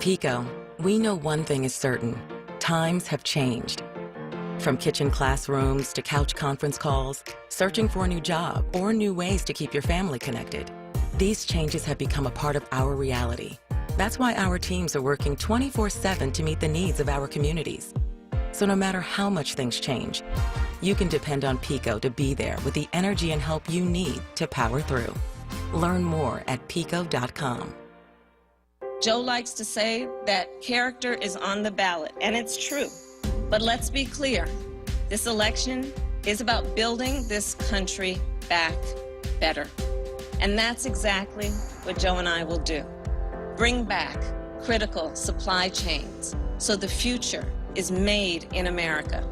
Pico, we know one thing is certain. Times have changed. From kitchen classrooms to couch conference calls, searching for a new job, or new ways to keep your family connected. These changes have become a part of our reality. That's why our teams are working 24/7 to meet the needs of our communities. So no matter how much things change, you can depend on Pico to be there with the energy and help you need to power through. Learn more at pico.com. Joe likes to say that character is on the ballot, and it's true. But let's be clear, this election is about building this country back better. And that's exactly what Joe and I will do. Bring back critical supply chains so the future is made in America.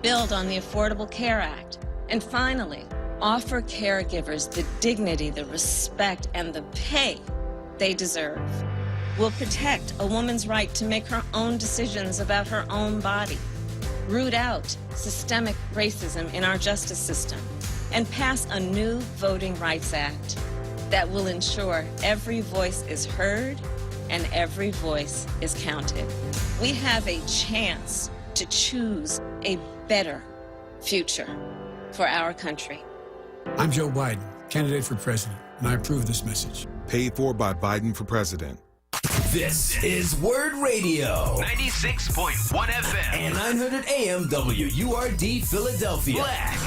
Build on the Affordable Care Act. And finally, offer caregivers the dignity, the respect, and the pay they deserve. We'll protect a woman's right to make her own decisions about her own body, root out systemic racism in our justice system, and pass a new Voting Rights Act that will ensure every voice is heard and every voice is counted. We have a chance to choose a better future for our country. I'm Joe Biden, candidate for president, and I approve this message. Paid for by Biden for president. This is WURD Radio, 96.1 FM and 900 AM WURD Philadelphia. Black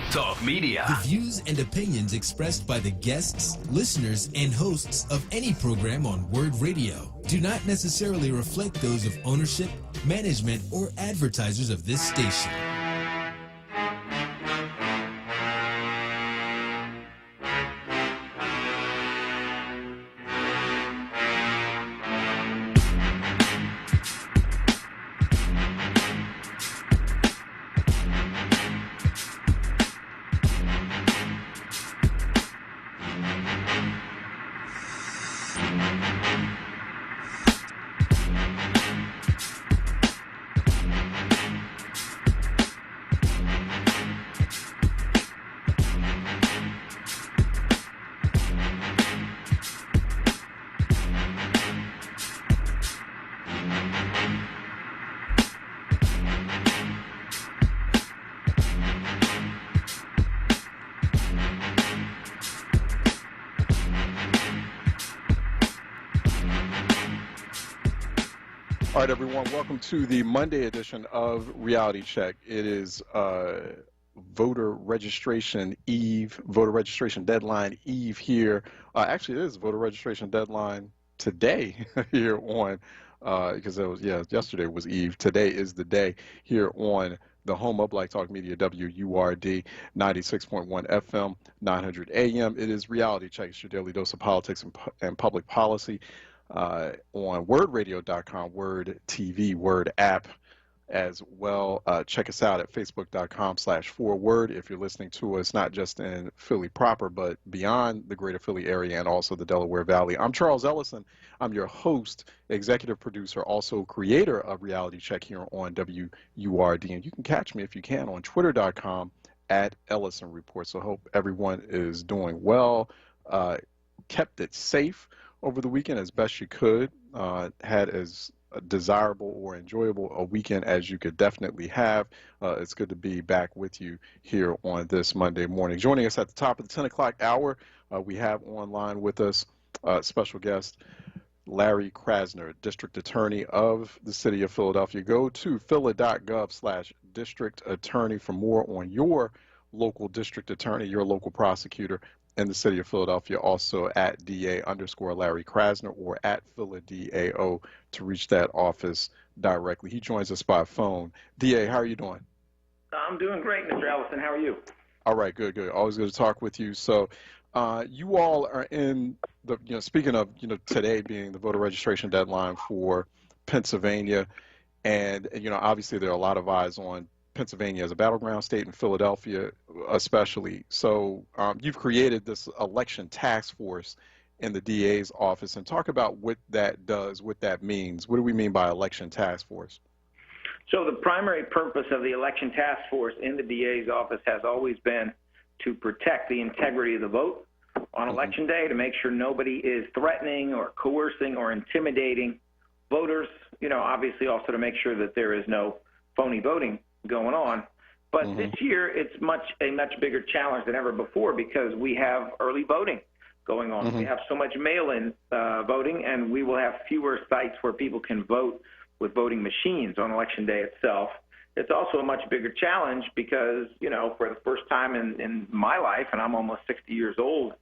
Talk Media. The views and opinions expressed by the guests, listeners, and hosts of any program on WURD Radio do not necessarily reflect those of ownership, management, or advertisers of this station. All right, everyone, welcome to the Monday edition of Reality Check. It is voter registration eve, voter registration deadline eve here. Actually, it is voter registration deadline today here on, because it was, yesterday was eve. Today is the day here on the home of Black Talk Media, WURD 96.1 FM, 900 AM. It is Reality Check. It's your daily dose of politics and public policy. On wordradio.com, WURD TV, WURD app as well. Check us out at facebook.com/4word if you're listening to us not just in Philly proper, but beyond the greater Philly area and also the Delaware Valley. I'm Charles Ellison. I'm your host, executive producer, also creator of Reality Check here on WURD. And you can catch me if you can on twitter.com @Ellison Report. So hope everyone is doing well, kept it safe over the weekend as best you could, had as desirable or enjoyable a weekend as you could definitely have. It's good to be back with you here on this Monday morning. Joining us at the top of the 10 o'clock hour, we have online with us special guest Larry Krasner, District Attorney of the City of Philadelphia. Go to phila.gov/district attorney for more on your local district attorney, your local prosecutor in the City of Philadelphia, also at DA_Larry Krasner or at PhilaDAO to reach that office directly. He joins us by phone. DA, how are you doing? I'm doing great, Mr. Ellison. How are you? All right, good. Always good to talk with you. So you all are in the, speaking of, today being the voter registration deadline for Pennsylvania, and, obviously there are a lot of eyes on Pennsylvania as a battleground state, and Philadelphia especially. So you've created this election task force in the DA's office, and talk about what that does, what that means. What do we mean by election task force? So the primary purpose of the election task force in the DA's office has always been to protect the integrity of the vote on election day, to make sure nobody is threatening or coercing or intimidating voters, obviously also to make sure that there is no phony voting going on. But this year, it's a much bigger challenge than ever before because we have early voting going on. We have so much mail-in voting, and we will have fewer sites where people can vote with voting machines on Election Day itself. It's also a much bigger challenge because, for the first time in my life, and I'm almost 60 years old,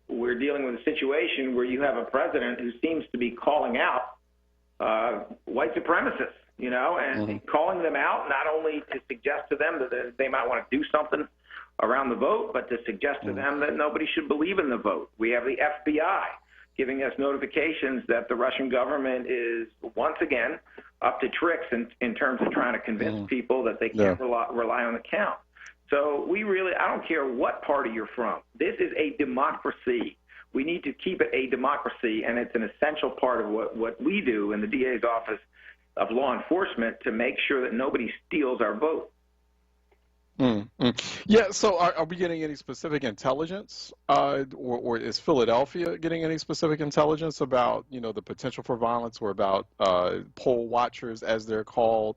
we're dealing with a situation where you have a president who seems to be calling out white supremacists. And calling them out not only to suggest to them that they might want to do something around the vote, but to suggest to them that nobody should believe in the vote. We have the FBI giving us notifications that the Russian government is once again up to tricks in terms of trying to convince people that they can't rely on the count. So I don't care what party you're from. This is a democracy. We need to keep it a democracy, and it's an essential part of what we do in the DA's office of law enforcement to make sure that nobody steals our vote. Yeah, so are we getting any specific intelligence, or is Philadelphia getting any specific intelligence about, the potential for violence or about poll watchers, as they're called,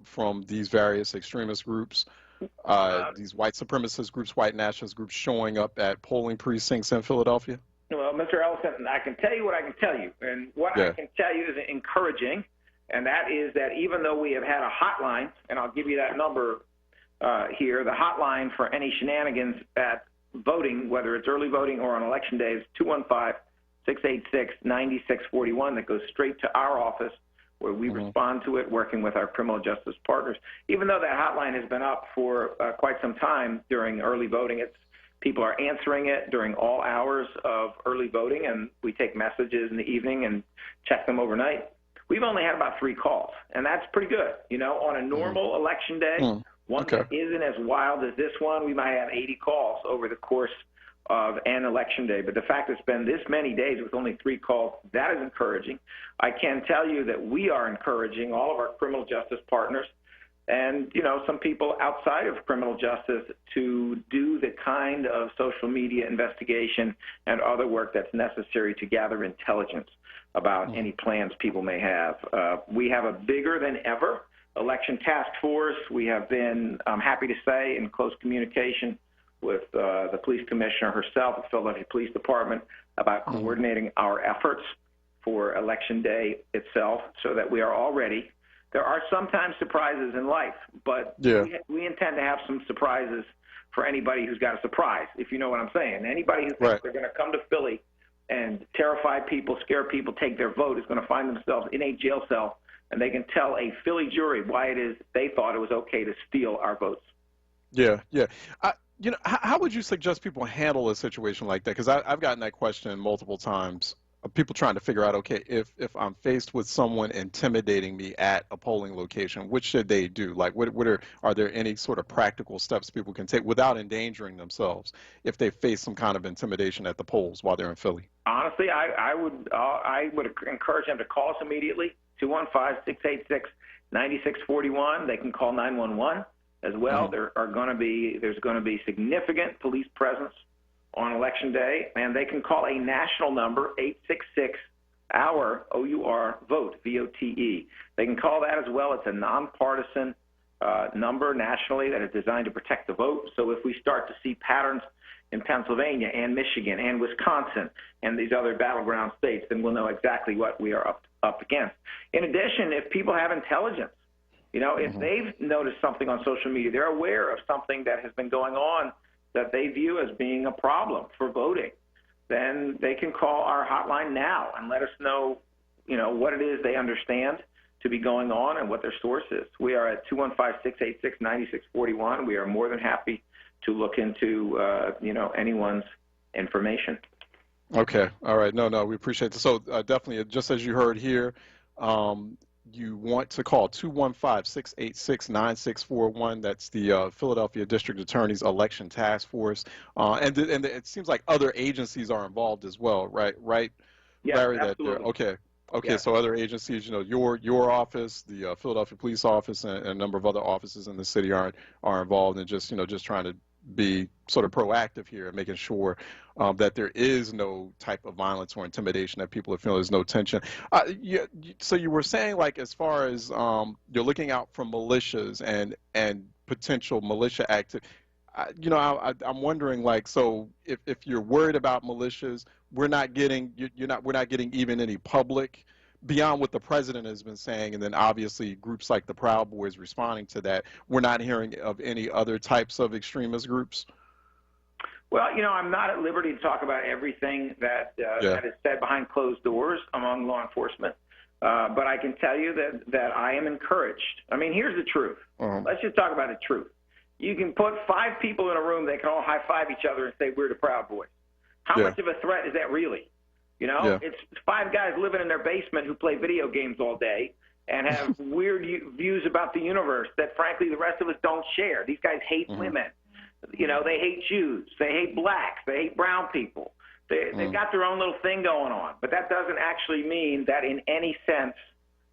from these various extremist groups, these white supremacist groups, white nationalist groups showing up at polling precincts in Philadelphia? Well, Mr. Ellison, I can tell you what I can tell you, and what I can tell you is encouraging. And that is that even though we have had a hotline, and I'll give you that number here, the hotline for any shenanigans at voting, whether it's early voting or on Election Day, is 215-686-9641. That goes straight to our office where we respond to it, working with our criminal justice partners. Even though that hotline has been up for quite some time during early voting, people are answering it during all hours of early voting, and we take messages in the evening and check them overnight. We've only had about 3 calls, and that's pretty good. On a normal election day, one that isn't as wild as this one, we might have 80 calls over the course of an election day. But the fact it's been this many days with only 3 calls, that is encouraging. I can tell you that we are encouraging all of our criminal justice partners and, some people outside of criminal justice to do the kind of social media investigation and other work that's necessary to gather intelligence about any plans people may have. We have a bigger than ever election task force. We have been, I'm happy to say, in close communication with the police commissioner herself, the Philadelphia Police Department, about coordinating our efforts for Election Day itself so that we are all ready. There are sometimes surprises in life, but we intend to have some surprises for anybody who's got a surprise, if you know what I'm saying. Anybody who thinks they're going to come to Philly and terrify people, scare people, take their vote is going to find themselves in a jail cell, and they can tell a Philly jury why it is they thought it was okay to steal our votes. Yeah. How would you suggest people handle a situation like that? Because I've gotten that question multiple times. People trying to figure out, okay, if I'm faced with someone intimidating me at a polling location, what should they do? Like, are there any sort of practical steps people can take without endangering themselves if they face some kind of intimidation at the polls while they're in Philly? Honestly, I would encourage them to call us immediately, 215-686-9641. They can call 911 as well. There's going to be significant police presence on Election Day, and they can call a national number, 866-OUR, O-U-R, VOTE, V-O-T-E. They can call that as well. It's a nonpartisan number nationally that is designed to protect the vote. So if we start to see patterns in Pennsylvania and Michigan and Wisconsin and these other battleground states, then we'll know exactly what we are up against. In addition, if people have intelligence, if they've noticed something on social media, they're aware of something that has been going on that they view as being a problem for voting, then they can call our hotline now and let us know, what it is they understand to be going on and what their source is. We are at 215-686-9641. We are more than happy to look into, anyone's information. Okay. All right. No, we appreciate it. So definitely, just as you heard here, you want to call 215-686-9641. That's the Philadelphia District Attorney's Election Task Force. And it seems like other agencies are involved as well, right? Yeah, Larry, absolutely. Okay, Yeah. So other agencies, your office, the Philadelphia Police Office, and a number of other offices in the city are involved in just trying to be sort of proactive here and making sure that there is no type of violence or intimidation, that people are feeling there's no tension. So you were saying, like, as far as you're looking out for militias and potential militia activity. I'm wondering, like, so if you're worried about militias, we're not getting even any public beyond what the president has been saying, and then obviously groups like the Proud Boys responding to that. We're not hearing of any other types of extremist groups. Well, I'm not at liberty to talk about everything that is said behind closed doors among law enforcement, but I can tell you that I am encouraged. I mean, here's the truth. Let's just talk about the truth. You can put 5 people in a room, they can all high-five each other and say, we're the Proud Boys. How much of a threat is that really? It's 5 guys living in their basement who play video games all day and have weird views about the universe that, frankly, the rest of us don't share. These guys hate women. They hate Jews. They hate blacks. They hate brown people. They've got their own little thing going on. But that doesn't actually mean that in any sense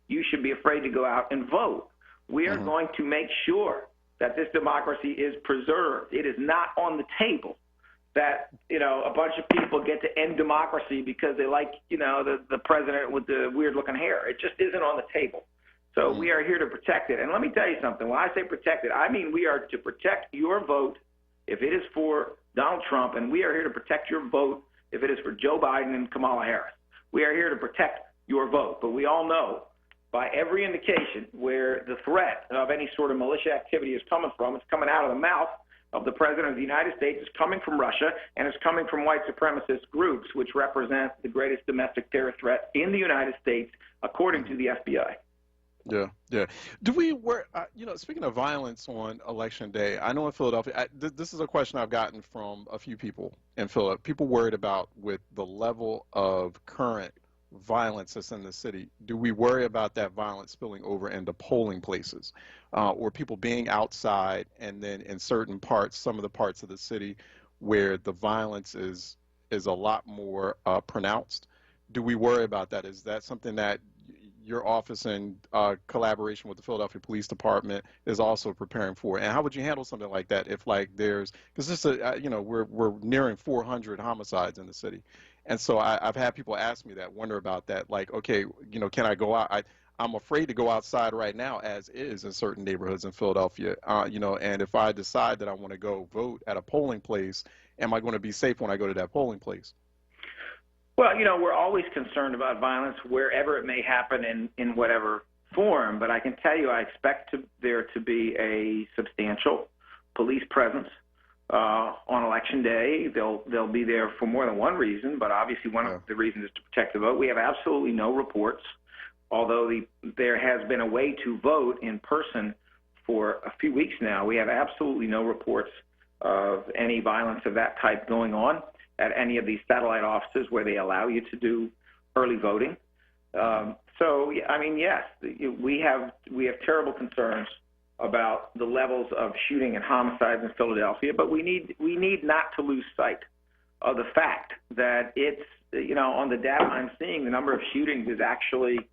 you should be afraid to go out and vote. We are going to make sure that this democracy is preserved. It is not on the table that, a bunch of people get to end democracy because they like, the president with the weird-looking hair. It just isn't on the table. So we are here to protect it. And let me tell you something. When I say protect it, I mean we are to protect your vote if it is for Donald Trump, and we are here to protect your vote if it is for Joe Biden and Kamala Harris. We are here to protect your vote. But we all know by every indication where the threat of any sort of militia activity is coming from, it's coming out of the mouth of the President of the United States, it's coming from Russia, and it's coming from white supremacist groups, which represent the greatest domestic terror threat in the United States, according to the FBI. Yeah. Do we work, speaking of violence on Election Day, I know in Philadelphia, this is a question I've gotten from a few people in Philadelphia, people worried about with the level of current violence that's in the city. Do we worry about that violence spilling over into polling places, or people being outside and then in certain parts, some of the parts of the city where the violence is a lot more pronounced? Do we worry about that? Is that something that your office in collaboration with the Philadelphia Police Department is also preparing for? And how would you handle something like that if, like, because this is we're nearing 400 homicides in the city, and so I've had people ask me that, wonder about that, like, okay, can I go out? I'm afraid to go outside right now, as is in certain neighborhoods in Philadelphia, and if I decide that I want to go vote at a polling place, am I going to be safe when I go to that polling place? Well, we're always concerned about violence wherever it may happen in whatever form, but I can tell you I expect there to be a substantial police presence on Election Day. They'll be there for more than one reason, but obviously one of the reasons is to protect the vote. We have absolutely no reports, although there has been a way to vote in person for a few weeks now. We have absolutely no reports of any violence of that type going on at any of these satellite offices where they allow you to do early voting. So, I mean, yes, we have terrible concerns about the levels of shooting and homicides in Philadelphia, but we need not to lose sight of the fact that it's, on the data I'm seeing, the number of shootings is actually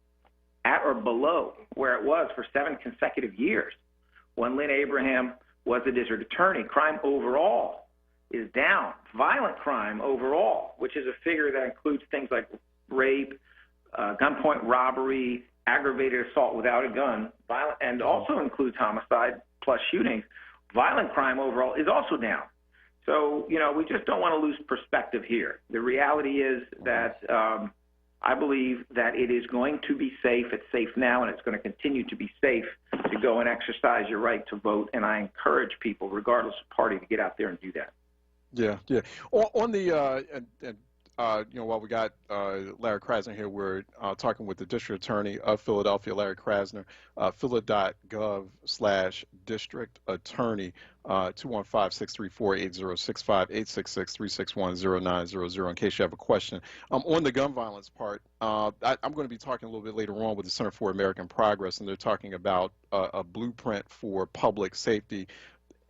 at or below where it was for 7 consecutive years when Lynn Abraham was the district attorney. Crime overall is down. Violent crime overall, which is a figure that includes things like rape, gunpoint robbery, aggravated assault without a gun, and also includes homicide plus shootings. Violent crime overall is also down. So, we just don't want to lose perspective here. The reality is that I believe that it is going to be safe. It's safe now, and it's going to continue to be safe to go and exercise your right to vote. And I encourage people, regardless of party, to get out there and do that. Yeah. On the while we got Larry Krasner here, we're talking with the District Attorney of Philadelphia, Larry Krasner, phila.gov/district attorney, 215-634-8065, 866-361-0900, in case you have a question. On the gun violence part, I'm going to be talking a little bit later on with the Center for American Progress, and they're talking about a blueprint for public safety.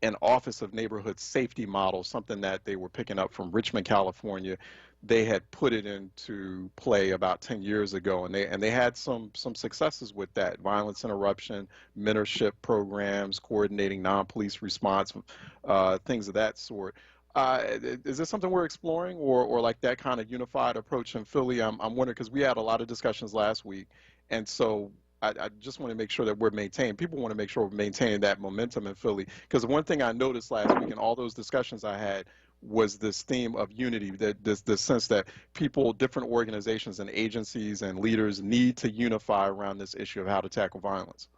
an Office of Neighborhood Safety model, something that they were picking up from Richmond, California. They had put it into play about 10 years ago, and they had some successes with that: violence interruption, mentorship programs, coordinating non-police response, things of that sort. Is this something we're exploring, or like that kind of unified approach in Philly? I'm wondering, because we had a lot of discussions last week, and so I just want to make sure that we're maintaining. People want to make sure we're maintaining that momentum in Philly, because one thing I noticed last week in all those discussions I had was this theme of unity, that this sense that people, different organizations and agencies and leaders need to unify around this issue of how to tackle violence.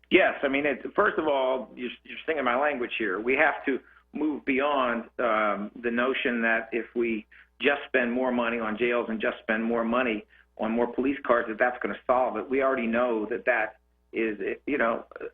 Yes, I mean, first of all, you're singing my language here. We have to move beyond the notion that if we just spend more money on jails and just spend more money on more police cars, that's going to solve it. We already know that is,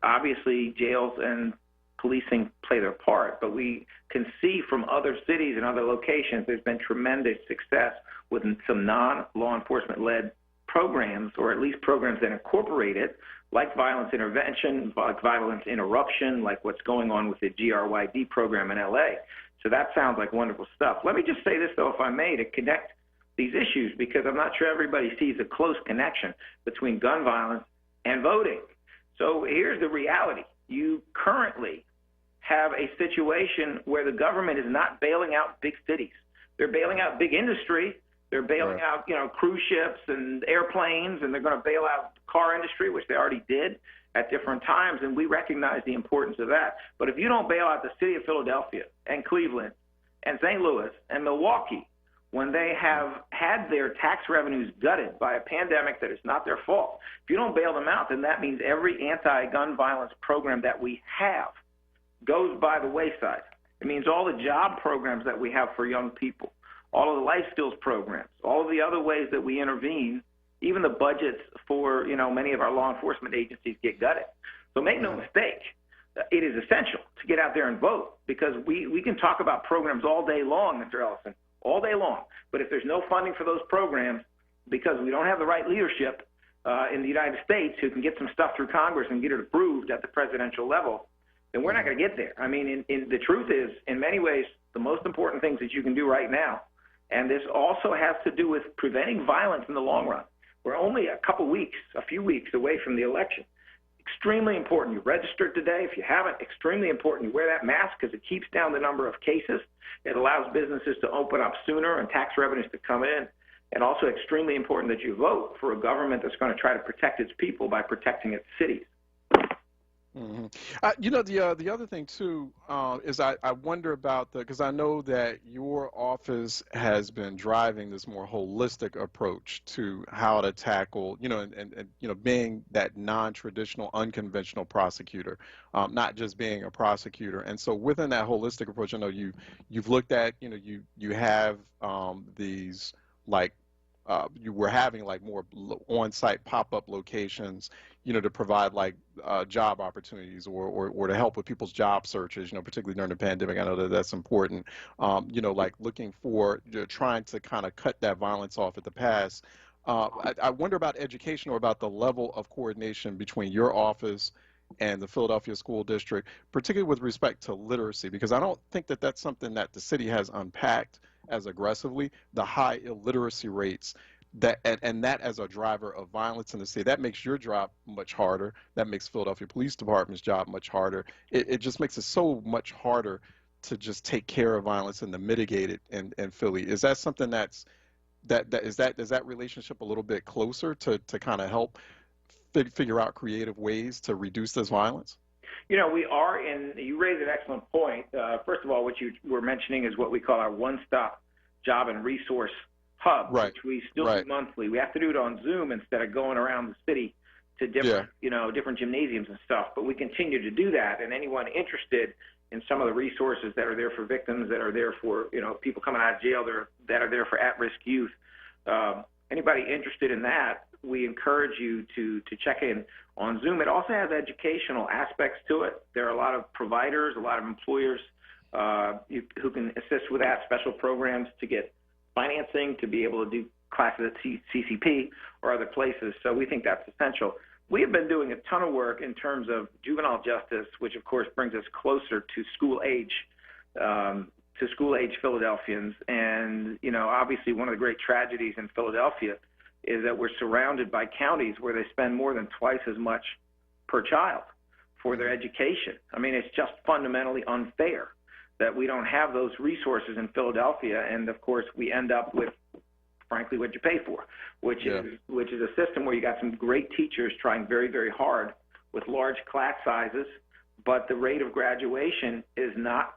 obviously jails and policing play their part, but we can see from other cities and other locations there's been tremendous success with some non-law enforcement-led programs, or at least programs that incorporate it, like violence intervention, like violence interruption, like what's going on with the GRYD program in LA. So that sounds like wonderful stuff. Let me just say this, though, if I may, to connect these issues, because I'm not sure everybody sees a close connection between gun violence and voting. So here's the reality. You currently have a situation where the government is not bailing out big cities. They're bailing out big industry. They're bailing out, cruise ships and airplanes, and they're going to bail out the car industry, which they already did at different times, and we recognize the importance of that. But if you don't bail out the city of Philadelphia and Cleveland and St. Louis and Milwaukee, when they have had their tax revenues gutted by a pandemic that is not their fault, if you don't bail them out, then that means every anti-gun violence program that we have goes by the wayside. It means all the job programs that we have for young people, all of the life skills programs, all of the other ways that we intervene, even the budgets for, many of our law enforcement agencies get gutted. So make no mistake, it is essential to get out there and vote, because we can talk about programs all day long, Mr. Ellison, all day long. But if there's no funding for those programs, because we don't have the right leadership in the United States who can get some stuff through Congress and get it approved at the presidential level, then we're not going to get there. I mean, the truth is, in many ways, the most important things that you can do right now, and this also has to do with preventing violence in the long run. We're only a few weeks away from the election. Extremely important. You registered today. If you haven't, extremely important. You wear that mask because it keeps down the number of cases. It allows businesses to open up sooner and tax revenues to come in. And also extremely important that you vote for a government that's going to try to protect its people by protecting its cities. Mm-hmm. The other thing too is I wonder about because I know that your office has been driving this more holistic approach to how to tackle, and being that non-traditional, unconventional prosecutor, not just being a prosecutor. And so within that holistic approach, I know you've looked at, you have these like. You were having like more on-site pop-up locations, to provide like job opportunities or to help with people's job searches, particularly during the pandemic. I know that that's important. Like looking for, trying to kind of cut that violence off at the pass. I wonder about education, or about the level of coordination between your office and the Philadelphia School District, particularly with respect to literacy, because I don't think that that's something that the city has unpacked as aggressively, the high illiteracy rates, and that as a driver of violence in the city. That makes your job much harder. That makes Philadelphia Police Department's job much harder. It just makes it so much harder to just take care of violence and to mitigate it in Philly. Is that something is that relationship a little bit closer to kind of help figure out creative ways to reduce this violence? We are you raise an excellent point. First of all, what you were mentioning is what we call our one-stop job and resource hub, which we still do monthly. We have to do it on Zoom instead of going around the city to different, different gymnasiums and stuff. But we continue to do that, and anyone interested in some of the resources that are there for victims, that are there for, people coming out of jail, that are there for at-risk youth, anybody interested in that, we encourage you to check in on Zoom. It also has educational aspects to it. There are a lot of providers, a lot of employers who can assist with that, special programs to get financing, to be able to do classes at CCP or other places. So we think that's essential. we have been doing a ton of work in terms of juvenile justice, which of course brings us closer to school age Philadelphians. And, you know, obviously one of the great tragedies in Philadelphia is that we're surrounded by counties where they spend more than twice as much per child for their education. I mean, it's just fundamentally unfair that we don't have those resources in Philadelphia. And of course, we end up with, frankly, what you pay for, which is a system where you got some great teachers trying very, very hard with large class sizes, but the rate of graduation is not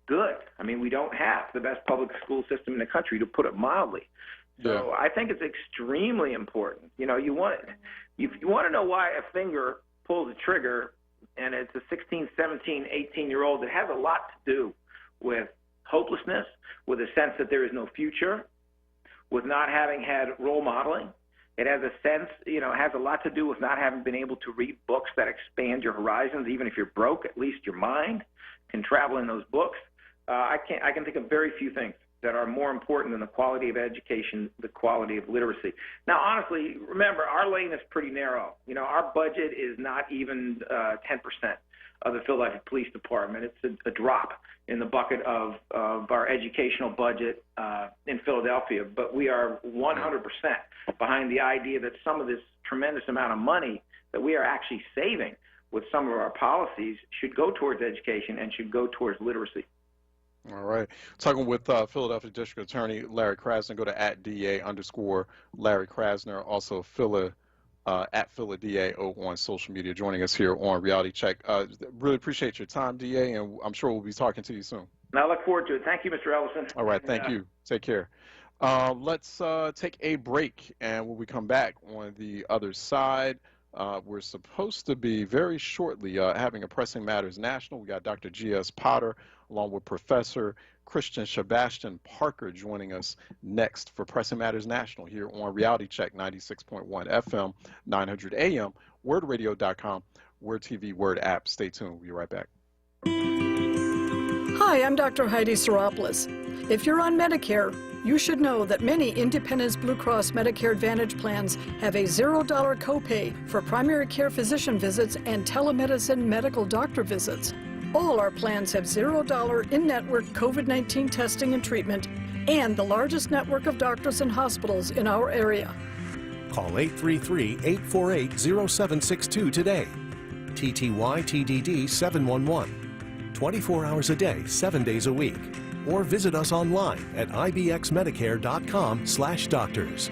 good. I mean, we don't have the best public school system in the country, to put it mildly. So I think it's extremely important. You know, if you want to know why a finger pulls a trigger, and it's a 16, 17, 18-year-old, it has a lot to do with hopelessness, with a sense that there is no future, with not having had role modeling. It has a sense, you know, it has a lot to do with not having been able to read books that expand your horizons. Even if you're broke, at least your mind can travel in those books. I can think of very few things that are more important than the quality of education, the quality of literacy. Now, honestly, remember, our lane is pretty narrow. You know, our budget is not even 10% of the Philadelphia Police Department. It's a drop in the bucket of our educational budget in Philadelphia. But we are 100% behind the idea that some of this tremendous amount of money that we are actually saving with some of our policies should go towards education and should go towards literacy. All right. Talking with Philadelphia District Attorney Larry Krasner. Go to @DA_Larry Krasner. Also @PhilaDAO on social media. Joining us here on Reality Check. Really appreciate your time, DA, and I'm sure we'll be talking to you soon. I look forward to it. Thank you, Mr. Ellison. All right. Thank you. Take care. Let's take a break, and when we come back on the other side, we're supposed to be very shortly having a Pressing Matters National. We got Dr. G.S. Potter along with Professor Christian Sebastian Parker joining us next for Pressing Matters National here on Reality Check 96.1 FM, 900 AM, WURDradio.com, WURD TV, WURD app. Stay tuned. We'll be right back. Hi, I'm Dr. Heidi Seropoulos. If you're on Medicare, you should know that many Independence Blue Cross Medicare Advantage plans have a $0 copay for primary care physician visits and telemedicine medical doctor visits. All our plans have $0 in-network COVID-19 testing and treatment and the largest network of doctors and hospitals in our area. Call 833-848-0762 today. TTY-TDD 711. 24 hours a day, 7 days a week. Or visit us online at ibxmedicare.com/doctors.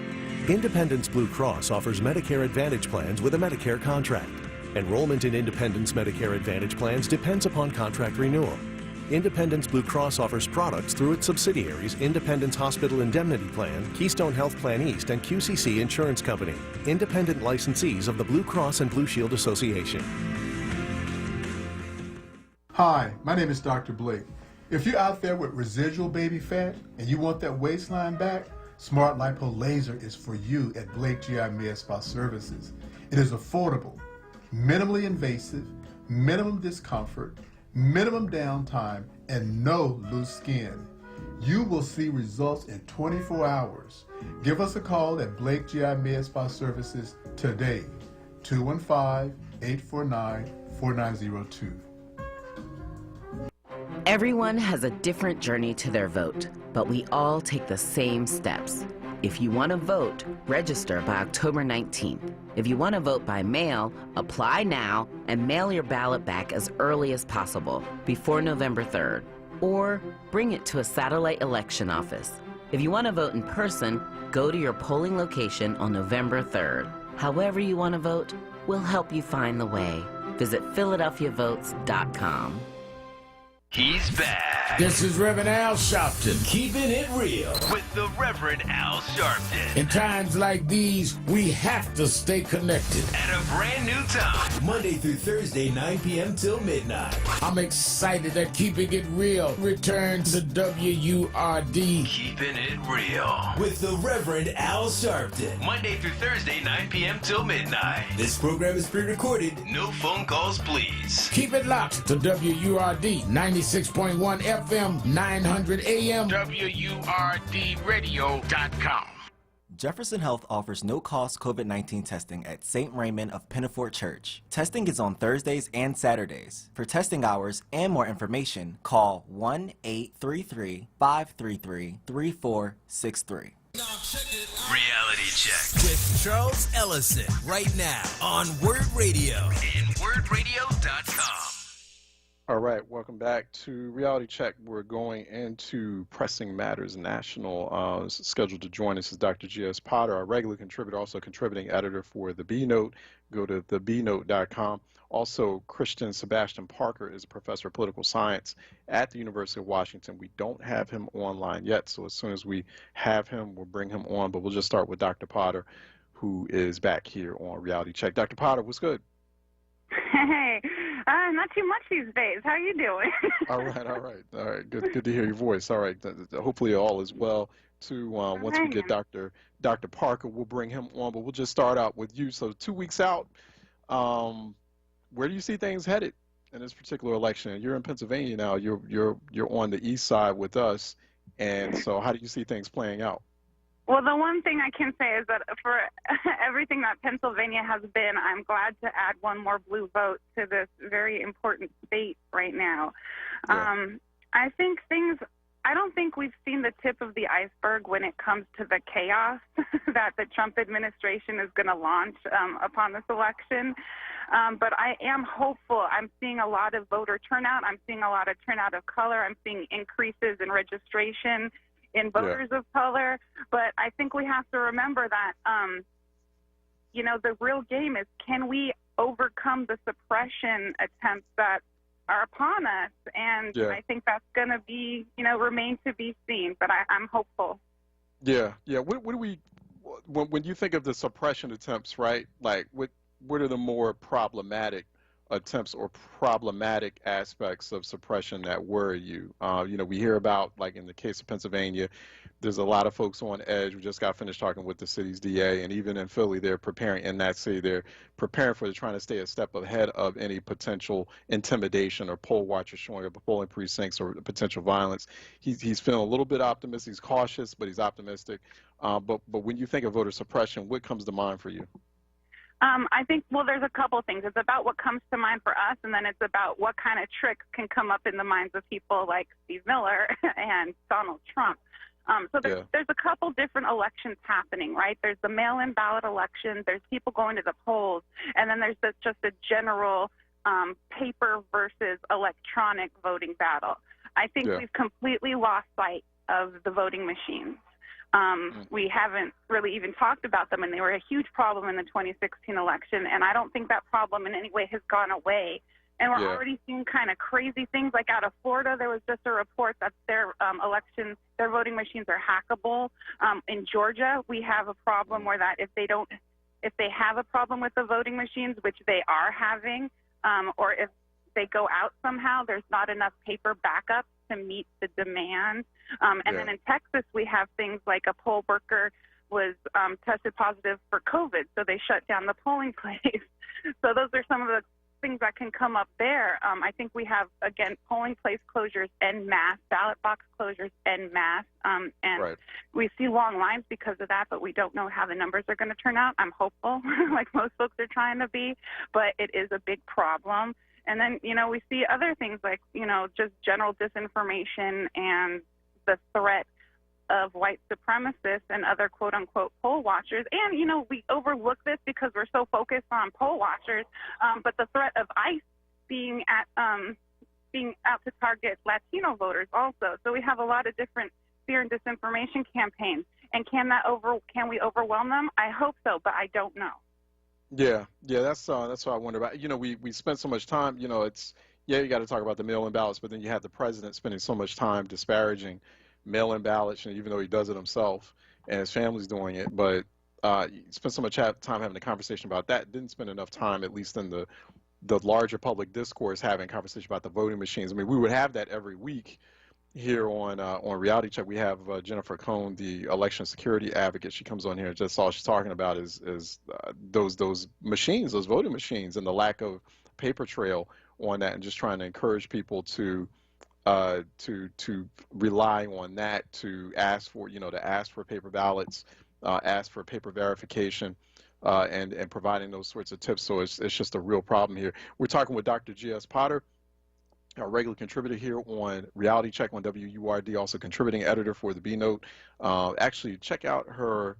Independence Blue Cross offers Medicare Advantage plans with a Medicare contract. Enrollment in Independence Medicare Advantage plans depends upon contract renewal. Independence Blue Cross offers products through its subsidiaries Independence Hospital Indemnity Plan, Keystone Health Plan East, and QCC Insurance Company, independent licensees of the Blue Cross and Blue Shield Association. Hi, my name is Dr. Blake. If you're out there with residual baby fat and you want that waistline back, Smart Lipo Laser is for you at Blake GI Med Spa Services. It is affordable, minimally invasive, minimum discomfort, minimum downtime, and no loose skin. You will see results in 24 hours. Give us a call at Blake GI Med Spa Services today, 215-849-4902. Everyone has a different journey to their vote, but we all take the same steps. If you want to vote, register by October 19th. If you want to vote by mail, apply now and mail your ballot back as early as possible, before November 3rd. Or bring it to a satellite election office. If you want to vote in person, go to your polling location on November 3rd. However you want to vote, we'll help you find the way. Visit PhiladelphiaVotes.com. He's back. This is Reverend Al Sharpton. Keeping it real with the Reverend Al Sharpton. In times like these, we have to stay connected. At a brand new time. Monday through Thursday, 9 p.m. till midnight. I'm excited that Keeping It Real returns to WURD. Keeping it real. With the Reverend Al Sharpton. Monday through Thursday, 9 p.m. till midnight. This program is pre-recorded. No phone calls, please. Keep it locked to WURD 96.1 FM, 900 AM, WURDradio.com. Jefferson Health offers no-cost COVID-19 testing at St. Raymond of Pinafort Church. Testing is on Thursdays and Saturdays. For testing hours and more information, call 1-833-533-3463. Reality Check with Charles Ellison right now on WURD Radio and WURDradio.com. All right, welcome back to Reality Check. We're going into Pressing Matters National. Scheduled to join us is Dr. G.S. Potter, our regular contributor, also contributing editor for the B-Note. Go to thebnote.com. Also, Christian Sebastian Parker is a professor of political science at the University of Washington. We don't have him online yet, so as soon as we have him, we'll bring him on. But we'll just start with Dr. Potter, who is back here on Reality Check. Dr. Potter, what's good? Hey, not too much these days. How are you doing? All right. Good to hear your voice. All right. Hopefully all is well. Once we get Dr. Parker, we'll bring him on. But we'll just start out with you. So 2 weeks out, where do you see things headed in this particular election? You're in Pennsylvania now. You're on the east side with us, and so how do you see things playing out? Well, the one thing I can say is that for everything that Pennsylvania has been, I'm glad to add one more blue vote to this very important state right now. Yeah. I don't think we've seen the tip of the iceberg when it comes to the chaos that the Trump administration is going to launch upon this election. But I am hopeful. I'm seeing a lot of voter turnout. I'm seeing a lot of turnout of color. I'm seeing increases in registration in voters of color. But I think we have to remember that, the real game is, can we overcome the suppression attempts that are upon us? And I think that's going to be, remain to be seen. But I'm hopeful. Yeah. What do we, when you think of the suppression attempts, right? Like, what are the more problematic attempts or problematic aspects of suppression that worry you? We hear about, like in the case of Pennsylvania, there's a lot of folks on edge. We just got finished talking with the city's DA, and even in Philly, they're preparing, in that city, they're preparing for trying to stay a step ahead of any potential intimidation or poll watchers showing up at polling precincts or potential violence. He's feeling a little bit optimistic. He's cautious, but he's optimistic. But when you think of voter suppression, what comes to mind for you? I think, there's a couple things. It's about what comes to mind for us, and then it's about what kind of tricks can come up in the minds of people like Steve Miller and Donald Trump. So there's a couple different elections happening, right? There's the mail-in ballot election, there's people going to the polls, and then there's just a general paper versus electronic voting battle. I think we've completely lost sight of the voting machines. We haven't really even talked about them, and they were a huge problem in the 2016 election, and I don't think that problem in any way has gone away. And we're already seeing kind of crazy things, like out of Florida, there was just a report that their voting machines are hackable. In Georgia, we have a problem where that if they have a problem with the voting machines, which they are having, or if they go out somehow, there's not enough paper backup to meet the demand. Then in Texas, we have things like a poll worker was tested positive for COVID, so they shut down the polling place. So those are some of the things that can come up there. I think we have, again, polling place closures en masse, ballot box closures en masse, and we see long lines because of that, but we don't know how the numbers are going to turn out. I'm hopeful, like most folks are trying to be, but it is a big problem. And then, we see other things like, just general disinformation and the threat of white supremacists and other quote-unquote poll watchers. And, we overlook this because we're so focused on poll watchers, but the threat of ICE being out to target Latino voters also. So we have a lot of different fear and disinformation campaigns. And can we overwhelm them? I hope so, but I don't know. Yeah, that's what I wonder about. We spent so much time, you got to talk about the mail-in ballots, but then you have the president spending so much time disparaging mail-in ballots, and even though he does it himself and his family's doing it, but he spent so much time having a conversation about that, didn't spend enough time, at least in the larger public discourse, having a conversation about the voting machines. I mean, we would have that every week here on Reality Check. We have Jennifer Cohn, the election security advocate. She comes on here, and just all she's talking about is those machines, those voting machines, and the lack of paper trail on that, and just trying to encourage people to rely on that to ask for paper ballots ask for paper verification, and providing those sorts of tips. So it's just a real problem here. We're talking with Dr. G.S. Potter, a regular contributor here on Reality Check on WURD, also contributing editor for the B Note. Actually, check out her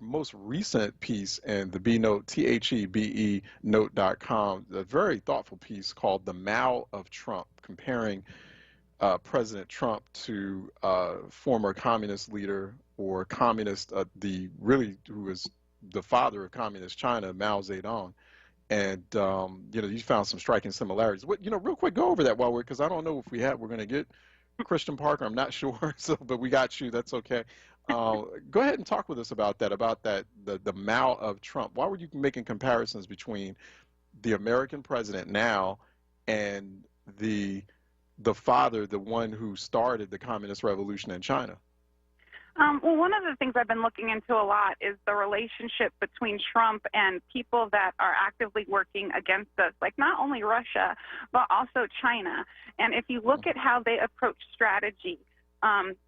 most recent piece in the B Note, THEBE note.com, a very thoughtful piece called "The Mao of Trump," comparing President Trump to former communist leader or communist, who was the father of communist China, Mao Zedong. And you found some striking similarities. Real quick, go over that because I don't know if we're going to get Christian Parker. I'm not sure. But we got you. That's okay. Go ahead and talk with us about that. The Mao of Trump. Why were you making comparisons between the American president now and the father, the one who started the communist revolution in China? Well, one of the things I've been looking into a lot is the relationship between Trump and people that are actively working against us, like not only Russia, but also China. And if you look at how they approach strategy,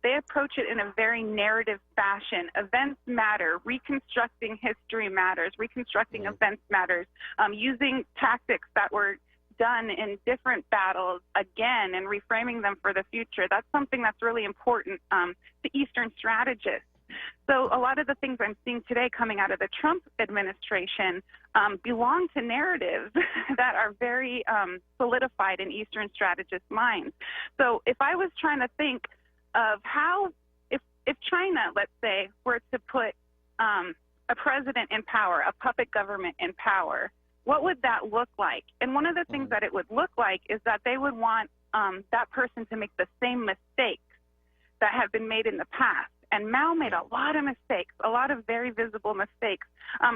they approach it in a very narrative fashion. Events matter. Reconstructing history matters. Reconstructing events matters. Using tactics that were done in different battles again and reframing them for the future. That's something that's really important to Eastern strategists. So a lot of the things I'm seeing today coming out of the Trump administration belong to narratives that are very solidified in Eastern strategists' minds. So if I was trying to think of how, if China, let's say, were to put a president in power, a puppet government in power, what would that look like? And one of the things that it would look like is that they would want that person to make the same mistakes that have been made in the past. And Mao made a lot of mistakes, a lot of very visible mistakes.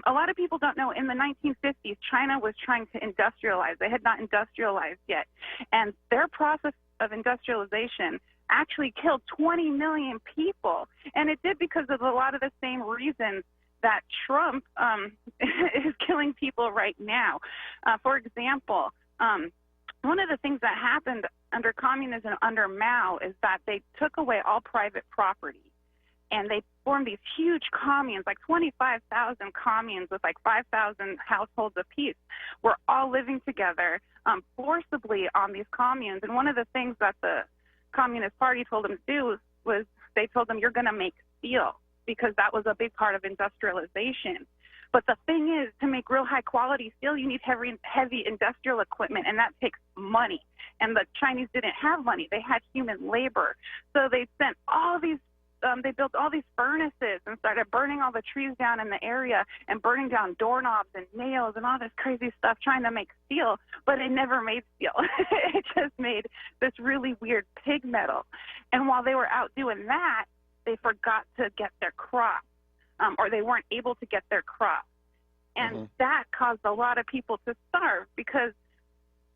A lot of people don't know, in the 1950s, China was trying to industrialize. They had not industrialized yet. And their process of industrialization actually killed 20 million people. And it did because of a lot of the same reasons that Trump is killing people right now. For example, one of the things that happened under communism, under Mao, is that they took away all private property. And they formed these huge communes, like 25,000 communes with like 5,000 households apiece. We're all living together forcibly on these communes. And one of the things that the Communist Party told them to do was they told them, you're going to make steel, because that was a big part of industrialization. But the thing is, to make real high-quality steel, you need heavy industrial equipment, and that takes money. And the Chinese didn't have money. They had human labor. So they sent all these they built all these furnaces and started burning all the trees down in the area and burning down doorknobs and nails and all this crazy stuff trying to make steel, but it never made steel. It just made this really weird pig metal. And while they were out doing that, they forgot to get their crops, or they weren't able to get their crops. And that caused a lot of people to starve because,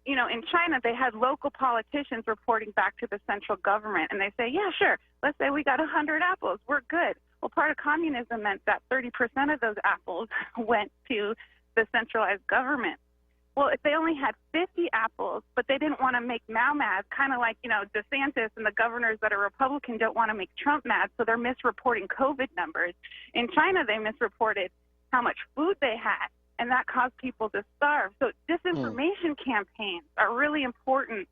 you know, in China, they had local politicians reporting back to the central government, and they say, yeah, sure, let's say we got 100 apples, we're good. Well, part of communism meant that 30% of those apples went to the centralized government. Well, if they only had 50 apples, but they didn't want to make Mao mad, kind of like, you know, DeSantis and the governors that are Republican don't want to make Trump mad, so they're misreporting COVID numbers. In China, they misreported how much food they had, and that caused people to starve. So disinformation campaigns are really important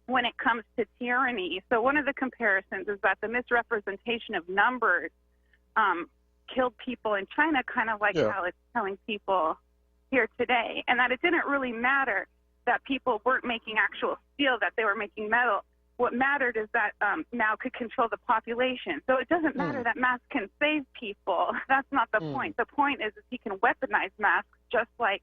when it comes to tyranny. So one of the comparisons is that the misrepresentation of numbers killed people in China, kind of like how it's killing people here today, and that it didn't really matter that people weren't making actual steel, that they were making metal. What mattered is that Mao could control the population. So it doesn't matter that masks can save people. That's not the point. The point is he can weaponize masks just like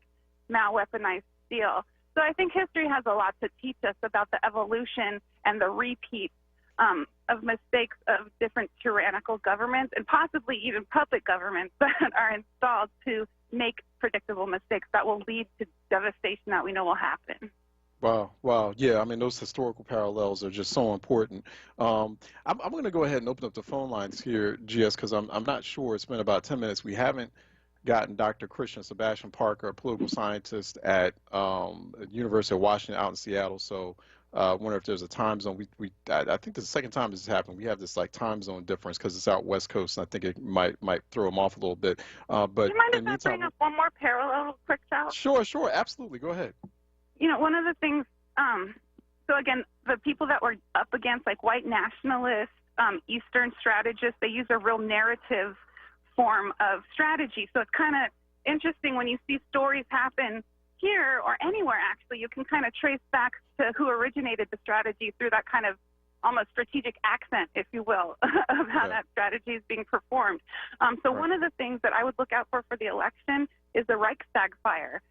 Mao weaponized steel. So I think history has a lot to teach us about the evolution and the repeat of mistakes of different tyrannical governments and possibly even puppet governments that are installed to make predictable mistakes that will lead to devastation that we know will happen. Wow. Yeah, I mean, those historical parallels are just so important. I'm going to go ahead and open up the phone lines here, GS, because I'm not sure. It's been about 10 minutes. We haven't gotten Dr. Christian Sebastian Parker, a political scientist at University of Washington out in Seattle. So wonder if there's a time zone. I think this is the second time this has happened. We have this like time zone difference because it's out West Coast, and I think it might throw them off a little bit. But do you mind if I bring up one more parallel real quick, Sal? Sure, absolutely. Go ahead. You know, one of the things, so again, the people that were up against like white nationalists, Eastern strategists, they use a real narrative form of strategy. So it's kind of interesting when you see stories happen here or anywhere, actually, you can kind of trace back to who originated the strategy through that kind of almost strategic accent, if you will, of how that strategy is being performed. So one of the things that I would look out for the election is the Reichstag fire.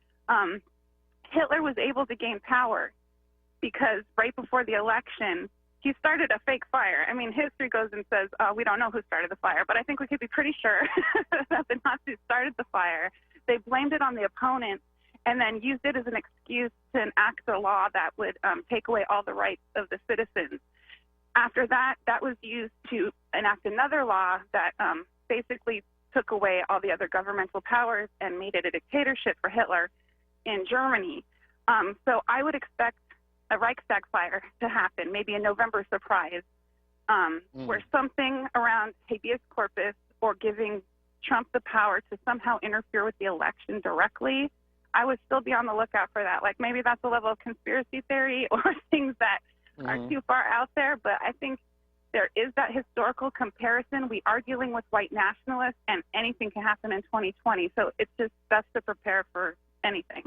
Hitler was able to gain power because right before the election, he started a fake fire. I mean, history goes and says, we don't know who started the fire, but I think we could be pretty sure that the Nazis started the fire. They blamed it on the opponent and then used it as an excuse to enact a law that would take away all the rights of the citizens. After that, that was used to enact another law that basically took away all the other governmental powers and made it a dictatorship for Hitler in Germany. So I would expect a Reichstag fire to happen, maybe a November surprise, where something around habeas corpus or giving Trump the power to somehow interfere with the election directly, I would still be on the lookout for that. Like maybe that's a level of conspiracy theory or things that are too far out there, but I think there is that historical comparison. We are dealing with white nationalists, and anything can happen in 2020. So it's just best to prepare for anything.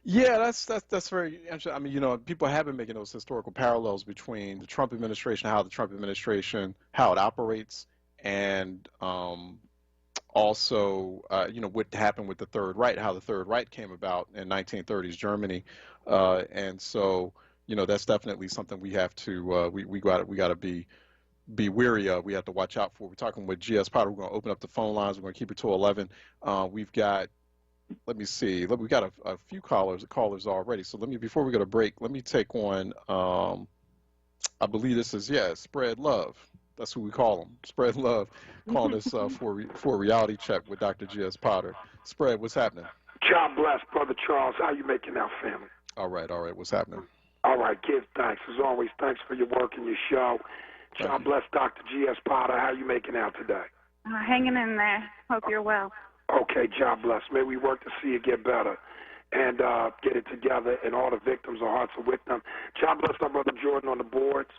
Yeah, that's very interesting. I mean, you know, people have been making those historical parallels between the Trump administration, how the Trump administration, how it operates, and also, you know, what happened with the Third Reich, how the Third Reich came about in 1930s Germany, and so, you know, that's definitely something we have to we got to be wary of. We have to watch out for. We're talking with G.S. Potter. We're going to open up the phone lines. We're going to keep it to 11. We've got. Let me see. We got a few callers already. So let me, before we go to break, let me take on. I believe this is Spread Love. That's who we call them. Spread Love, calling us for a reality check with Dr. G.S. Potter. Spread, what's happening? God bless, Brother Charles. How you making out, family? All right. What's happening? All right. Give thanks as always. Thanks for your work and your show. God bless, Dr. G.S. Potter. How you making out today? Hanging in there. Hope you're well. Okay, God bless. May we work to see you get better and get it together, and all the victims, our hearts are with them. God bless our brother Jordan on the boards,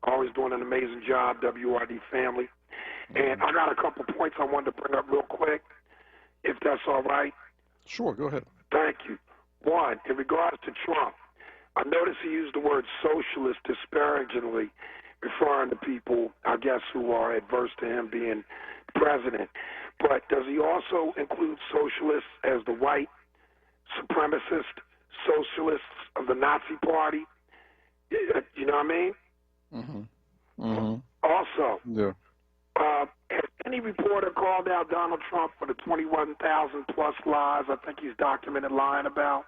always doing an amazing job, WRD family. And I got a couple points I wanted to bring up real quick, if that's all right. Sure, go ahead. Thank you. One, in regards to Trump, I noticed he used the word socialist disparagingly, referring to people, I guess, who are adverse to him being president. But does he also include socialists as the white supremacist socialists of the Nazi Party? You know what I mean? Also, has any reporter called out Donald Trump for the 21,000 plus lies I think he's documented lying about?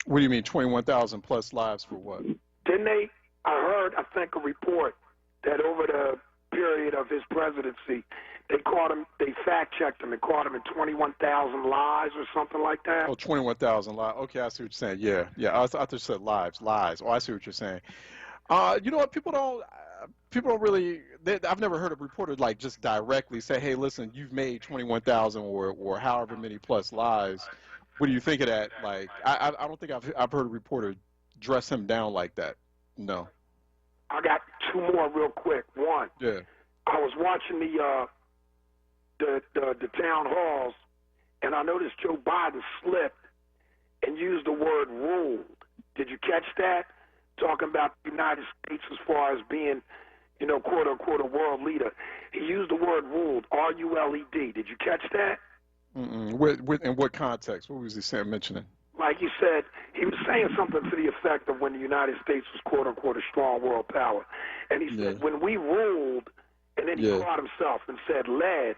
What do you mean 21,000 plus lives for what? Didn't they? I heard, I think, a report that over the period of his presidency, they caught him, they fact-checked him and caught him in 21,000 lies or something like that. Oh, 21,000 lies. Okay, I see what you're saying. Yeah. I thought you said lies. Oh, I see what you're saying. You know what? People don't really. I've never heard a reporter like just directly say, "Hey, listen, you've made 21,000 or however many plus lies. What do you think of that?" Like, I don't think I've heard a reporter dress him down like that. No. I got two more real quick. One, I was watching the town halls, and I noticed Joe Biden slipped and used the word ruled. Did you catch that? Talking about the United States as far as being, you know, quote unquote, a world leader. He used the word ruled, R-U-L-E-D. Did you catch that? In what context? What was he mentioning? Like you said, he was saying something to the effect of when the United States was, quote unquote, a strong world power. And he said, when we ruled, and then he caught himself and said led.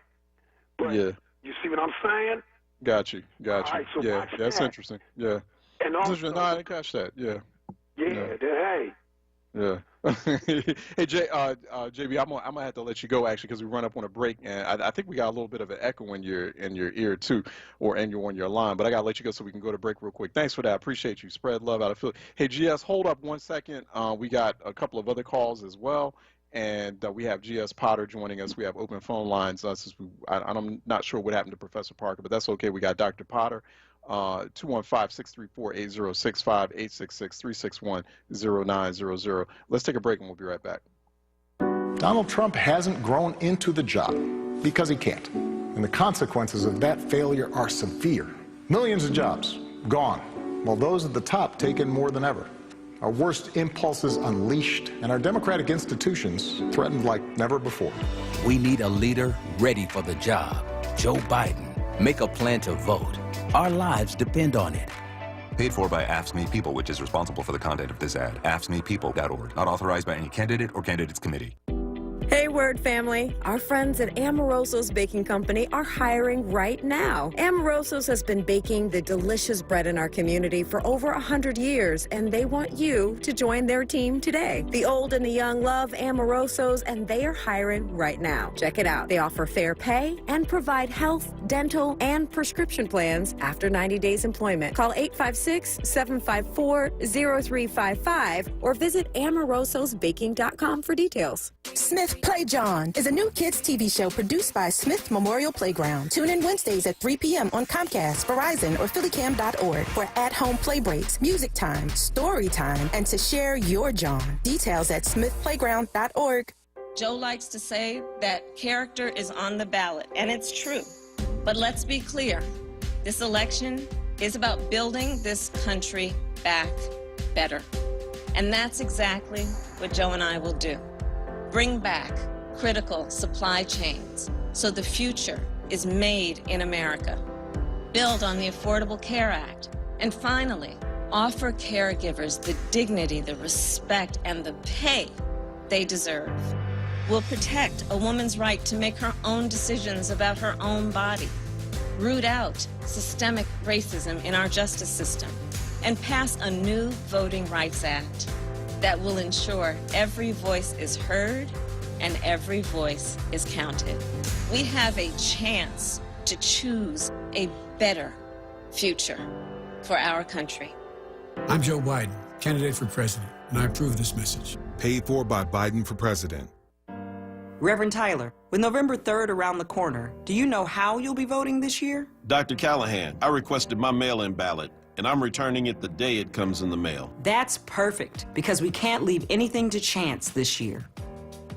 But you see what I'm saying? Got you. All right, so that's that. interesting. Yeah. And also, no, I didn't catch that. Yeah. Hey, Yeah. Hey, JB, I'm gonna have to let you go actually because we run up on a break, and I think we got a little bit of an echo in your ear too, or on your line. But I gotta let you go so we can go to break real quick. Thanks for that. I appreciate you. Spread love out of Philly. Hey, GS, hold up 1 second. We got a couple of other calls as well, and we have GS Potter joining us. We have open phone lines. I'm not sure what happened to Professor Parker, but that's okay. We got Dr. Potter. 215-634-8065, 866-361-0900. Let's take a break and we'll be right back. Donald Trump hasn't grown into the job because he can't. And the consequences of that failure are severe. Millions of jobs gone, while those at the top taken more than ever. Our worst impulses unleashed, and our democratic institutions threatened like never before. We need a leader ready for the job. Joe Biden. Make a plan to vote. Our lives depend on it. Paid for by Ask Me People, which is responsible for the content of this ad. AskMePeople.org. Not authorized by any candidate or candidates committee. Hey, WURD family. Our friends at Amoroso's Baking Company are hiring right now. Amoroso's has been baking the delicious bread in our community for over 100 years, and they want you to join their team today. The old and the young love Amoroso's, and they are hiring right now. Check it out. They offer fair pay and provide health, dental, and prescription plans after 90 days employment. Call 856-754-0355 or visit amorososbaking.com for details. Smith Play John is a new kids TV show produced by Smith Memorial Playground. Tune in Wednesdays at 3 p.m. on Comcast, Verizon, or phillycam.org for at-home play breaks, music time, story time, and to share your John. Details at smithplayground.org. Joe likes to say that character is on the ballot, and it's true. But let's be clear. This election is about building this country back better. And that's exactly what Joe and I will do. Bring back critical supply chains so the future is made in America. Build on the Affordable Care Act. And finally, offer caregivers the dignity, the respect, and the pay they deserve. We'll protect a woman's right to make her own decisions about her own body. Root out systemic racism in our justice system. And pass a new Voting Rights Act that will ensure every voice is heard and every voice is counted. We have a chance to choose a better future for our country. I'm Joe Biden, candidate for president, and I approve this message. Paid for by Biden for president. Reverend Tyler, with November 3rd around the corner, do you know how you'll be voting this year? Dr. Callahan, I requested my mail-in ballot, and I'm returning it the day it comes in the mail. That's perfect, because we can't leave anything to chance this year.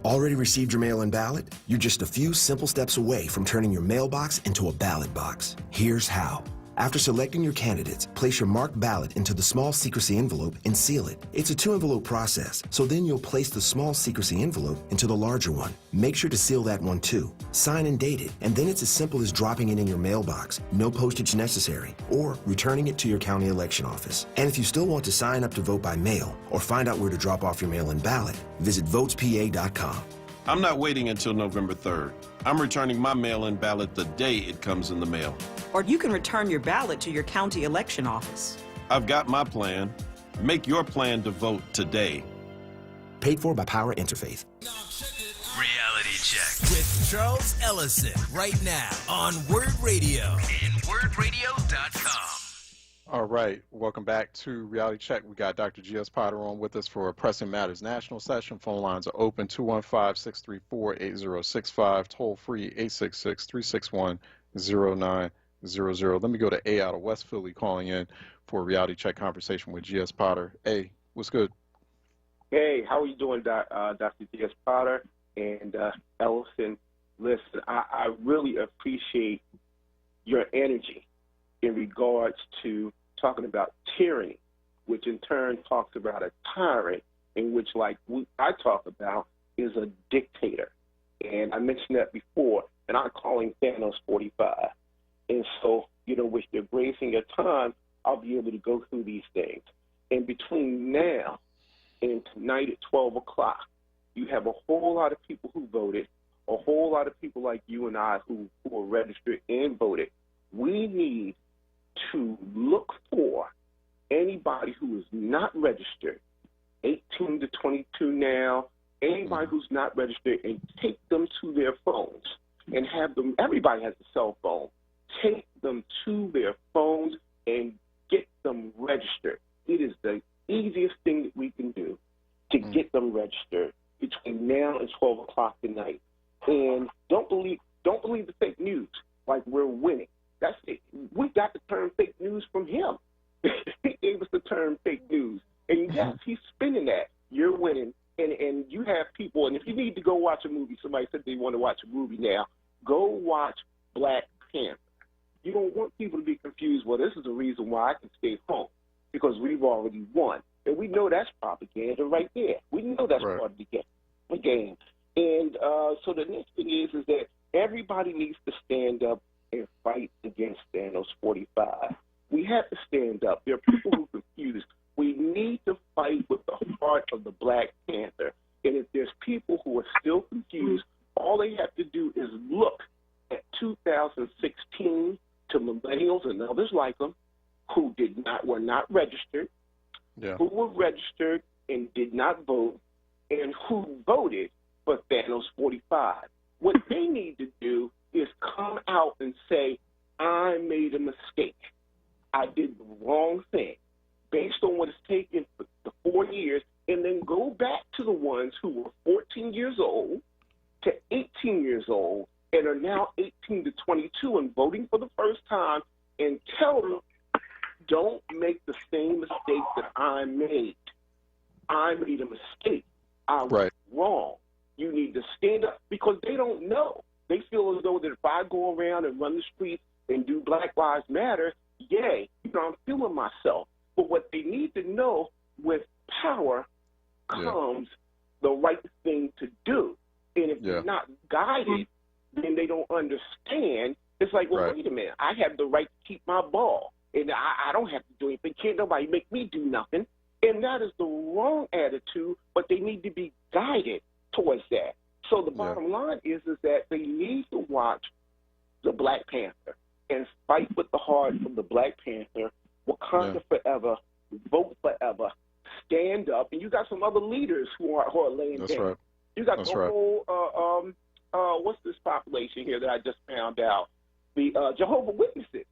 Already received your mail-in ballot? You're just a few simple steps away from turning your mailbox into a ballot box. Here's how. After selecting your candidates, place your marked ballot into the small secrecy envelope and seal it. It's a 2-envelope process, so then you'll place the small secrecy envelope into the larger one. Make sure to seal that one too. Sign and date it, and then it's as simple as dropping it in your mailbox, no postage necessary, or returning it to your county election office. And if you still want to sign up to vote by mail or find out where to drop off your mail-in ballot, visit votespa.com. I'm not waiting until November 3rd. I'm returning my mail-in ballot the day it comes in the mail. Or you can return your ballot to your county election office. I've got my plan. Make your plan to vote today. Paid for by Power Interfaith. Reality Check with Charles Ellison right now on WURD Radio and WURDradio.com. All right, welcome back to Reality Check. We got Dr. G.S. Potter on with us for Pressing Matters National Session. Phone lines are open, 215-634-8065, toll free, 866-361-0900. Let me go to A out of West Philly calling in for a Reality Check conversation with G.S. Potter. A, what's good? Hey, how are you doing, Dr. G.S. Potter and Ellison? Listen, I really appreciate your energy in regards to talking about tyranny, which in turn talks about a tyrant, in which, like I talk about, is a dictator. And I mentioned that before, and I'm calling Thanos 45. And so, with your grace and your time, I'll be able to go through these things. And between now and tonight at 12 o'clock, you have a whole lot of people who voted, a whole lot of people like you and I who are registered and voted. We need to look for anybody who is not registered, 18 18 to 22 now, anybody who's not registered, and take them to their phones and have them, everybody has a cell phone, take them to their phones and get them registered. It is the easiest thing that we can do to get them registered between now and 12 o'clock tonight. And don't believe the fake news like we're winning. That's it. We got the term fake news from him. He gave us the term fake news. And yes, he's spinning that. You're winning. And you have people, and if you need to go watch a movie, somebody said they want to watch a movie now, go watch Black Panther. You don't want people to be confused, well, this is the reason why I can stay home, because we've already won. And we know that's propaganda right there. We know that's part of the game. And so the next thing is that everybody needs to stand up and fight against Thanos 45. We have to stand up. There are people who are confused. We need to fight with the heart of the Black Panther. And if there's people who are still confused, all they have to do is look at 2016 to millennials and others like them who were not registered, who were registered and did not vote, and who voted for Thanos 45. What they need to do is come out and say, I made a mistake. I did the wrong thing based on what it's taken for the 4 years, and then go back to the ones who were 14 years old to 18 years old and are now 18 to 22 and voting for the first time, and tell them, don't make the same mistake that I made. I made a mistake. I was wrong. You need to stand up, because they don't know. They feel as though that if I go around and run the streets and do Black Lives Matter, yay, I'm feeling myself. But what they need to know, with power comes the right thing to do. And if they're not guided, then they don't understand. It's like, well, wait a minute, I have the right to keep my ball, and I don't have to do anything. Can't nobody make me do nothing. And that is the wrong attitude, but they need to be guided towards that. So the bottom line is that they need to watch the Black Panther and fight with the heart of the Black Panther. Wakanda forever, vote forever, stand up. And you got some other leaders who are laying down. Right. You got the whole, what's this population here that I just found out? The Jehovah Witnesses.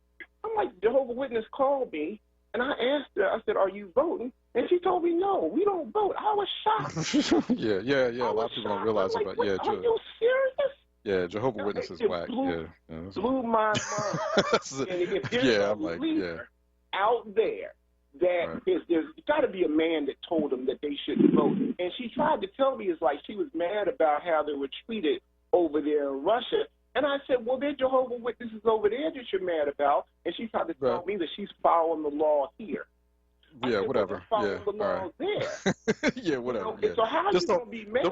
I'm like, Jehovah Witness called me, and I asked her, I said, are you voting? And she told me, no, we don't vote. I was shocked. A lot of people don't realize it, but are you serious? Yeah, Jehovah Witness is whack. Blew my mind. And if there's a leader out there that there's got to be a man that told them that they shouldn't vote. And she tried to tell me, it's like she was mad about how they were treated over there in Russia. And I said, well, there are Jehovah Witnesses over there that you're mad about. And she tried to tell me that she's following the law here. Whatever. The law there. Whatever. So how are you going to be mad?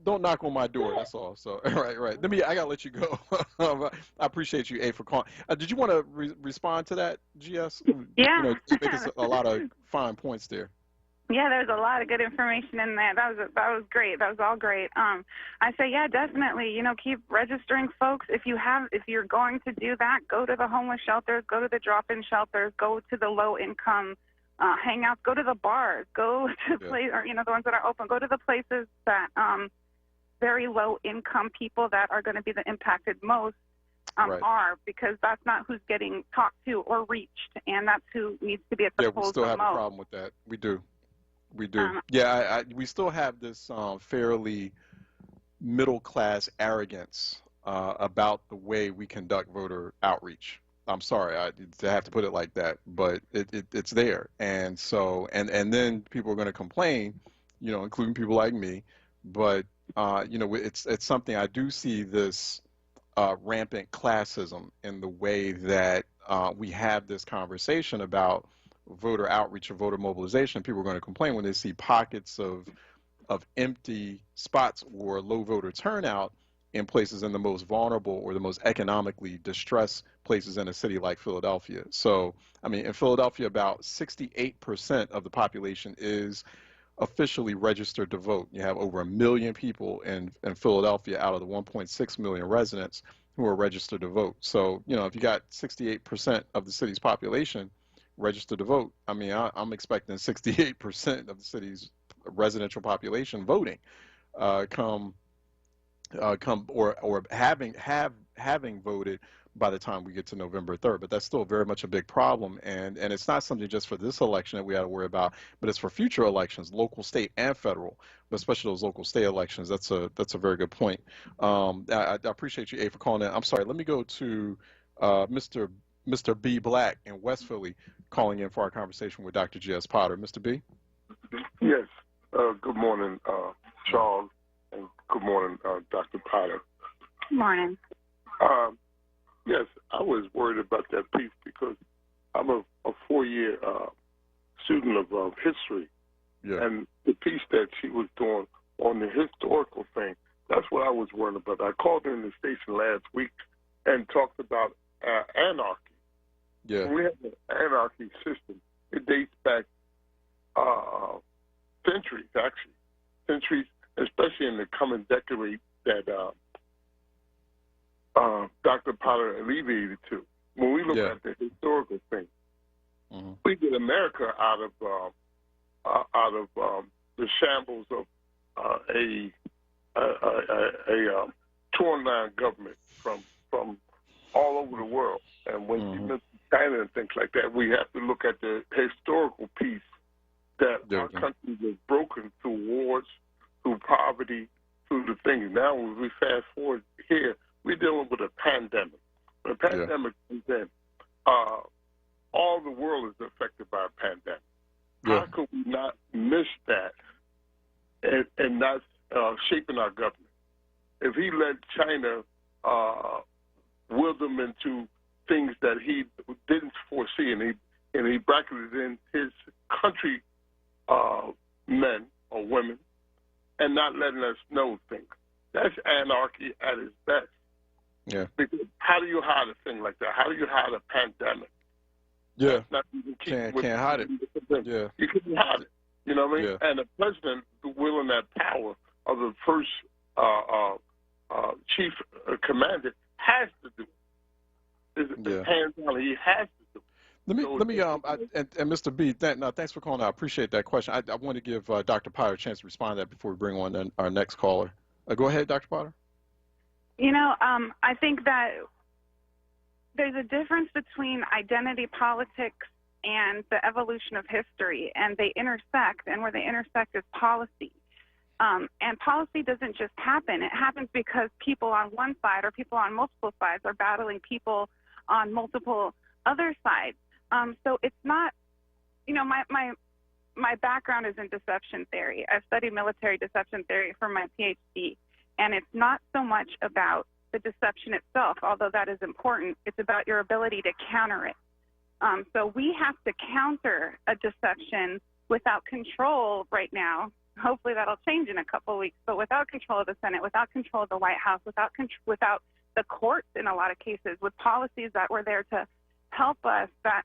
Don't knock on my door. That's all. So, right. I gotta let you go. I appreciate you, A, for calling. Did you want to respond to that, GS? Yeah. You make us a lot of fine points there. Yeah, there's a lot of good information in there. That was great. That was all great. I say, yeah, definitely. Keep registering, folks. If you're going to do that, go to the homeless shelters, go to the drop-in shelters, go to the low-income hangouts, go to the bars, go to the ones that are open, go to the places that very low-income people that are going to be the impacted most are, because that's not who's getting talked to or reached, and that's who needs to be at the polls the most. We still have a problem with that. We do. We still have this fairly middle-class arrogance about the way we conduct voter outreach. I'm sorry to have to put it like that, but it's there. And so, and then people are going to complain, including people like me. But, it's something I do see this rampant classism in the way that we have this conversation about voter outreach or voter mobilization. People are going to complain when they see pockets of empty spots or low voter turnout in places in the most vulnerable or the most economically distressed places in a city like Philadelphia. So, in Philadelphia, about 68% of the population is officially registered to vote. You have over 1 million people in Philadelphia out of the 1.6 million residents who are registered to vote. So, if you got 68% of the city's population registered to vote, I'm expecting 68% of the city's residential population voting come or having voted by the time we get to November 3rd. But that's still very much a big problem, and it's not something just for this election that we got to worry about, but it's for future elections, local, state, and federal, but especially those local state elections. That's a very good point. I appreciate you, A, for calling in. I'm sorry, let me go to Mr. B. Black in West Philly calling in for our conversation with Dr. G.S. Potter. Mr. B? Yes. Good morning, Charles, and good morning, Dr. Potter. Good morning. Yes, I was worried about that piece because I'm a 4-year student of history. Yeah. And the piece that she was doing on the historical thing, that's what I was worried about. I called in the station last week and talked about anarchy. Yeah. We have an anarchy system. It dates back centuries, actually. Centuries, especially in the coming decade that Dr. Potter alleviated to. When we look at the historical thing, we get America out of the shambles of a torn down government from all over the world. And when you mention China and things like that, we have to look at the historical piece that our country was broken through wars, through poverty, through the things. Now, when we fast forward here, we're dealing with a pandemic. When a pandemic comes in, all the world is affected by a pandemic. Yeah. How could we not miss that and not shaping our government? If he let China will them into things that he didn't foresee, and he bracketed in his country men or women, and not letting us know things. That's anarchy at its best. Yeah. Because how do you hide a thing like that? How do you hide a pandemic? Yeah. Can't hide it. Yeah. You couldn't hide it. You know what I mean? Yeah. And the president wielding that power of the first chief commander has to do it. It's hands on. He has to do it. Let me and Mr. B, thanks for calling out. I appreciate that question. I want to give Dr. Potter a chance to respond to that before we bring on our next caller. Go ahead, Dr. Potter. You know, I think that there's a difference between identity politics and the evolution of history, and they intersect, and where they intersect is policy. And policy doesn't just happen. It happens because people on one side or people on multiple sides are battling people on multiple other sides. So it's not, you know, my background is in deception theory. I've studied military deception theory for my PhD. And it's not so much about the deception itself, although that is important. It's about your ability to counter it. So we have to counter a deception without control right now. Hopefully that'll change in a couple of weeks. But without control of the Senate, without control of the White House, without the courts in a lot of cases, with policies that were there to help us that,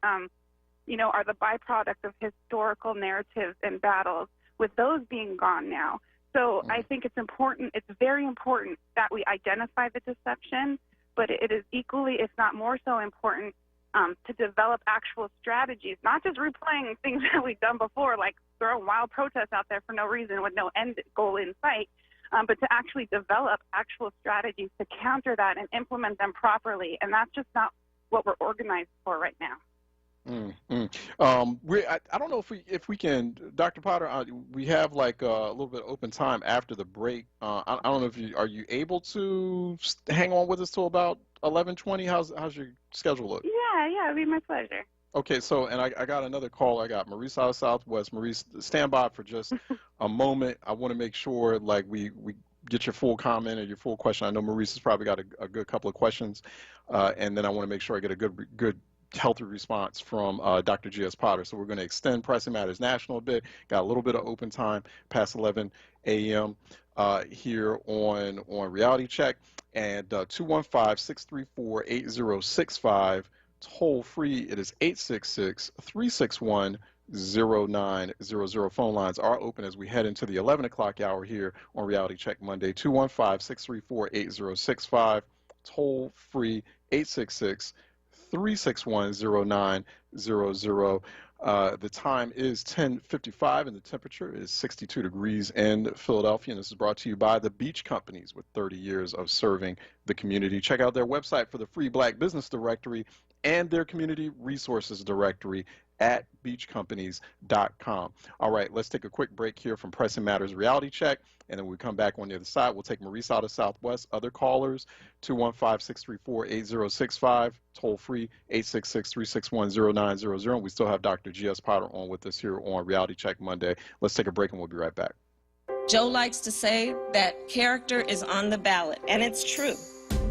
you know, are the byproduct of historical narratives and battles, with those being gone now. So I think it's important, it's very important that we identify the deception, but it is equally, if not more so important, to develop actual strategies, not just replaying things that we've done before, like throwing wild protests out there for no reason with no end goal in sight, but to actually develop actual strategies to counter that and implement them properly. And that's just not what we're organized for right now. I don't know if we can, Dr. Potter. We have like a little bit of open time after the break. I don't know if are you able to hang on with us till about 11:20? How's your schedule look? Yeah, it'd be my pleasure. Okay, so and I got another call. I got Maurice out of Southwest. Maurice, stand by for just a moment. I want to make sure like we get your full comment or your full question. I know Maurice has probably got a good couple of questions, and then I want to make sure I get a good healthy response from Dr. G.S. Potter. So we're going to extend Pressing Matters National a bit. Got a little bit of open time past 11 a.m. Here on Reality Check, and 215-634-8065. Toll free, it is 866-361-0900. Phone lines are open as we head into the 11 o'clock hour here on Reality Check Monday. 215-634-8065. Toll free, 866-361-0900. The time is 10:55 and the temperature is 62 degrees in Philadelphia. And this is brought to you by the Beach Companies with 30 years of serving the community. Check out their website for the free Black Business Directory and their Community Resources Directory at beachcompanies.com. All right, let's take a quick break here from Pressing Matters Reality Check, and then when we come back on the other side, we'll take Maurice out of Southwest. Other callers, 215-634-8065, toll free, 866-361-0900. We still have Dr. G.S. Potter on with us here on Reality Check Monday. Let's take a break and we'll be right back. Joe likes to say that character is on the ballot, and it's true.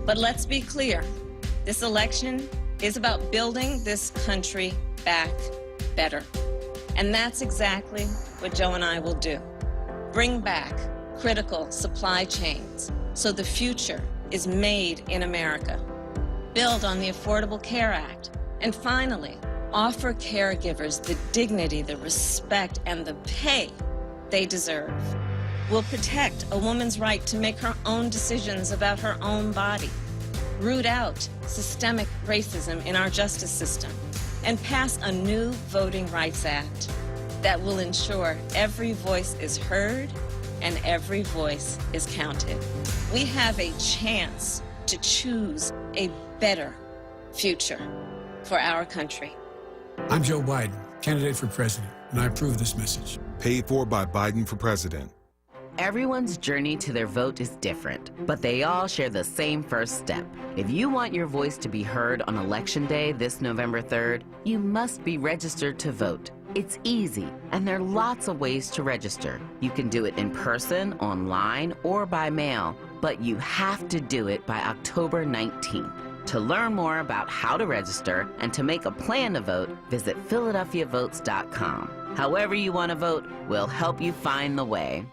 But let's be clear, this election is about building this country back better. And that's exactly what Joe and I will do. Bring back critical supply chains so the future is made in America. Build on the Affordable Care Act. And finally, offer caregivers the dignity, the respect, and the pay they deserve. We'll protect a woman's right to make her own decisions about her own body. Root out systemic racism in our justice system, and pass a new Voting Rights Act that will ensure every voice is heard and every voice is counted. We have a chance to choose a better future for our country. I'm Joe Biden, candidate for president, and I approve this message. Paid for by Biden for president. Everyone's journey to their vote is different, but they all share the same first step. If you want your voice to be heard on Election Day this November 3rd, you must be registered to vote. It's easy, and there are lots of ways to register. You can do it in person, online, or by mail, but you have to do it by October 19th. To learn more about how to register and to make a plan to vote, visit PhiladelphiaVotes.com. However you want to vote, we'll help you find the way.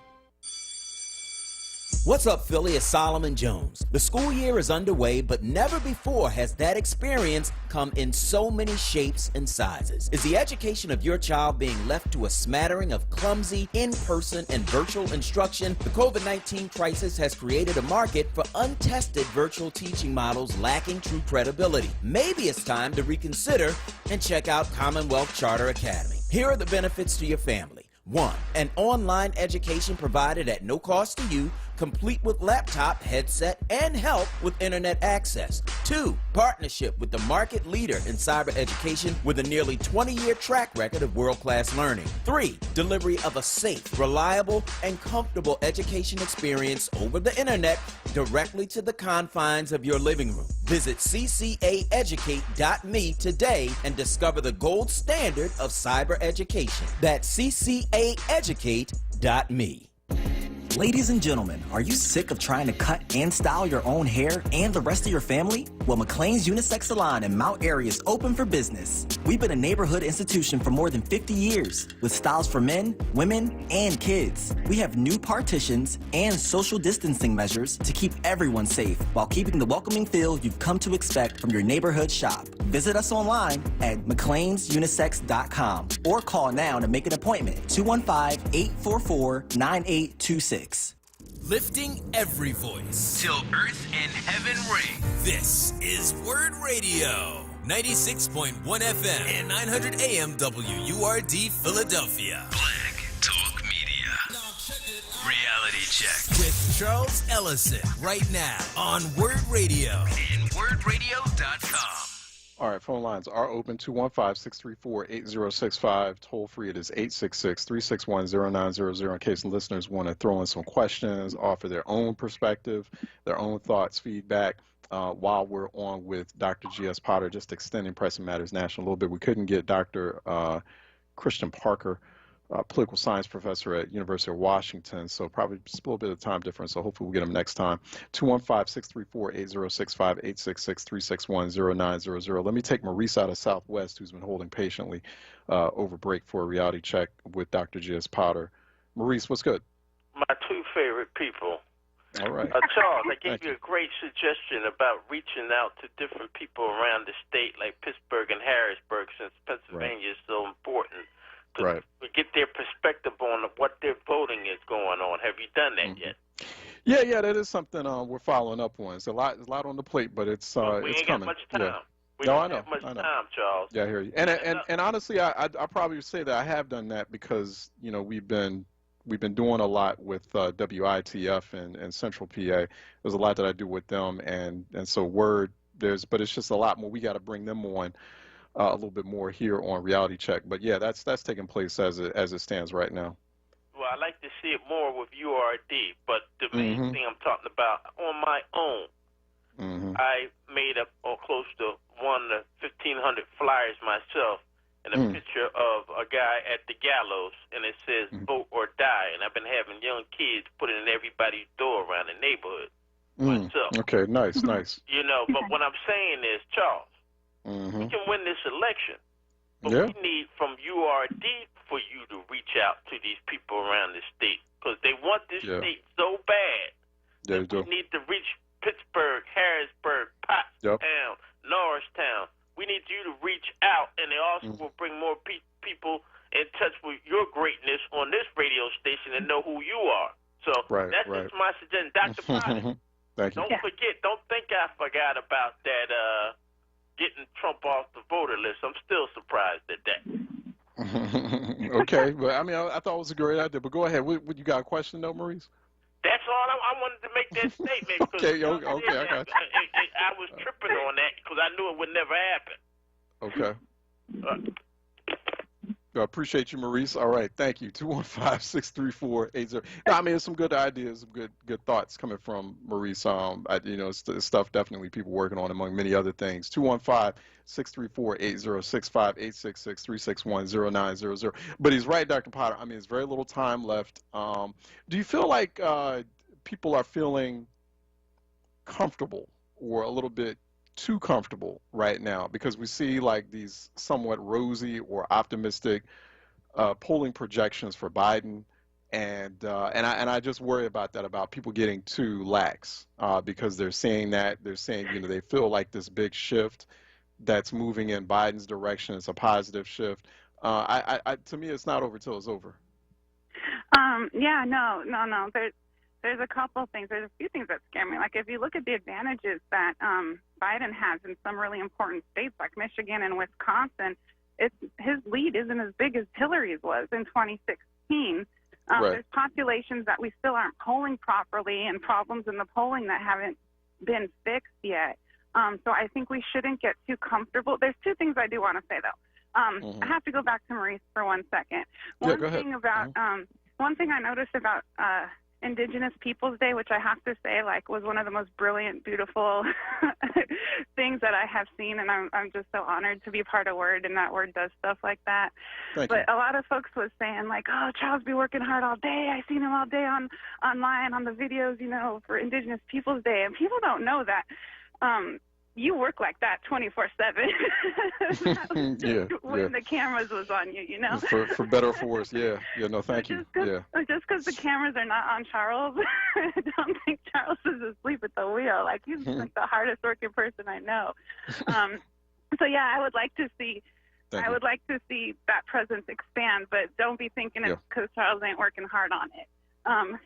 What's up, Philly? It's Solomon Jones. The school year is underway, but never before has that experience come in so many shapes and sizes. Is the education of your child being left to a smattering of clumsy, in-person, and virtual instruction? The COVID-19 crisis has created a market for untested virtual teaching models lacking true credibility. Maybe it's time to reconsider and check out Commonwealth Charter Academy. Here are the benefits to your family. 1. An online education provided at no cost to you, complete with laptop, headset, and help with internet access. 2. Partnership with the market leader in cyber education with a nearly 20-year track record of world-class learning. 3. Delivery of a safe, reliable, and comfortable education experience over the internet directly to the confines of your living room. Visit ccaeducate.me today and discover the gold standard of cyber education. That's ccaeducate.me. Ladies and gentlemen, are you sick of trying to cut and style your own hair and the rest of your family? Well, McLean's Unisex Salon in Mount Airy is open for business. We've been a neighborhood institution for more than 50 years, with styles for men, women, and kids. We have new partitions and social distancing measures to keep everyone safe while keeping the welcoming feel you've come to expect from your neighborhood shop. Visit us online at mcleansunisex.com or call now to make an appointment, 215-844-9826. Lifting every voice till earth and heaven ring. This is WURD Radio, 96.1 FM and 900 AM WURD Philadelphia. Black Talk Media. Reality Check with Charles Ellison right now on WURD Radio and WURDradio.com. All right, phone lines are open, 215-634-8065. Toll free, it is 866-361-0900 in case listeners want to throw in some questions, offer their own perspective, their own thoughts, feedback. While we're on with Dr. G.S. Potter, just extending Pressing Matters National a little bit. We couldn't get Dr. Christian Parker, political science professor at University of Washington, so probably just a little bit of time difference, so hopefully we'll get him next time. 215-634-8065, 866-361-0900. Let me take Maurice out of Southwest, who's been holding patiently over break for a reality check with Dr. G.S. Potter. Maurice, what's good? My two favorite people. All right. Charles, I gave you a great suggestion about reaching out to different people around the state, like Pittsburgh and Harrisburg, since Pennsylvania is so important. To get their perspective on what their voting is going on. Have you done that yet? Yeah, that is something we're following up on. It's a lot on the plate, but it's we it's ain't coming. got much time. We don't have much time, Charles. Yeah, I hear you. And honestly, I probably would say that I have done that because we've been doing a lot with WITF and Central PA. There's a lot that I do with them, and so WURD. But it's just a lot more. We got to bring them on a little bit more here on Reality Check. But yeah, that's taking place as it stands right now. Well, I like to see it more with URD, but the main thing I'm talking about on my own. I made up close to 1,500 flyers myself, and a picture of a guy at the gallows, and it says "Vote or Die." And I've been having young kids put it in everybody's door around the neighborhood. Myself. Okay, nice. But what I'm saying is, Charles, we can win this election, but we need from URD for you to reach out to these people around the state because they want this state so bad. Yeah, we need to reach Pittsburgh, Harrisburg, Pottstown, Norristown. We need you to reach out, and it also will bring more people in touch with your greatness on this radio station and know who you are. So that's just my suggestion. Dr. Potter, thank you. Don't forget, don't think I forgot about that getting Trump off the voter list. I'm still surprised at that. Okay, but I mean, I thought it was a great idea. But go ahead. What you got a question though, Maurice? That's all. I wanted to make that statement. Okay, I got you. I was tripping on that because I knew it would never happen. Okay. I appreciate you, Maurice. All right, thank you. 215-634-80. I mean, it's some good ideas, some good thoughts coming from Maurice. It's stuff definitely people working on among many other things. 215-634-8065, 866-361-0900. But he's right, Dr. Potter. I mean, there's very little time left. Do you feel like people are feeling comfortable or a little bit too comfortable right now because we see like these somewhat rosy or optimistic polling projections for Biden, and I just worry about that, about people getting too lax because they're saying they feel like this big shift that's moving in Biden's direction is a positive shift. To me, it's not over till it's over. No. There's a couple of things. There's a few things that scare me. Like if you look at the advantages that Biden has in some really important states like Michigan and Wisconsin, his lead isn't as big as Hillary's was in 2016. There's populations that we still aren't polling properly and problems in the polling that haven't been fixed yet. So I think we shouldn't get too comfortable. There's two things I do want to say, though. I have to go back to Maurice for 1 second. One thing I noticed about Indigenous Peoples Day, which I have to say was one of the most brilliant, beautiful things that I have seen, and I'm just so honored to be part of WURD, and that WURD does stuff like that. But a lot of folks was saying oh, Charles be working hard all day. I seen him all day online on the videos, for Indigenous Peoples Day, and people don't know that. You work like that 24/7. When the cameras was on you, For better or for worse, yeah. No, thank you. Just because the cameras are not on Charles, I don't think Charles is asleep at the wheel. He's the hardest working person I know. So yeah, I would like to see. That presence expand, but don't be thinking it's because Charles ain't working hard on it.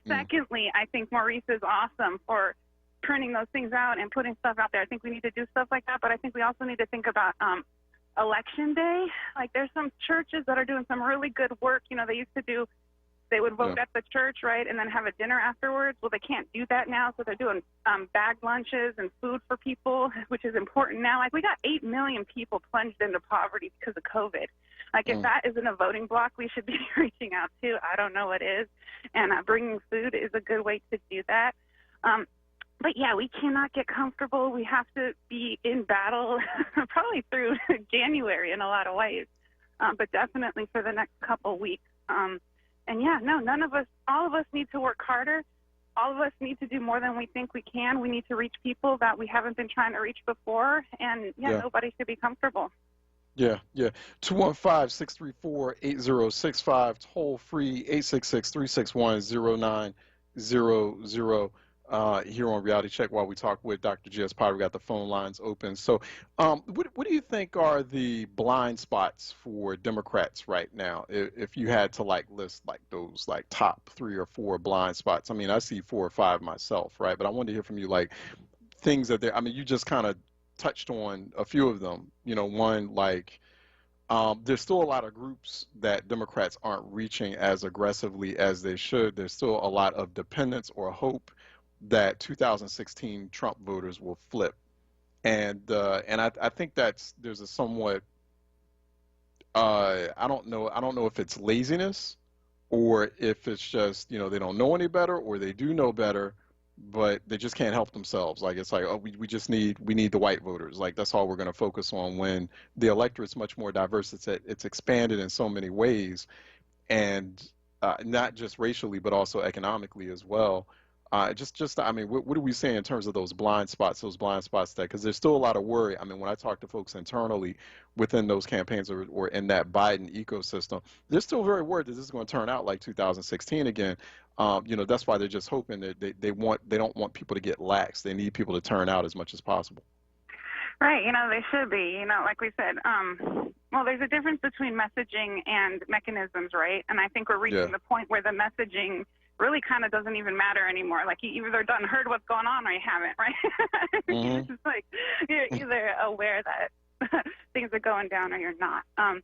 Secondly, I think Maurice is awesome for printing those things out and putting stuff out there. I think we need to do stuff like that, but I think we also need to think about election day. There's some churches that are doing some really good work. They would vote at the church, right, and then have a dinner afterwards. Well, they can't do that now, so they're doing bagged lunches and food for people, which is important now. We got 8 million people plunged into poverty because of COVID. If that isn't a voting block, we should be reaching out to. I don't know what is, and bringing food is a good way to do that. But yeah, we cannot get comfortable. We have to be in battle probably through January in a lot of ways, but definitely for the next couple weeks. All of us need to work harder. All of us need to do more than we think we can. We need to reach people that we haven't been trying to reach before, and nobody should be comfortable. 215-634-8065, toll free 866-361-0900. Here on Reality Check while we talk with Dr. J.S. Potter. We got the phone lines open. So what do you think are the blind spots for Democrats right now? If you had to list those top 3 or 4 blind spots. I mean, I see 4 or 5 myself, right? But I wanted to hear from you things that you just kind of touched on a few of them. One, like, there's still a lot of groups that Democrats aren't reaching as aggressively as they should. There's still a lot of dependence or hope that 2016 Trump voters will flip. And I think there's a somewhat, I don't know if it's laziness or if it's just, they don't know any better, or they do know better, but they just can't help themselves. Like, it's like, oh, we need the white voters. Like, that's all we're going to focus on, when the electorate's much more diverse. It's expanded in so many ways, and not just racially, but also economically as well. I mean, what do we say in terms of those blind spots that, because there's still a lot of worry. I mean, when I talk to folks internally within those campaigns or in that Biden ecosystem, they're still very worried that this is going to turn out like 2016 again. That's why they're just hoping that they don't want people to get lax. They need people to turn out as much as possible. Right, they should be, like we said. Well, there's a difference between messaging and mechanisms, right? And I think we're reaching the point where the messaging really kind of doesn't even matter anymore. Like, you either done heard what's going on or you haven't, right? It's just like you're either aware that things are going down or you're not. I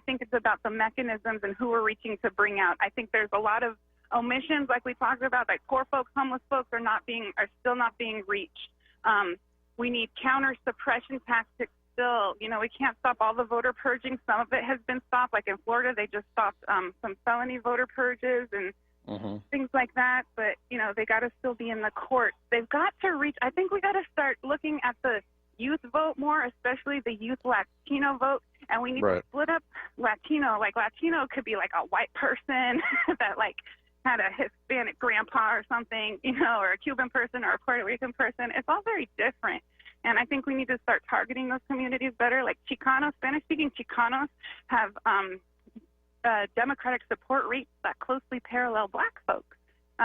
think it's about the mechanisms and who we're reaching to bring out. I think there's a lot of omissions, like we talked about, like poor folks, homeless folks are still not being reached. We need counter suppression tactics still. We can't stop all the voter purging. Some of it has been stopped. Like in Florida, they just stopped some felony voter purges and things like that. But, they got to still be in the courts. They've got to reach, I think we got to start looking at the youth vote more, especially the youth Latino vote. And we need to split up Latino. Like, Latino could be like a white person that like had a Hispanic grandpa or something, or a Cuban person or a Puerto Rican person. It's all very different. And I think we need to start targeting those communities better. Like Chicanos, Spanish-speaking Chicanos have Democratic support rates that closely parallel Black folks,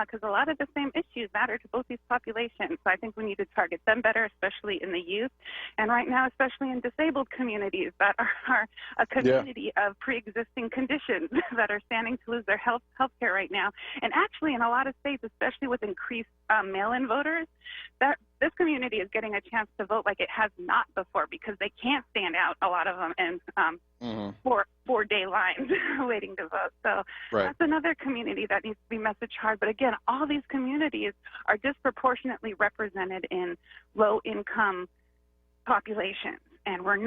because a lot of the same issues matter to both these populations. So I think we need to target them better, especially in the youth. And right now, especially in disabled communities that are a community of pre-existing conditions that are standing to lose their health care right now. And actually, in a lot of states, especially with increased mail-in voters, that this community is getting a chance to vote like it has not before, because they can't stand out, a lot of them, in four-day lines waiting to vote. So that's another community that needs to be messaged hard. But again, all these communities are disproportionately represented in low-income populations. And we're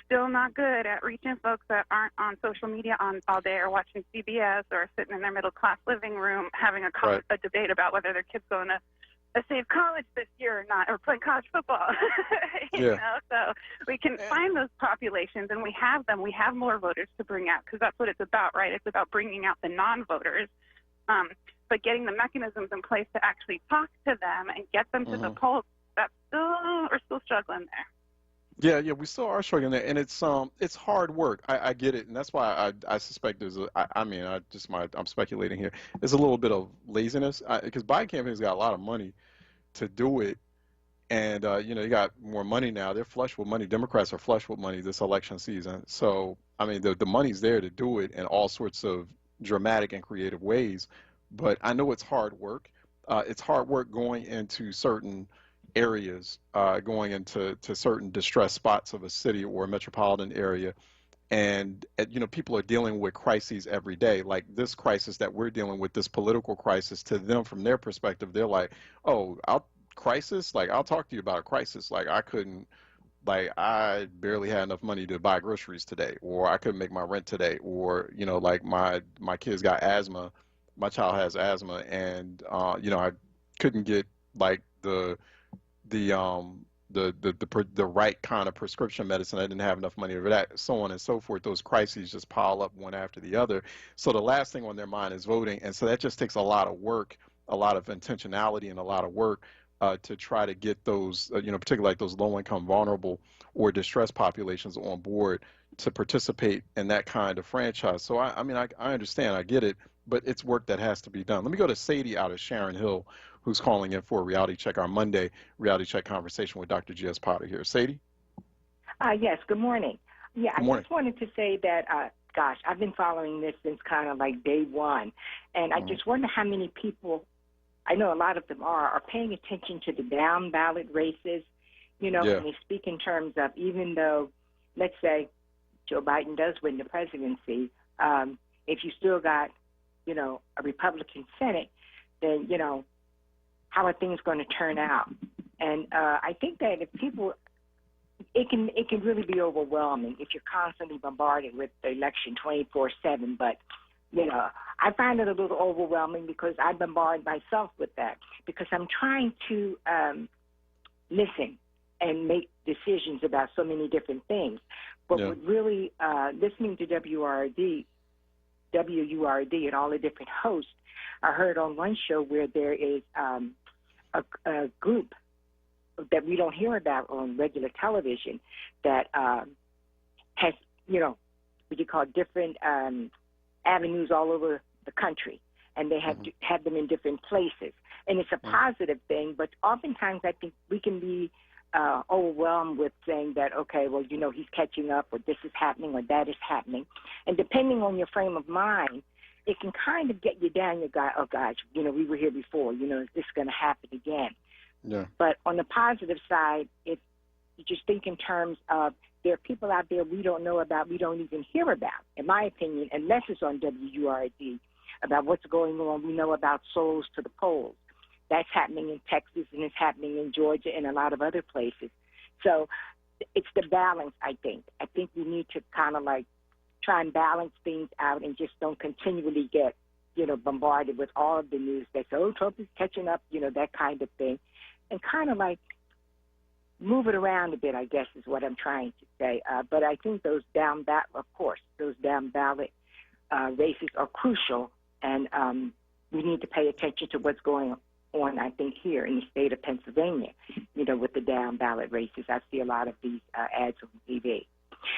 still not good at reaching folks that aren't on social media all day, or watching CBS, or sitting in their middle-class living room having a debate about whether their kid's going to a safe college this year or not, or play college football. So we can find those populations, and we have them. We have more voters to bring out, because that's what it's about, right? It's about bringing out the non-voters, but getting the mechanisms in place to actually talk to them and get them to the polls. We're still struggling there. Yeah, we still are struggling there, and it's hard work. I get it, and that's why I suspect I'm speculating here. There's a little bit of laziness, because Biden campaign's got a lot of money to do it, and you got more money now. They're flush with money. Democrats are flush with money this election season. So I mean, the money's there to do it in all sorts of dramatic and creative ways. But I know it's hard work. It's hard work going into certain areas, going into certain distressed spots of a city or a metropolitan area, and people are dealing with crises every day. Like this crisis that we're dealing with, this political crisis, to them, from their perspective, they're like, oh, I'll talk to you about a crisis. Like I barely had enough money to buy groceries today, or I couldn't make my rent today, or like my kids got asthma, my child has asthma, and I couldn't get like the right kind of prescription medicine. I didn't have enough money for that, so on and so forth. Those crises just pile up one after the other. So the last thing on their mind is voting. And so that just takes a lot of work, a lot of intentionality, and a lot of work to try to get those, particularly like those low-income, vulnerable, or distressed populations on board to participate in that kind of franchise. So I understand, I get it, but it's work that has to be done. Let me go to Sadie out of Sharon Hill, who's calling in for a Reality Check, our Monday Reality Check conversation with Dr. G.S. Potter here. Sadie? Yes, good morning. Yeah, good morning. I just wanted to say that, I've been following this since kind of like day one, and I just wonder how many people, I know a lot of them are paying attention to the down ballot races, and they speak in terms of, even though, let's say, Joe Biden does win the presidency, if you still got, a Republican Senate, then, how are things going to turn out? And I think that if people, it can really be overwhelming if you're constantly bombarded with the election 24/7. But, I find it a little overwhelming because I bombard myself with that because I'm trying to listen and make decisions about so many different things. But with really listening to WURD, and all the different hosts, I heard on one show where there is a group that we don't hear about on regular television that has, what you call different avenues all over the country, and they have them in different places. And it's a positive thing, but oftentimes I think we can be overwhelmed with saying that, okay, well, he's catching up, or this is happening, or that is happening. And depending on your frame of mind, it can kind of get you down. Oh, gosh, we were here before. Is this going to happen again? Yeah. But on the positive side, if you just think in terms of there are people out there we don't know about, we don't even hear about, in my opinion, unless it's on WURD, about what's going on. We know about Souls to the Polls. That's happening in Texas, and it's happening in Georgia and a lot of other places. So it's the balance, I think. I think we need to kind of try and balance things out and just don't continually get, bombarded with all of the news that says, oh, Trump is catching up, that kind of thing. And kind of move it around a bit, I guess, is what I'm trying to say. But I think those down ballot races are crucial, and we need to pay attention to what's going on, I think, here in the state of Pennsylvania, with the down ballot races. I see a lot of these ads on TV.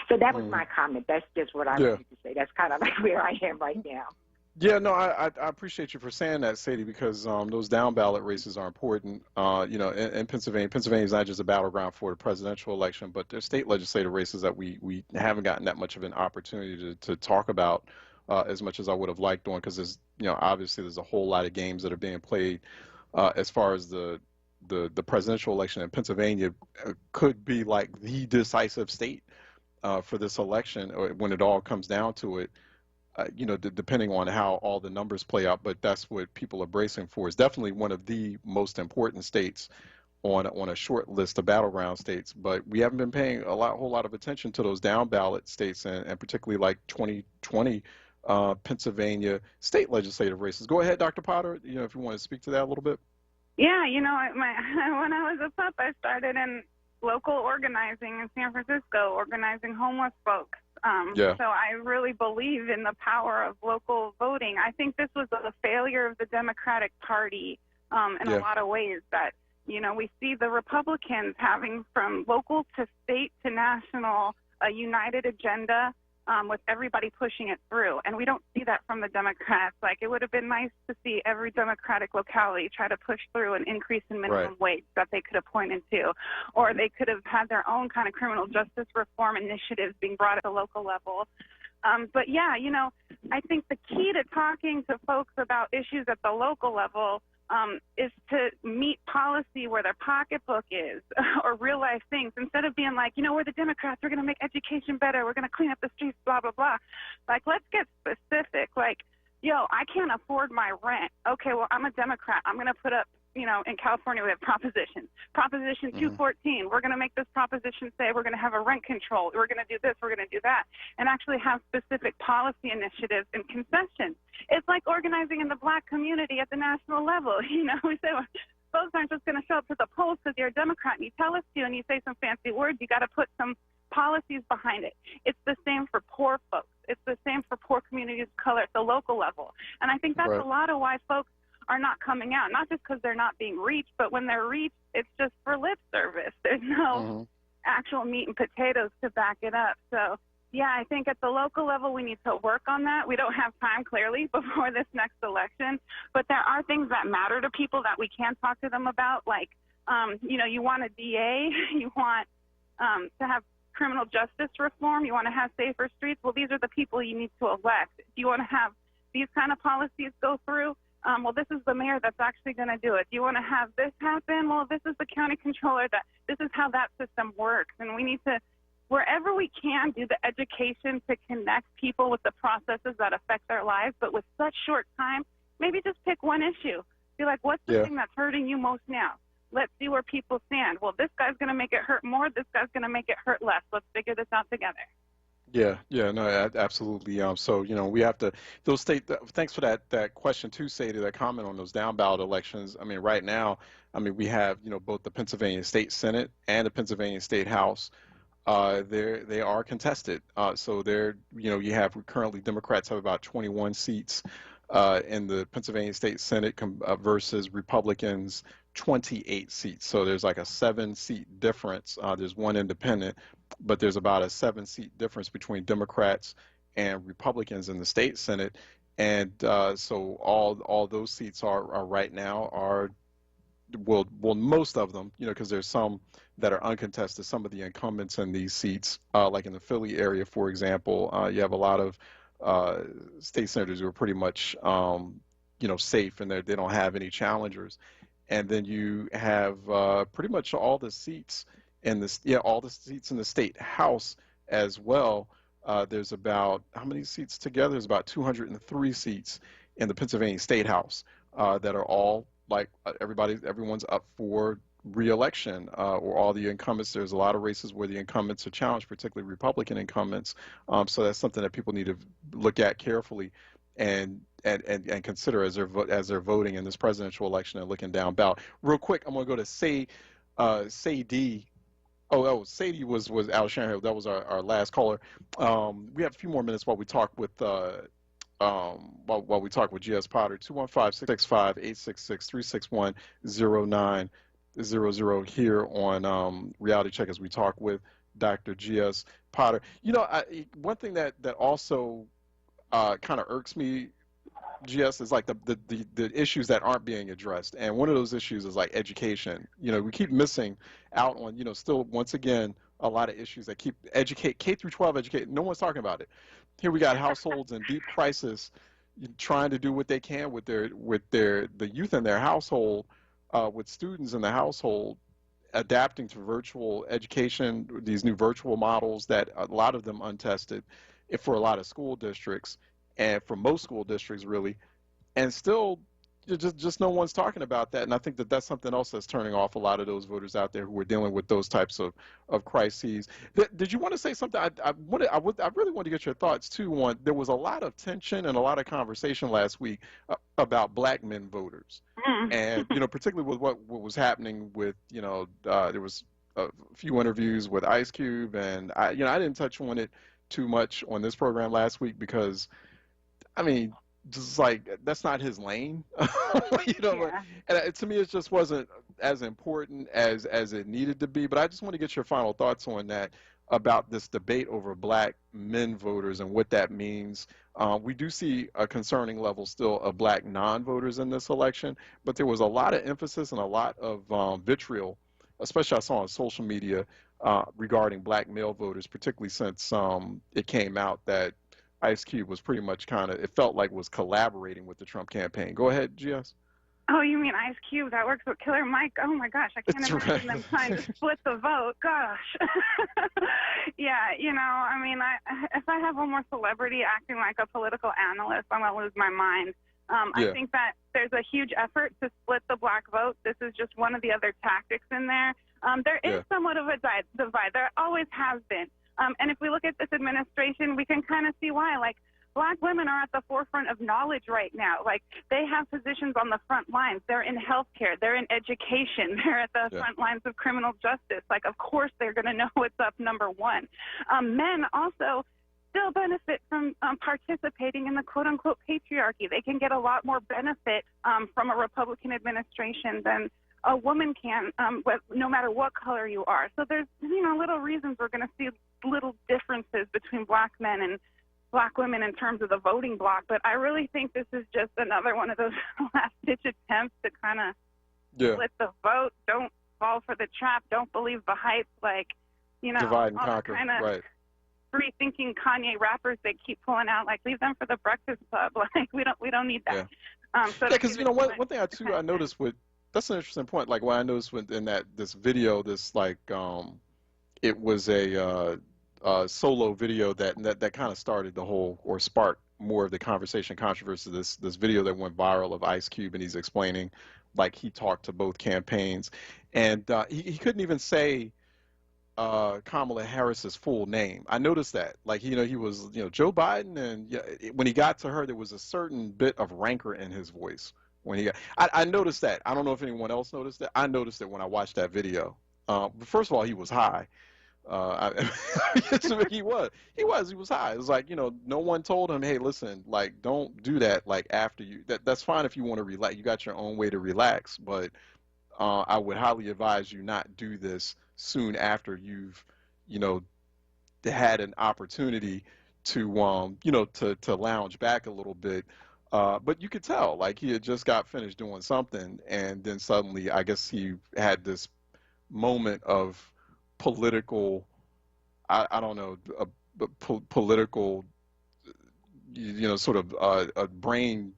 So that was my comment. That's just what I wanted to say. That's kind of where I am right now. Yeah, no, I appreciate you for saying that, Sadie, because those down ballot races are important. In Pennsylvania, Pennsylvania is not just a battleground for the presidential election, but there's state legislative races that we haven't gotten that much of an opportunity to talk about as much as I would have liked on, because there's, obviously there's a whole lot of games that are being played as far as the presidential election in Pennsylvania could be the decisive state for this election when it all comes down to it. Depending on how all the numbers play out, but that's what people are bracing for. It's definitely one of the most important states on a short list of battleground states, but we haven't been paying a whole lot of attention to those down ballot states, and particularly 2020 Pennsylvania state legislative races. Go ahead, Dr. Potter, if you want to speak to that a little bit. Yeah, when I was a pup, I started in local organizing in San Francisco, organizing homeless folks. So I really believe in the power of local voting. I think this was a failure of the Democratic Party in a lot of ways, that, we see the Republicans having from local to state to national a united agenda with everybody pushing it through. And we don't see that from the Democrats. It would have been nice to see every Democratic locality try to push through an increase in minimum wage that they could have pointed to, or they could have had their own kind of criminal justice reform initiatives being brought at the local level. But yeah, I think the key to talking to folks about issues at the local level is to meet policy where their pocketbook is, or real life things, instead of being we're the Democrats, we're going to make education better, we're going to clean up the streets, blah, blah, blah. Let's get specific. I can't afford my rent. Okay, well, I'm a Democrat. I'm going to put up, in California we have propositions. Proposition 214, we're going to make this proposition say we're going to have a rent control. We're going to do this, we're going to do that, and actually have specific policy initiatives and concessions. It's like organizing in the black community at the national level. We say, well, folks aren't just going to show up to the polls because you're a Democrat and you tell us to and you say some fancy words. You got to put some policies behind it. It's the same for poor folks. It's the same for poor communities of color at the local level. And I think that's a lot of why folks are not coming out, not just because they're not being reached, but when they're reached, it's just for lip service. There's no actual meat and potatoes to back it up. So, yeah, I think at the local level we need to work on that. We don't have time, clearly, before this next election, but there are things that matter to people that we can talk to them about, you want a DA, you want to have criminal justice reform, you want to have safer streets. Well, these are the people you need to elect. If you want to have these kind of policies go through, well, this is the mayor that's actually going to do it. Do you want to have this happen? Well, this is the county controller. This is how that system works. And we need to, wherever we can, do the education to connect people with the processes that affect their lives. But with such short time, maybe just pick one issue. Be like, what's the thing that's hurting you most now? Let's see where people stand. Well, this guy's going to make it hurt more. This guy's going to make it hurt less. Let's figure this out together. No, absolutely. So, we have to, those state, thanks for that question too, Sadie, that comment on those down ballot elections. I mean, right now, we have, both the Pennsylvania State Senate and the Pennsylvania State House. They are contested. So you have currently Democrats have about 21 seats in the Pennsylvania State Senate versus Republicans 28 seats. So there's like a 7-seat difference. There's one independent, but there's about a 7-seat difference between Democrats and Republicans in the state Senate. And so all those seats are right now are, well, most of them, because there's some that are uncontested. Some of the incumbents in these seats, like in the Philly area, for example, you have a lot of state senators who are pretty much, safe, and they don't have any challengers. And then you have pretty much all the seats in the state house as well. There's about, how many seats together? There's about 203 seats in the Pennsylvania State House that are all like everyone's up for re-election, or all the incumbents. There's a lot of races where the incumbents are challenged, particularly Republican incumbents. So that's something that people need to look at carefully and consider as they're voting in this presidential election and looking down ballot. Real quick, I'm going to go to Sadie. Sadie was out of Sharon Hill. That was our last caller. We have a few more minutes while we talk with while we talk with G.S. Potter. 215-665-866-361-0900 here on Reality Check as we talk with Dr. G.S. Potter. One thing that also kind of irks me, GS, is like the issues that aren't being addressed. And one of those issues is like education. We keep missing out on, still, once again, a lot of issues that keep K through 12 educate. No one's talking about it. Here we got households in deep crisis trying to do what they can with the youth in their household, with students in the household, adapting to virtual education, these new virtual models that a lot of them untested for a lot of school districts, and for most school districts really, and still just no one's talking about that. And I think that's something else that's turning off a lot of those voters out there who are dealing with those types of crises. Did you want to say something? I really want to get your thoughts too on, there was a lot of tension and a lot of conversation last week about black men voters, and particularly with what was happening with there was a few interviews with Ice Cube, and I didn't touch on it too much on this program last week because just like that's not his lane. And to me it just wasn't as important as it needed to be. But I just want to get your final thoughts on that, about this debate over black men voters and what that means. We do see a concerning level still of black non-voters in this election, but there was a lot of emphasis and a lot of vitriol, especially I saw on social media, regarding black male voters, particularly since it came out that Ice Cube was pretty much it felt like was collaborating with the Trump campaign. Go ahead, GS. Oh, you mean Ice Cube? That works with Killer Mike? Oh my gosh, I can't imagine them trying to split the vote. Gosh. Yeah, if I have one more celebrity acting like a political analyst, I'm going to lose my mind. I think that there's a huge effort to split the black vote. This is just one of the other tactics in there. There is somewhat of a divide. There always has been. And if we look at this administration, we can kind of see why. Like, black women are at the forefront of knowledge right now. Like, they have positions on the front lines. They're in healthcare. They're in education. They're at the front lines of criminal justice. Like, of course, they're going to know what's up, number one. Men also still benefit from participating in the quote-unquote patriarchy. They can get a lot more benefit from a Republican administration than a woman can, no matter what color you are. So there's, little reasons we're going to see little differences between black men and black women in terms of the voting bloc. But I really think this is just another one of those last-ditch attempts to kind of split the vote. Don't fall for the trap. Don't believe the hype. Like, divide and conquer. Right. Free-thinking Kanye rappers they keep pulling out, like, leave them for the Breakfast Club. Like, we don't need that. So because one thing I noticed that's an interesting point. Like what I noticed in this video, this like it was a solo video that kind of started the whole, or sparked more of the controversy. This video that went viral of Ice Cube, and he's explaining like he talked to both campaigns, and he couldn't even say Kamala Harris's full name. I noticed that, like, he was, Joe Biden, and when he got to her, there was a certain bit of rancor in his voice when he got. I noticed that. I don't know if anyone else noticed that. I noticed it when I watched that video. But first of all, he was high. He was high. It was like, no one told him, hey, listen, like, don't do that. Like, after you, that's fine if you want to relax. You got your own way to relax, but I would highly advise you not do this soon after you've, had an opportunity to, to lounge back a little bit. But you could tell, like, he had just got finished doing something, and then suddenly, I guess he had this moment of political, I don't know, political, sort of a brain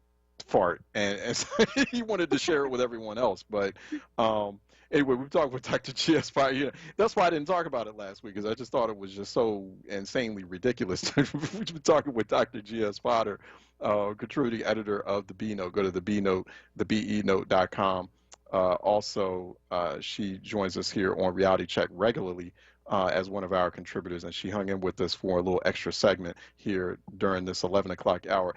fart, and so he wanted to share it with everyone else. But anyway, we've talked with Dr. G.S. Potter. That's why I didn't talk about it last week, because I just thought it was just so insanely ridiculous. We've been talking with Dr. G.S. Potter, contributing editor of the B Note. Go to the B Note, thebenote.com. Also, she joins us here on Reality Check regularly as one of our contributors, and she hung in with us for a little extra segment here during this 11 o'clock hour.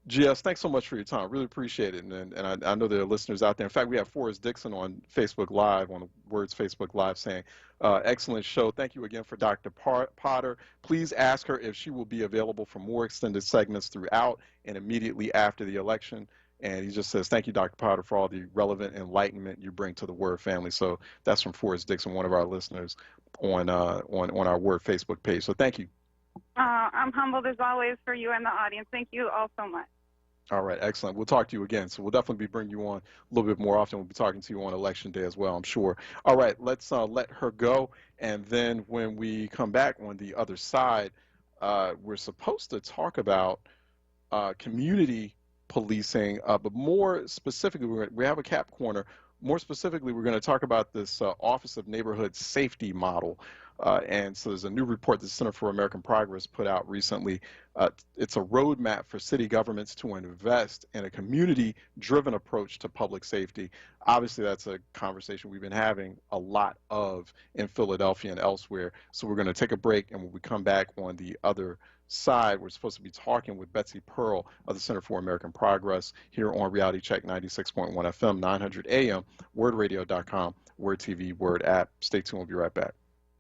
GS, thanks so much for your time. Really appreciate it. And I know there are listeners out there. In fact, we have Forrest Dixon on Facebook Live, on WURD's Facebook Live, saying, excellent show. Thank you again for Dr. Potter. Please ask her if she will be available for more extended segments throughout and immediately after the election. And he just says, thank you, Dr. Potter, for all the relevant enlightenment you bring to the WURD family. So that's from Forrest Dixon, one of our listeners on our WURD Facebook page. So thank you. I'm humbled as always for you and the audience. Thank you all so much. All right, excellent. We'll talk to you again. So we'll definitely be bringing you on a little bit more often. We'll be talking to you on Election Day as well, I'm sure. All right, let's let her go. And then when we come back on the other side, we're supposed to talk about community policing, but more specifically, we have a CAP corner. More specifically, we're going to talk about this Office of Neighborhood Safety model. And so there's a new report the Center for American Progress put out recently. It's a roadmap for city governments to invest in a community-driven approach to public safety. Obviously, that's a conversation we've been having a lot of in Philadelphia and elsewhere. So we're going to take a break, and when we come back on the other side, we're supposed to be talking with Betsy Pearl of the Center for American Progress here on Reality Check 96.1 FM, 900 AM, WURDradio.com, WURD TV, WURD app. Stay tuned. We'll be right back.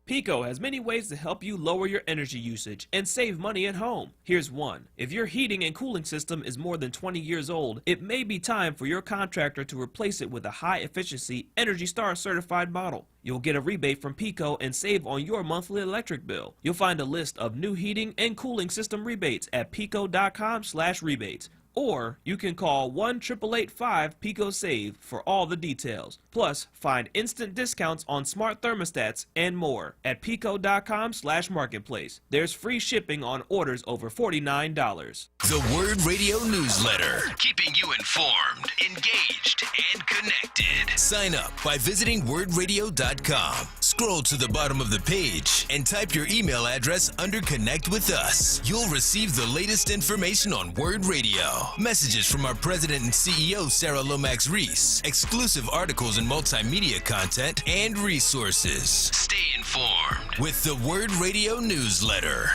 Pico has many ways to help you lower your energy usage and save money at home. Here's one. If your heating and cooling system is more than 20 years old, it may be time for your contractor to replace it with a high-efficiency Energy Star certified model. You'll get a rebate from Pico and save on your monthly electric bill. You'll find a list of new heating and cooling system rebates at pico.com/rebates. Or you can call 1-888-5-PICO-SAVE for all the details. Plus, find instant discounts on smart thermostats and more at pico.com/marketplace. There's free shipping on orders over $49. The WURD Radio Newsletter, keeping you informed, engaged, and connected. Sign up by visiting WURDradio.com. Scroll to the bottom of the page and type your email address under Connect with Us. You'll receive the latest information on WURD Radio. Messages from our president and CEO, Sarah Lomax-Reese, exclusive articles and multimedia content, and resources. Stay informed with the WURD Radio Newsletter.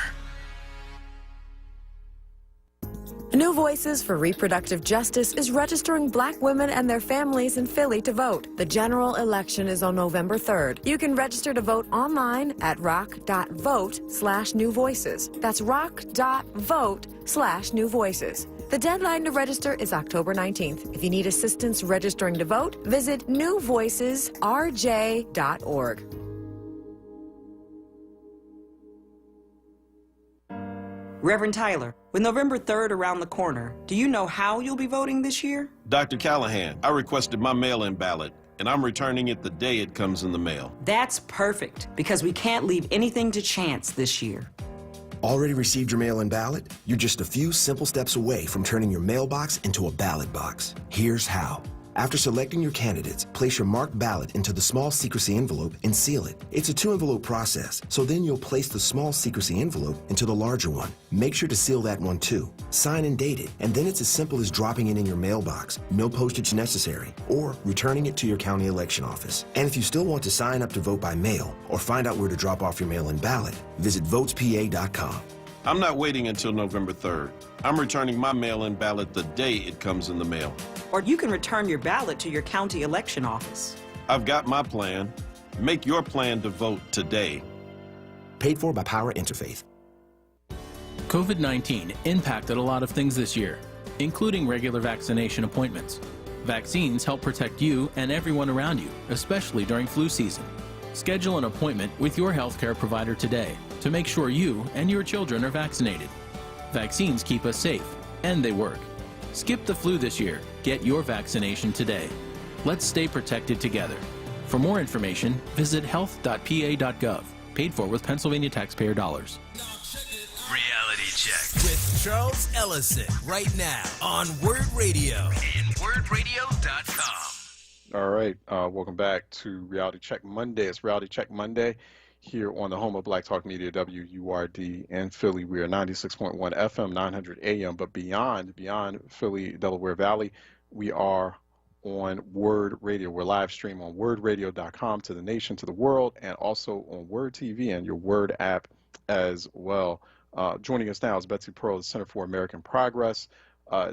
New Voices for Reproductive Justice is registering Black women and their families in Philly to vote. The general election is on November 3rd. You can register to vote online at rock.vote/New Voices. That's rock.vote/New Voices. The deadline to register is October 19th. If you need assistance registering to vote, visit newvoicesrj.org. Reverend Tyler, with November 3rd around the corner, do you know how you'll be voting this year? Dr. Callahan, I requested my mail-in ballot, and I'm returning it the day it comes in the mail. That's perfect, because we can't leave anything to chance this year. Already received your mail-in ballot? You're just a few simple steps away from turning your mailbox into a ballot box. Here's how. After selecting your candidates, place your marked ballot into the small secrecy envelope and seal it. It's a 2-envelope process, so then you'll place the small secrecy envelope into the larger one. Make sure to seal that one too. Sign and date it, and then it's as simple as dropping it in your mailbox, no postage necessary, or returning it to your county election office. And if you still want to sign up to vote by mail or find out where to drop off your mail-in ballot, visit votespa.com. I'm not waiting until November 3rd. I'm returning my mail-in ballot the day it comes in the mail. Or you can return your ballot to your county election office. I've got my plan. Make your plan to vote today. Paid for by Power Interfaith. COVID-19 impacted a lot of things this year, including regular vaccination appointments. Vaccines help protect you and everyone around you, especially during flu season. Schedule an appointment with your healthcare provider today to make sure you and your children are vaccinated. Vaccines keep us safe, and they work. Skip the flu this year. Get your vaccination today. Let's stay protected together. For more information, visit health.pa.gov. Paid for with Pennsylvania taxpayer dollars. Reality Check with Charles Ellison right now on WURD Radio and WURDradio.com. All right, welcome back to Reality Check Monday. It's Reality Check Monday here on the home of Black Talk Media, WURD in Philly. We are 96.1 FM, 900 AM, but beyond Philly, Delaware Valley, we are on WURD Radio. We're live stream on WURDradio.com to the nation, to the world, and also on WURD TV and your WURD app as well. Joining us now is Betsy Pearl, the Center for American Progress,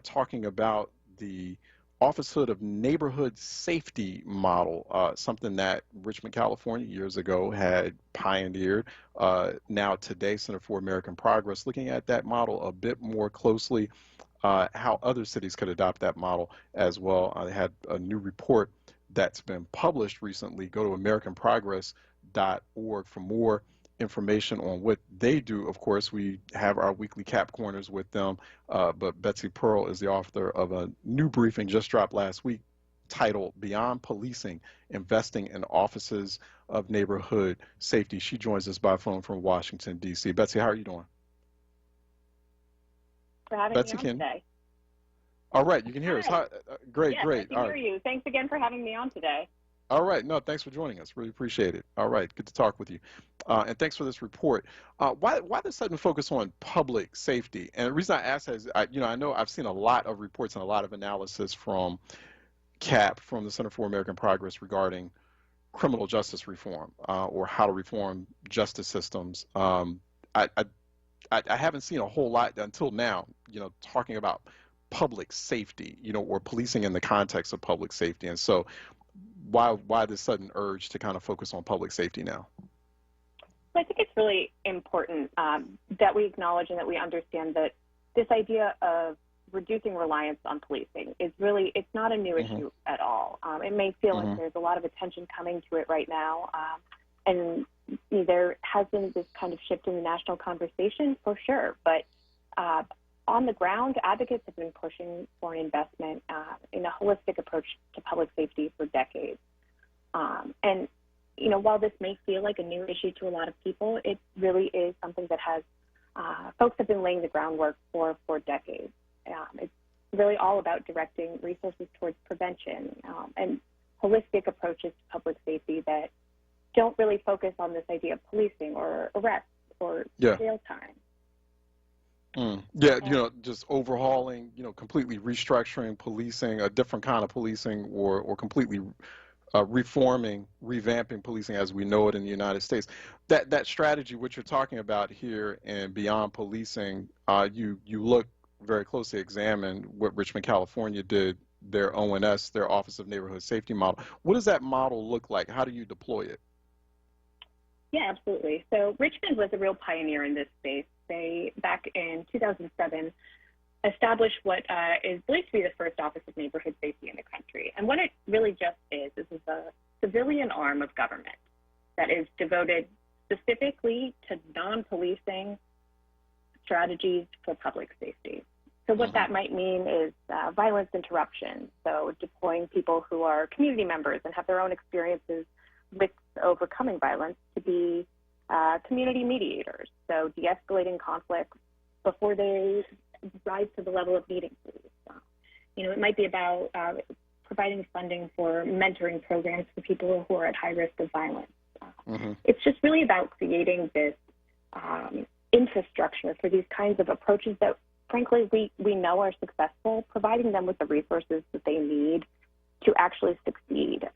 talking about the Officehood of Neighborhood Safety model, something that Richmond, California years ago had pioneered. Now today, Center for American Progress, looking at that model a bit more closely, how other cities could adopt that model as well. They had a new report that's been published recently. Go to americanprogress.org for more information on what they do. Of course, we have our weekly CAP corners with them, but Betsy Pearl is the author of a new briefing just dropped last week titled Beyond Policing, Investing in Offices of Neighborhood Safety. She joins us by phone from Washington, D.C. Betsy, how are you doing? For having Betsy, me on today. All right, you can hear us. Hi. Great, yes, great. I can hear you. Thanks again for having me on today. All right. No, thanks for joining us. Really appreciate it. All right. Good to talk with you. And thanks for this report. Why the sudden focus on public safety? And the reason I ask that is, I know I've seen a lot of reports and a lot of analysis from CAP, from the Center for American Progress, regarding criminal justice reform or how to reform justice systems. I haven't seen a whole lot until now, talking about public safety, or policing in the context of public safety. And so why this sudden urge to kind of focus on public safety now? Well, I think it's really important that we acknowledge and that we understand that this idea of reducing reliance on policing is really, it's not a new issue at all. It may feel like there's a lot of attention coming to it right now. And there has been this kind of shift in the national conversation for sure. But on the ground, advocates have been pushing for an investment in a holistic approach to public safety for decades. And, while this may feel like a new issue to a lot of people, it really is something that has, folks have been laying the groundwork for decades. It's really all about directing resources towards prevention and holistic approaches to public safety that don't really focus on this idea of policing or arrests or jail time. Yeah, just overhauling, completely restructuring policing, a different kind of policing, or completely reforming, revamping policing as we know it in the United States. That strategy, which you're talking about here and Beyond Policing, you look very closely, examine what Richmond, California did, their ONS, their Office of Neighborhood Safety model. What does that model look like? How do you deploy it? Yeah, absolutely. So Richmond was a real pioneer in this space. They, back in 2007, established what is believed to be the first Office of Neighborhood Safety in the country. And what it really just is a civilian arm of government that is devoted specifically to non-policing strategies for public safety. So what that might mean is violence interruption, so deploying people who are community members and have their own experiences with overcoming violence to be community mediators, so de-escalating conflicts before they rise to the level of needing police. It might be about providing funding for mentoring programs for people who are at high risk of violence. It's just really about creating this infrastructure for these kinds of approaches that, frankly, we know are successful, providing them with the resources that they need to actually succeed.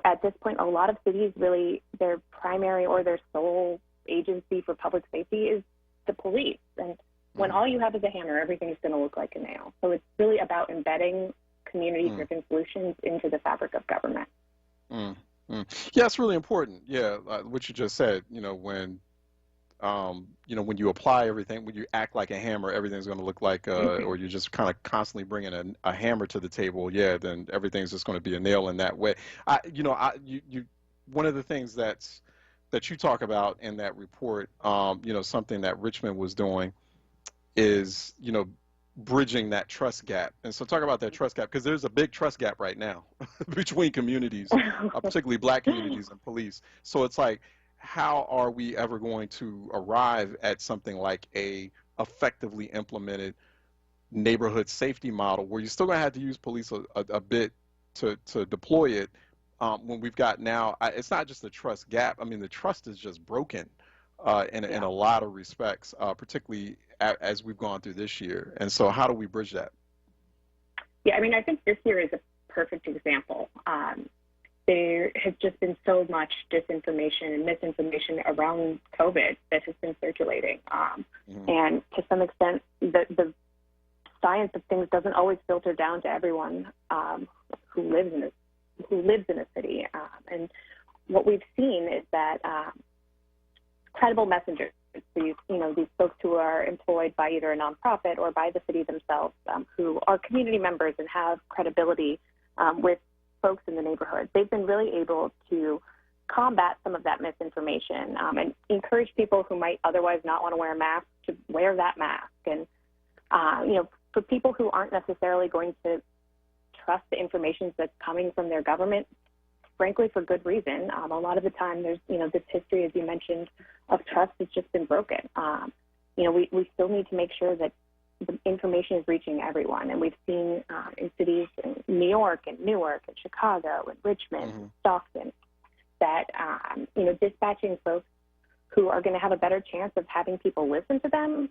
At this point, a lot of cities really, their primary or their sole agency for public safety is the police. And when all you have is a hammer, everything's going to look like a nail. So it's really about embedding community-driven solutions into the fabric of government. Yeah, it's really important. Yeah, what you just said, when you apply everything, when you act like a hammer, everything's going to look like, or you're just kind of constantly bringing a hammer to the table. Yeah, then everything's just going to be a nail in that way. One of the things that you talk about in that report, something that Richmond was doing is, bridging that trust gap. And so talk about that trust gap, because there's a big trust gap right now between communities, particularly black communities and police. So it's like, how are we ever going to arrive at something like a effectively implemented neighborhood safety model where you're still going to have to use police a bit to deploy it, when we've got now, it's not just the trust gap. I mean, the trust is just broken in a lot of respects, particularly as we've gone through this year. And so how do we bridge that? Yeah, I mean, I think this year is a perfect example. There has just been so much disinformation and misinformation around COVID that has been circulating. And to some extent, the science of things doesn't always filter down to everyone who lives in a city. And what we've seen is that credible messengers, these folks who are employed by either a nonprofit or by the city themselves, who are community members and have credibility with folks in the neighborhood, they've been really able to combat some of that misinformation and encourage people who might otherwise not want to wear a mask to wear that mask. And, for people who aren't necessarily going to trust the information that's coming from their government, frankly, for good reason. A lot of the time there's, this history, as you mentioned, of trust has just been broken. We still need to make sure that the information is reaching everyone. And we've seen in cities in New York and Newark and Chicago and Richmond and Stockton that, dispatching folks who are going to have a better chance of having people listen to them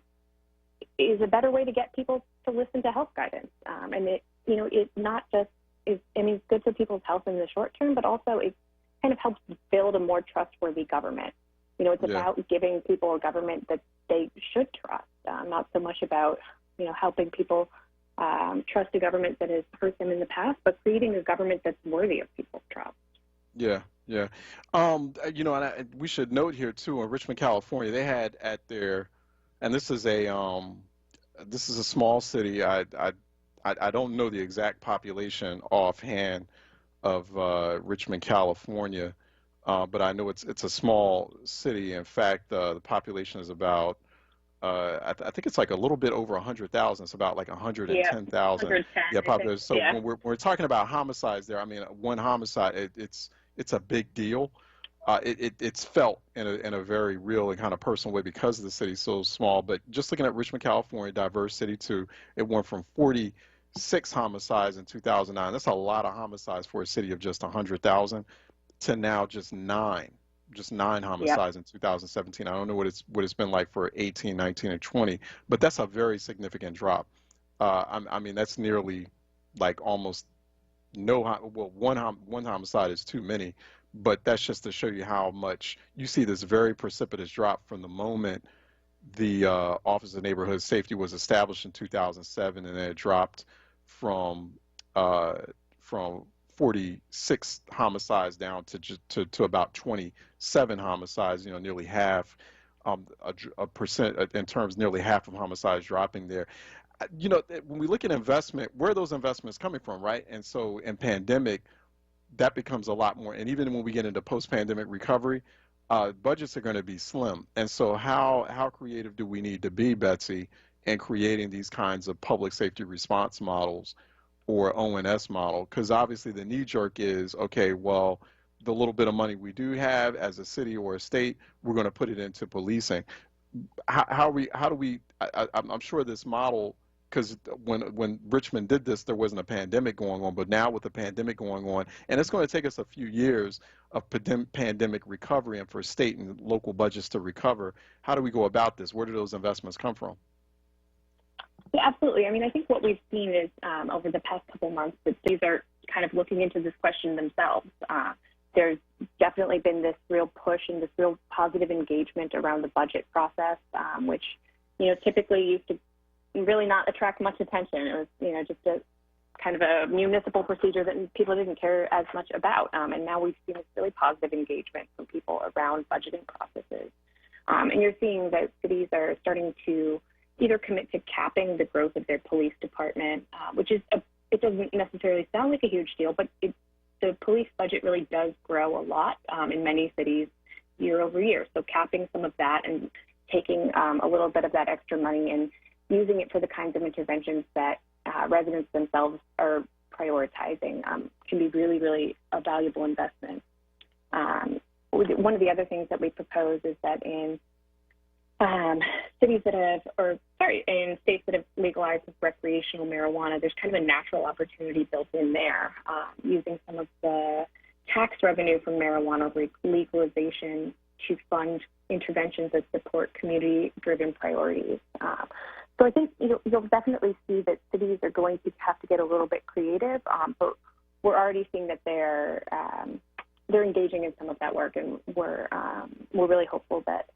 is a better way to get people to listen to health guidance. And it not just is, it's good for people's health in the short term, but also it kind of helps build a more trustworthy government. It's about giving people a government that they should trust, not so much about, helping people trust a government that has hurt them in the past, but creating a government that's worthy of people's trust. Yeah. And we should note here too, in Richmond, California, they had at their, and this is a small city. I don't know the exact population offhand of Richmond, California, but I know it's a small city. In fact, the population is about, I think it's like a little bit over 100,000. It's about like 110,000. Yeah, population. So when we're talking about homicides there, I mean, one homicide, it's a big deal. It's felt in a very real and kind of personal way because the city's so small. But just looking at Richmond, California, diverse city too, it went from 46 homicides in 2009. That's a lot of homicides for a city of just 100,000 to now just nine homicides in 2017. I don't know what it's been like for 18, 19, and 20, but that's a very significant drop. I mean, that's nearly like almost one homicide is too many. But that's just to show you how much you see this very precipitous drop from the moment the Office of Neighborhood Safety was established in 2007, and then it dropped from 46 homicides down to about 27 homicides. Nearly half, a percent in terms, nearly half of homicides dropping there. When we look at investment, where are those investments coming from, right? And so in pandemic, that becomes a lot more. And even when we get into post-pandemic recovery, budgets are going to be slim. And so how creative do we need to be, Betsy, in creating these kinds of public safety response models or ONS model? Because obviously the knee jerk is, okay, well, the little bit of money we do have as a city or a state, we're going to put it into policing. I'm sure this model, because when Richmond did this, there wasn't a pandemic going on, but now with the pandemic going on, and it's going to take us a few years of pandemic recovery and for state and local budgets to recover, how do we go about this? Where do those investments come from? Yeah, absolutely. I mean, I think what we've seen is over the past couple months that cities are kind of looking into this question themselves. There's definitely been this real push and this real positive engagement around the budget process, which, typically used to really not attract much attention. It was, just a kind of a municipal procedure that people didn't care as much about. And now we've seen this really positive engagement from people around budgeting processes. And you're seeing that cities are starting to either commit to capping the growth of their police department, which is it doesn't necessarily sound like a huge deal, but the police budget really does grow a lot in many cities year over year. So capping some of that and taking a little bit of that extra money and using it for the kinds of interventions that residents themselves are prioritizing can be really, really a valuable investment. One of the other things that we propose is that in in states that have legalized recreational marijuana, there's kind of a natural opportunity built in there, using some of the tax revenue from marijuana legalization to fund interventions that support community-driven priorities. So I think you'll definitely see that cities are going to have to get a little bit creative, but we're already seeing that they're engaging in some of that work, and we're really hopeful that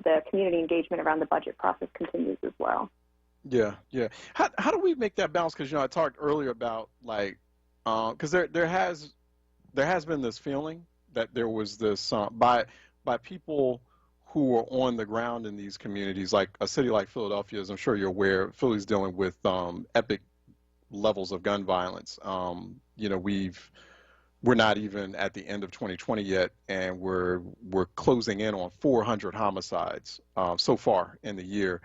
the community engagement around the budget process continues as well. Yeah. How do we make that balance? Because I talked earlier about because there has been this feeling that there was this by people who are on the ground in these communities, like a city like Philadelphia, as I'm sure you're aware, Philly's dealing with epic levels of gun violence. We're not even at the end of 2020 yet, and we're closing in on 400 homicides so far in the year.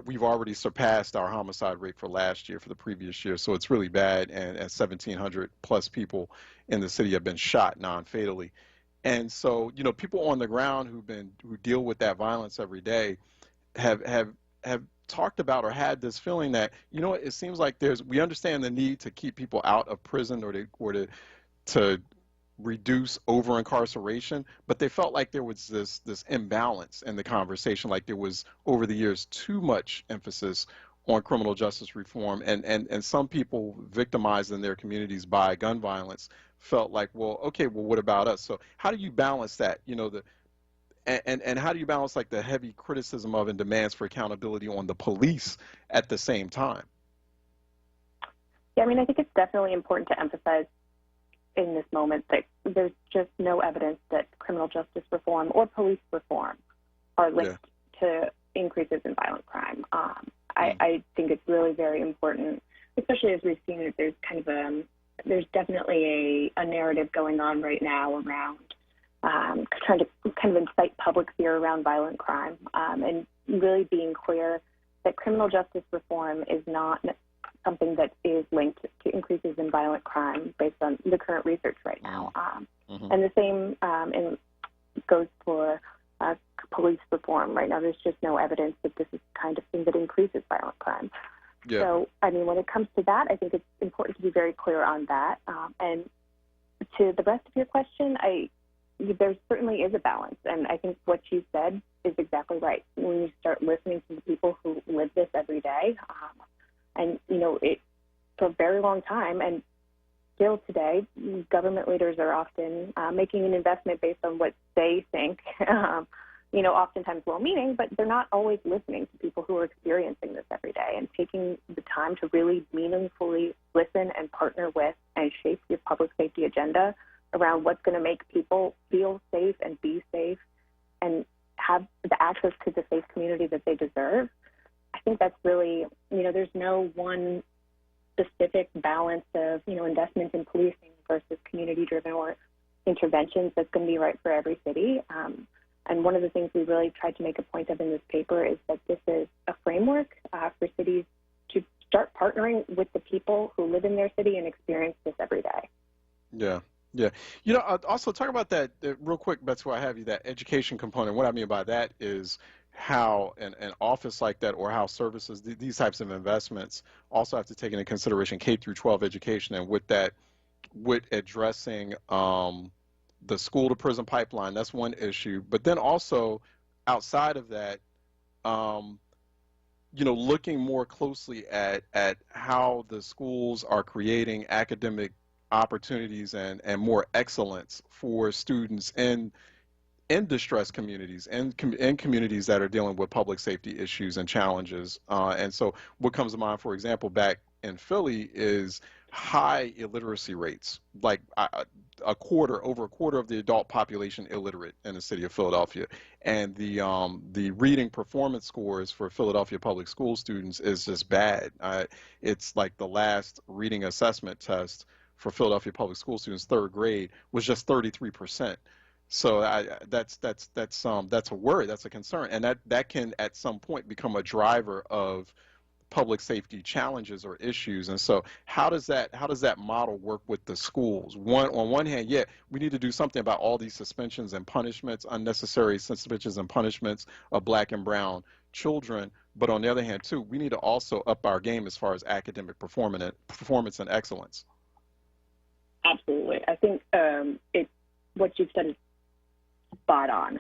We've already surpassed our homicide rate for last year, for the previous year, so it's really bad, and 1,700 plus people in the city have been shot non-fatally. And so, people on the ground who deal with that violence every day have talked about or had this feeling that, it seems like we understand the need to keep people out of prison or to reduce over-incarceration, but they felt like there was this imbalance in the conversation, like there was, over the years, too much emphasis on criminal justice reform, and some people victimized in their communities by gun violence felt like, well, what about us? So how do you balance that, and how do you balance like the heavy criticism of and demands for accountability on the police at the same time? Yeah, I think it's definitely important to emphasize in this moment that there's just no evidence that criminal justice reform or police reform are linked to increases in violent crime. I think it's really very important, especially as we've seen that there's there's definitely a narrative going on right now around trying to kind of incite public fear around violent crime, and really being clear that criminal justice reform is not something that is linked to increases in violent crime based on the current research right now. And the same goes for police reform. Right now, there's just no evidence that this is the kind of thing that increases violent crime. Yeah. So, when it comes to that, I think it's important to be very clear on that. And to the rest of your question, there certainly is a balance. And I think what you said is exactly right. When you start listening to the people who live this every day, and, it for a very long time, and still today, government leaders are often making an investment based on what they think, oftentimes well-meaning, but they're not always listening to people who are experiencing this every day and taking the time to really meaningfully listen and partner with and shape your public safety agenda around what's going to make people feel safe and be safe and have the access to the safe community that they deserve. I think that's really, there's no one specific balance of, investments in policing versus community-driven or interventions that's going to be right for every city. And one of the things we really tried to make a point of in this paper is that this is a framework for cities to start partnering with the people who live in their city and experience this every day. Yeah. Also talk about that real quick, Betsy, while I have you, that education component. What I mean by that is how an office like that, or how services, these types of investments also have to take into consideration K through 12 education, and with addressing the school to prison pipeline. That's one issue. But then also outside of that, looking more closely at how the schools are creating academic opportunities and more excellence for students in distressed communities and in communities that are dealing with public safety issues and challenges. And so what comes to mind, for example, back in Philly is high illiteracy rates, like over a quarter of the adult population illiterate in the city of Philadelphia. And the reading performance scores for Philadelphia public school students is just bad. It's like the last reading assessment test for Philadelphia public school students, third grade, was just 33%. So that's a worry, that's a concern, and that can at some point become a driver of public safety challenges or issues. And so how does that model work with the schools? On one hand, we need to do something about all these suspensions and punishments, unnecessary suspensions and punishments of Black and brown children. But on the other hand, too, we need to also up our game as far as academic performance and excellence. Absolutely. I think what you've said is spot on.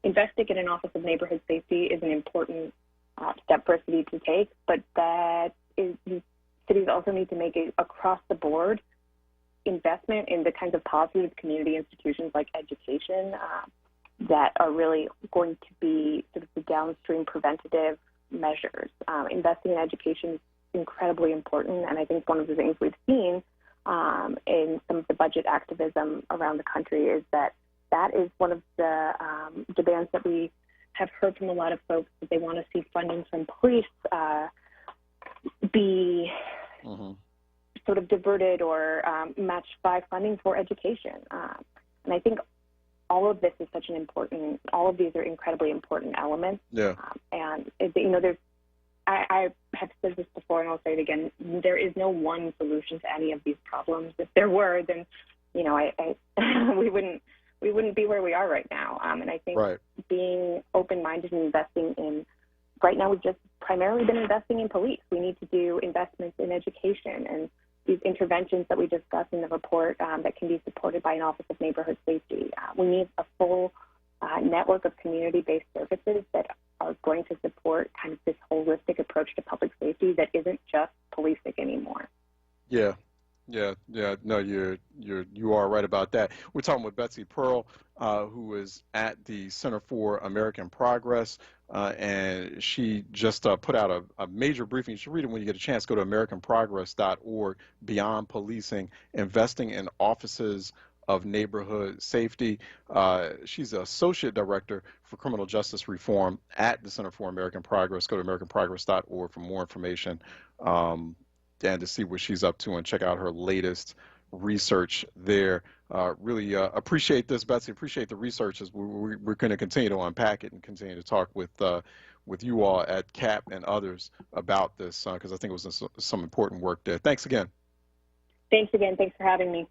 Investing in an Office of Neighborhood Safety is an important step for a city to take, but cities also need to make it across the board investment in the kinds of positive community institutions like education that are really going to be sort of the downstream preventative measures. Investing in education is incredibly important, and I think one of the things we've seen in some of the budget activism around the country is that is one of the demands that we have heard from a lot of folks, that they want to see funding from police be sort of diverted or matched by funding for education. And I think all of this is all of these are incredibly important elements. Yeah. I have said this before, and I'll say it again, there is no one solution to any of these problems. If there were, then, we wouldn't be where we are right now. And I think being open-minded and investing in, right now we've just primarily been investing in police. We need to do investments in education and these interventions that we discuss in the report that can be supported by an Office of Neighborhood Safety. We need a full network of community-based services that are going to support kind of this holistic approach to public safety that isn't just policing anymore. Yeah. No, you are right about that. We're talking with Betsy Pearl, who is at the Center for American Progress, and she just put out a major briefing. You should read it when you get a chance. Go to AmericanProgress.org. Beyond Policing, Investing in Offices of Neighborhood Safety. She's the Associate Director for Criminal Justice Reform at the Center for American Progress. Go to AmericanProgress.org for more information. And to see what she's up to and check out her latest research there. Really appreciate this, Betsy. Appreciate the research as we're going to continue to unpack it and continue to talk with you all at CAP and others about this because I think it was some important work there. Thanks again. Thanks again. Thanks for having me.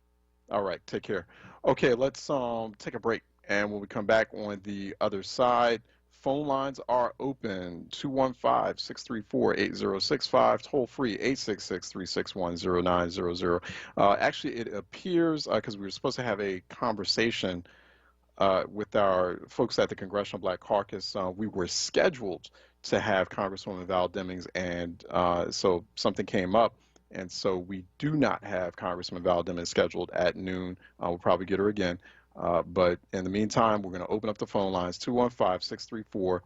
All right. Take care. Okay, let's take a break. And when we come back on the other side, phone lines are open, 215-634-8065, toll free, 866-361-0900. Actually, it appears, because we were supposed to have a conversation with our folks at the Congressional Black Caucus, we were scheduled to have Congresswoman Val Demings, and so something came up, and so we do not have Congresswoman Val Demings scheduled at noon. We'll probably get her again. But in the meantime, we're going to open up the phone lines, 215-634-8065,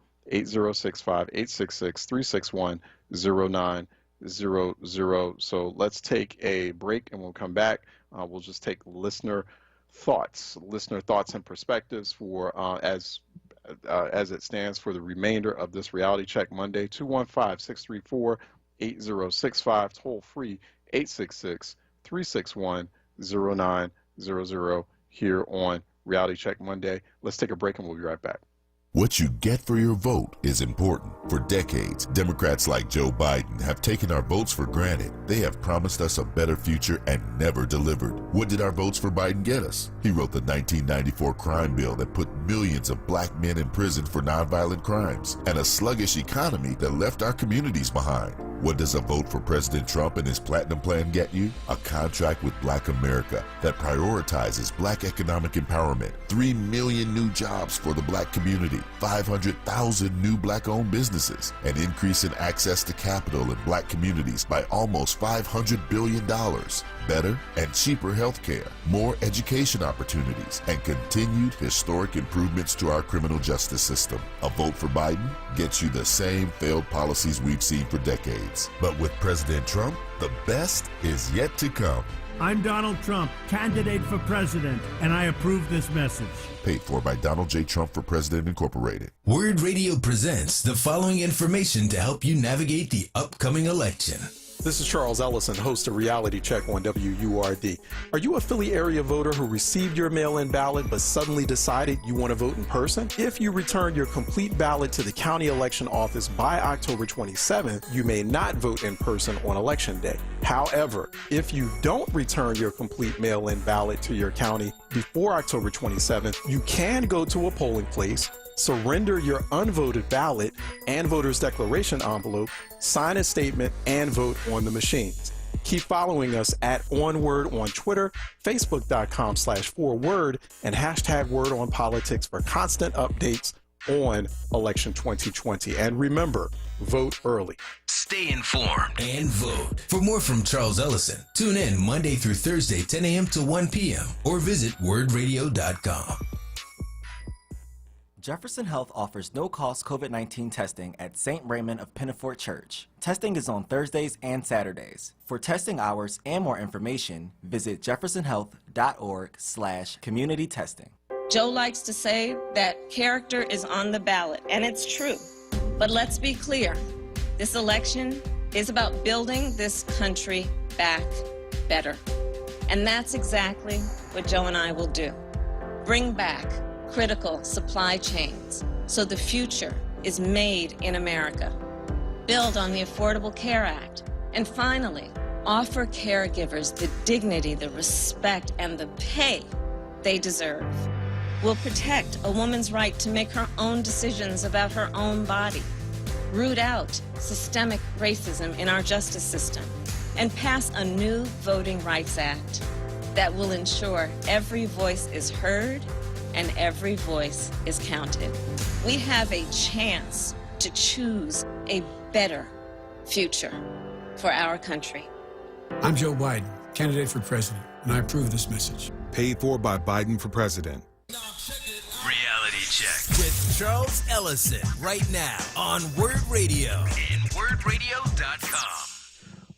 866-361-0900. So let's take a break, and we'll come back. We'll just take listener thoughts and perspectives for as it stands for the remainder of this Reality Check Monday, 215-634-8065, toll free, 866-361-0900. Here on Reality Check Monday. Let's take a break and we'll be right back. What you get for your vote is important. For decades, Democrats like Joe Biden have taken our votes for granted. They have promised us a better future and never delivered. What did our votes for Biden get us? He wrote the 1994 crime bill that put millions of black men in prison for nonviolent crimes and a sluggish economy that left our communities behind. What does a vote for President Trump and his Platinum Plan get you? A contract with Black America that prioritizes black economic empowerment, 3 million new jobs for the black community, 500,000 new black-owned businesses, an increase in access to capital in black communities by almost $500 billion, better and cheaper health care, more education opportunities, and continued historic improvements to our criminal justice system. A vote for Biden gets you the same failed policies we've seen for decades. But with President Trump, the best is yet to come. I'm Donald Trump, candidate for president, and I approve this message. Paid for by Donald J. Trump for President Incorporated. WURD Radio presents the following information to help you navigate the upcoming election. This is Charles Ellison, host of Reality Check on WURD. Are you a Philly area voter who received your mail-in ballot but suddenly decided you want to vote in person? If you return your complete ballot to the county election office by October 27th, you may not vote in person on Election Day. However, if you don't return your complete mail-in ballot to your county before October 27th, you can go to a polling place, surrender your unvoted ballot and voter's declaration envelope, sign a statement, and vote on the machines. Keep following us at onWURD on Twitter, Facebook.com/4WURD, and hashtag WordOnPolitics for constant updates on election 2020. And remember, vote early. Stay informed and vote. For more from Charles Ellison, tune in Monday through Thursday, 10 a.m. to 1 p.m. or visit wordradio.com. Jefferson Health offers no-cost COVID-19 testing at St. Raymond of Pinafort Church. Testing is on Thursdays and Saturdays. For testing hours and more information, visit jeffersonhealth.org/community testing. Joe likes to say that character is on the ballot, and it's true. But let's be clear. This election is about building this country back better. And that's exactly what Joe and I will do. Bring back critical supply chains so the future is made in America. Build on the Affordable Care Act. And finally, offer caregivers the dignity, the respect, and the pay they deserve. We'll protect a woman's right to make her own decisions about her own body, root out systemic racism in our justice system, and pass a new Voting Rights Act that will ensure every voice is heard and every voice is counted. We have a chance to choose a better future for our country. I'm Joe Biden, candidate for president, and I approve this message. Paid for by Biden for president. Reality Check with Charles Ellison right now on WURD Radio and wordradio.com.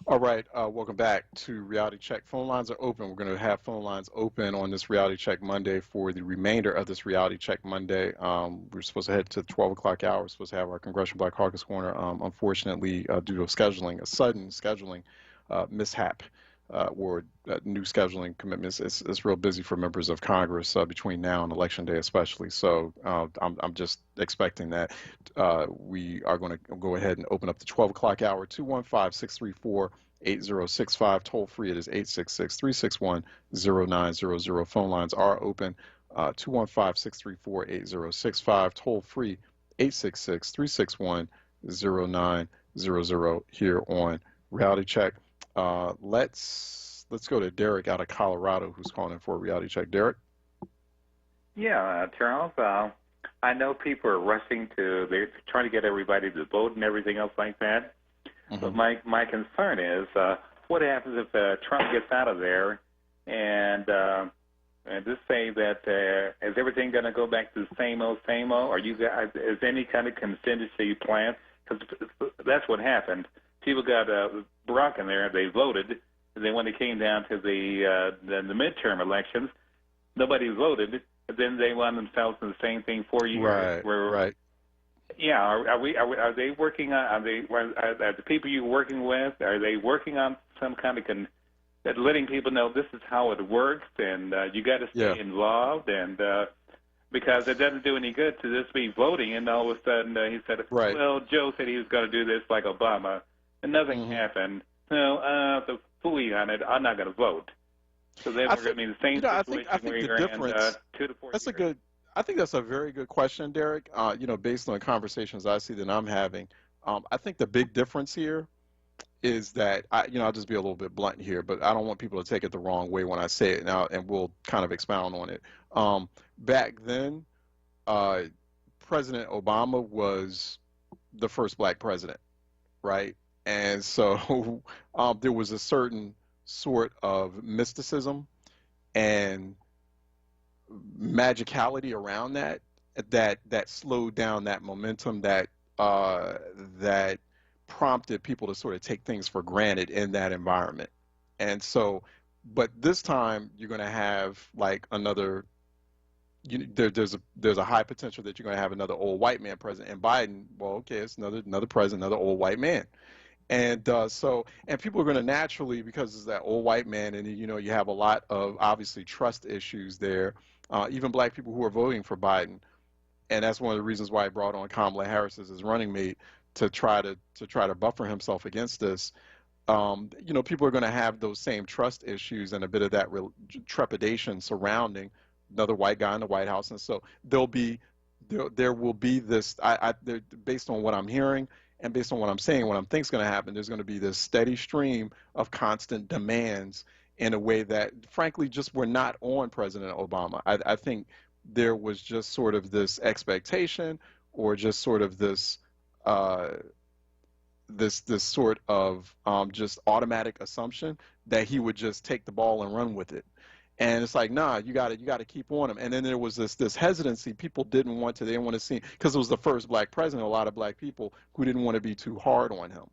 All right, welcome back to Reality Check. Phone lines are open. We're going to have phone lines open on this Reality Check Monday for the remainder of this Reality Check Monday. We're supposed to head to the 12 o'clock hour. We're supposed to have our Congressional Black Caucus Corner. Unfortunately, due to a sudden scheduling mishap or new scheduling commitments, it's real busy for members of Congress between now and Election Day especially. So I'm just expecting that we are going to go ahead and open up the 12 o'clock hour, 215-634-8065. Toll free, it is 866-361-0900. Phone lines are open, 215-634-8065. Toll free, 866-361-0900 here on Reality Check. Let's go to Derek out of Colorado, who's calling in for a Reality Check. Derek? Yeah, Charles, I know people are rushing they're trying to get everybody to vote and everything else like that. Mm-hmm. But my concern is, what happens if Trump gets out of there and just say that, is everything going to go back to the same old? Are you guys, is any kind of contingency plan? Because that's what happened. People got Barack in there, they voted, and then when it came down to the midterm elections, nobody voted, but then they wound themselves in the same thing 4 years. Right. Yeah, are they working on? Are the people you're working with? Are they working on some kind of letting people know this is how it works, and you got to stay involved? And because it doesn't do any good to just be voting, and all of a sudden he said, well, Joe said he was going to do this like Obama, and nothing happened. So the fooey on it, I'm not going to vote. So then we're going to be in the same situation I think where the you're difference, in 2 to 4 that's years. a good, I think that's a very good question, Derek. Based on conversations I see that I'm having, I think the big difference here is that I'll just be a little bit blunt here, but I don't want people to take it the wrong way when I say it now, and we'll kind of expound on it. Back then, President Obama was the first black president, right? And so there was a certain sort of mysticism and magicality around that slowed down that momentum, that prompted people to sort of take things for granted in that environment. And so, but this time you're going to have like another, there's a high potential that you're going to have another old white man president. And Biden, well, okay, it's another president, another old white man. And and people are going to naturally, because it's that old white man, and you have a lot of obviously trust issues there, even black people who are voting for Biden. And that's one of the reasons why I brought on Kamala Harris as his running mate, to try to buffer himself against this. People are going to have those same trust issues and a bit of that trepidation surrounding another white guy in the White House. And so there will be this, based on what I'm hearing and based on what I'm saying, what I'm thinking is going to happen, there's going to be this steady stream of constant demands in a way that, frankly, just were not on President Obama. I think there was just sort of this expectation, or just sort of this this sort of just automatic assumption that he would just take the ball and run with it. And it's like, nah, you got to keep on him. And then there was this hesitancy. People they didn't want to see, because it was the first black president, a lot of black people who didn't want to be too hard on him.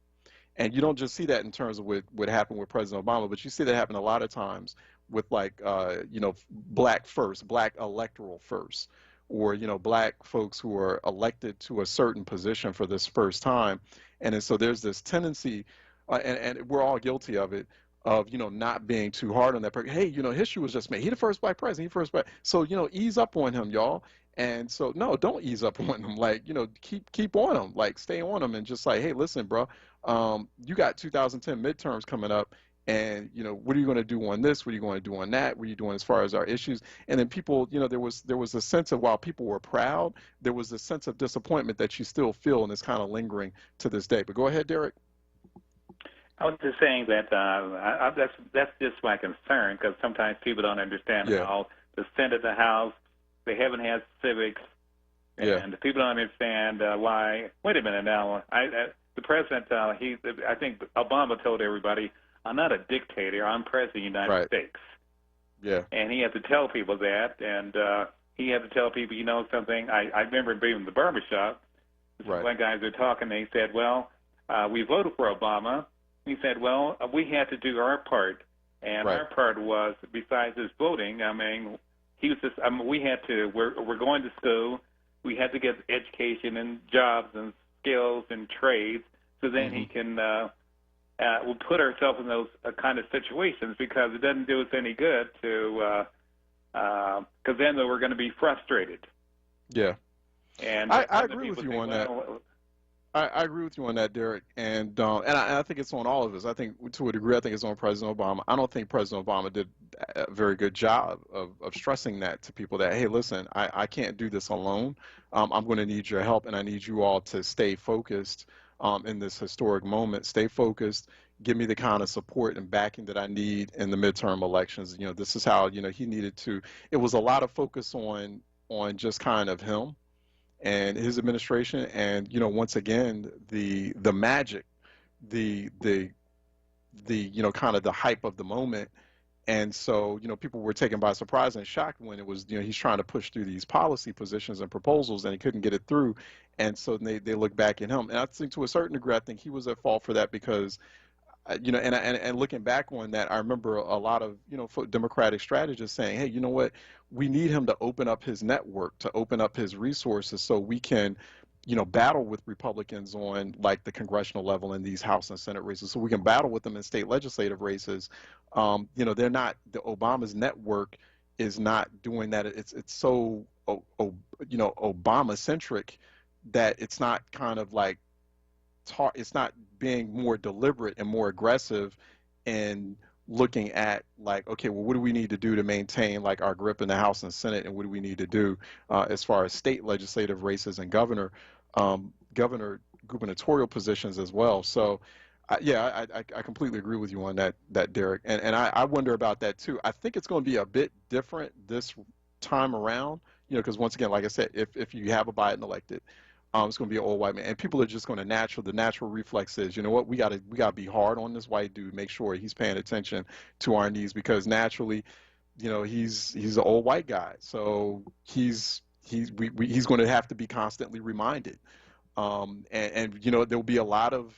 And you don't just see that in terms of what happened with President Obama, but you see that happen a lot of times with black first, black electoral first, or black folks who are elected to a certain position for this first time. And so there's this tendency, and we're all guilty of it, of not being too hard on that person. Hey, history was just made. He the first black president. He first black. So ease up on him, y'all. And so no, don't ease up on him. Like keep on him. Like stay on him, and just like, hey, listen, bro. You got 2010 midterms coming up, and what are you going to do on this? What are you going to do on that? What are you doing as far as our issues? And then people, there was a sense of, while people were proud, there was a sense of disappointment that you still feel, and it's kind of lingering to this day. But go ahead, Derek. I was just saying that that's just my concern, because sometimes people don't understand how the Senate, the House, they haven't had civics, and people don't understand why. Wait a minute now. The president, I think Obama told everybody, I'm not a dictator. I'm president of the United States. Yeah. And he had to tell people that, and he had to tell people, something. I remember being in the barbershop. Some black guys were talking, and he said, well, we voted for Obama. He said, well, we had to do our part. And our part was, besides his voting, he was just, we had to, we're going to school. We had to get education and jobs and skills and trades, so then he can we'll put ourselves in those kind of situations, because it doesn't do us any good to because then we're going to be frustrated. Yeah. And I agree with you on that. I agree with you on that, Derek, and I think it's on all of us. I think to a degree, I think it's on President Obama. I don't think President Obama did a very good job of stressing that to people, that, hey, listen, I can't do this alone. I'm going to need your help, and I need you all to stay focused in this historic moment. Stay focused. Give me the kind of support and backing that I need in the midterm elections. This is how, he needed to. It was a lot of focus on just kind of him and his administration, and once again, the magic, the kind of the hype of the moment. And so people were taken by surprise and shocked when it was he's trying to push through these policy positions and proposals, and he couldn't get it through. And so they look back at him, and I think to a certain degree, I think he was at fault for that, because and looking back on that, I remember a lot of Democratic strategists saying, hey, you know what, we need him to open up his network, to open up his resources, so we can battle with Republicans on like the congressional level in these House and Senate races, so we can battle with them in state legislative races. They're not, the Obama's network is not doing that. It's so Obama centric, that it's not kind of like it's not being more deliberate and more aggressive in looking at like, okay, well, what do we need to do to maintain like our grip in the House and Senate, and what do we need to do as far as state legislative races and gubernatorial positions as well. So I completely agree with you on that, Derek, and I wonder about that too. I think it's going to be a bit different this time around, because once again, like I said, if you have a Biden elected, it's going to be an old white man, and people are just going to the natural reflex is, you know what, we got to be hard on this white dude, make sure he's paying attention to our needs, because naturally, he's an old white guy, so he's going to have to be constantly reminded, and there'll be a lot of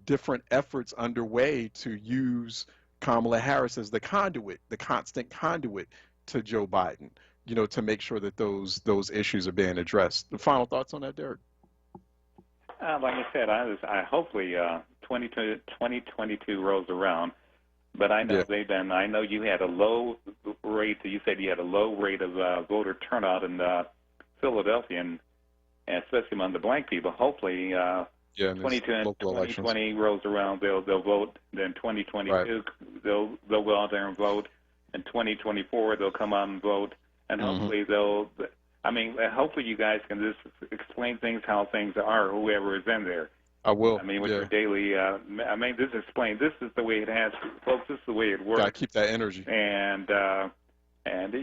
different efforts underway to use Kamala Harris as the constant conduit to Joe Biden, to make sure that those issues are being addressed. The final thoughts on that, Derek? Like I said, hopefully 2022 rolls around, but I know I know you had a low rate. You said you had a low rate of voter turnout in Philadelphia, and especially among the black people. Hopefully, 2020 rolls around, they'll vote. Then 2022, they'll go out there and vote. In 2024, they'll come out and vote, and hopefully hopefully you guys can just explain things how things are, whoever is in there. I will. With your daily, this is the way it has, folks, this is the way it works. Gotta keep that energy. And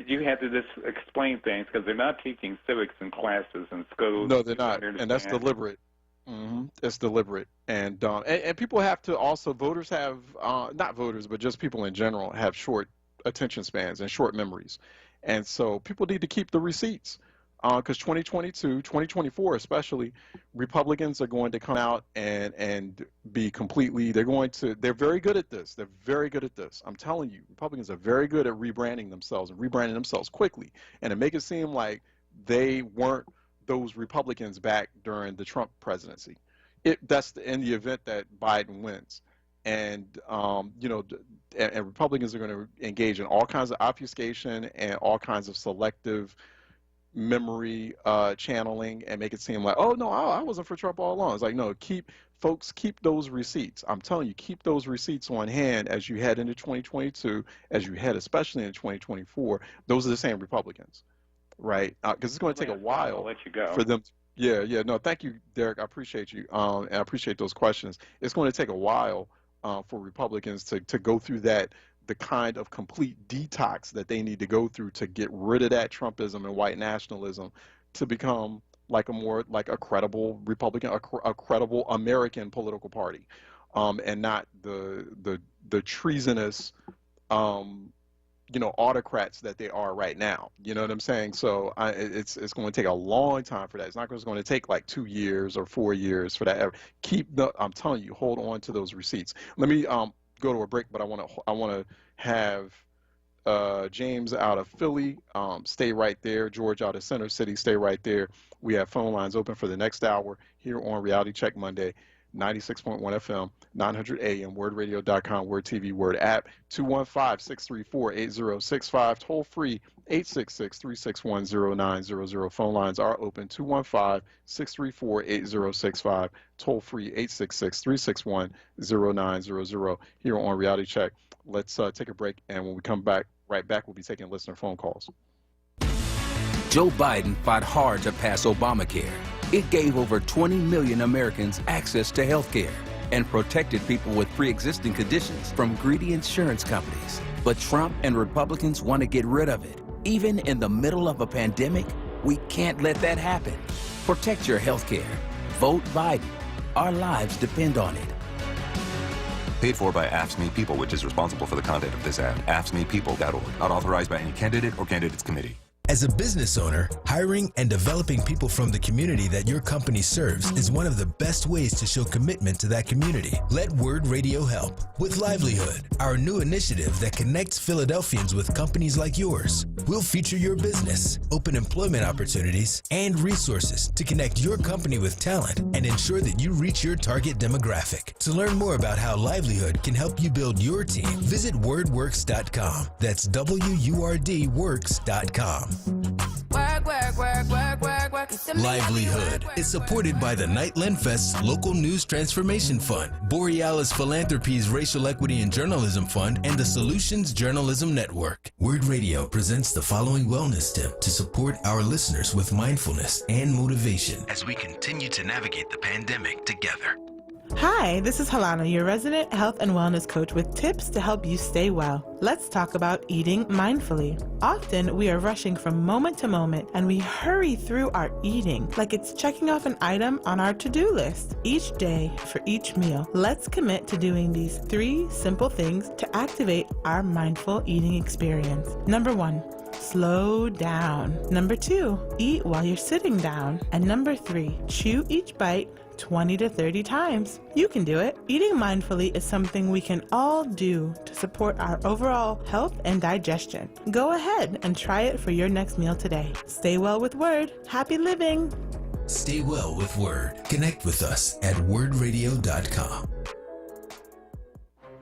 you have to just explain things, because they're not teaching civics in classes and schools. No, they're not, and that's deliberate. It's deliberate, and people have to also, voters have, not voters, but just people in general have short attention spans and short memories, and so people need to keep the receipts, because 2022, 2024 especially, Republicans are going to come out and be completely, they're very good at this. They're very good at this. I'm telling you, Republicans are very good at rebranding themselves quickly, and to make it seem like they weren't those Republicans back during the Trump presidency. That's in the event that Biden wins. And, and Republicans are going to engage in all kinds of obfuscation and all kinds of selective memory channeling, and make it seem like, oh, no, I wasn't for Trump all along. It's like, no, keep those receipts. I'm telling you, keep those receipts on hand as you head into 2022, as you head especially into 2024. Those are the same Republicans. Right, because it's going to take a while for them. No, thank you, Derek. I appreciate you, and I appreciate those questions. It's going to take a while for Republicans to go through the kind of complete detox that they need to go through to get rid of that Trumpism and white nationalism, to become like a credible Republican, a credible American political party, and not the treasonous autocrats that they are right now. You know what I'm saying? So it's going to take a long time for that. It's not just going to take like 2 years or 4 years for that. I'm telling you, hold on to those receipts. Let me go to a break, but I want to have James out of Philly stay right there. George out of Center City, stay right there. We have phone lines open for the next hour here on Reality Check Monday. 96.1 FM, 900 AM, wordradio.com, Word TV, Word app, 215-634-8065, toll free, 866-361-0900. Phone lines are open, 215-634-8065, toll free, 866-361-0900 here on Reality Check. Let's take a break, and when we come back, we'll be taking listener phone calls. Joe Biden fought hard to pass Obamacare. It gave over 20 million Americans access to health care and protected people with pre-existing conditions from greedy insurance companies. But Trump and Republicans want to get rid of it. Even in the middle of a pandemic, we can't let that happen. Protect your health care. Vote Biden. Our lives depend on it. Paid for by AFSCME People, which is responsible for the content of this ad. AFSCMEPeople.org. Not authorized by any candidate or candidates committee. As a business owner, hiring and developing people from the community that your company serves is one of the best ways to show commitment to that community. Let WURD Radio help with Livelihood, our new initiative that connects Philadelphians with companies like yours. We'll feature your business, open employment opportunities, and resources to connect your company with talent and ensure that you reach your target demographic. To learn more about how Livelihood can help you build your team, visit wordworks.com. That's WURD works.com. Work, work, work. Livelihood is supported by the Nightland Fest's Local News Transformation Fund, Borealis Philanthropies Racial Equity and Journalism Fund, and the Solutions Journalism Network. WURD Radio presents the following wellness tip to support our listeners with mindfulness and motivation as we continue to navigate the pandemic together. Hi, this is Halana, your resident health and wellness coach with tips to help you stay well. Let's talk about eating mindfully. Often we are rushing from moment to moment and we hurry through our eating like it's checking off an item on our to-do list. Each day for each meal, let's commit to doing these 3 simple things to activate our mindful eating experience. Number 1, slow down. Number 2, eat while you're sitting down. And number 3, chew each bite 20 to 30 times. You can do it. Eating mindfully is something we can all do to support our overall health and digestion. Go ahead and try it for your next meal today. Stay well with WURD. Happy living. Stay well with WURD. Connect with us at wordradio.com.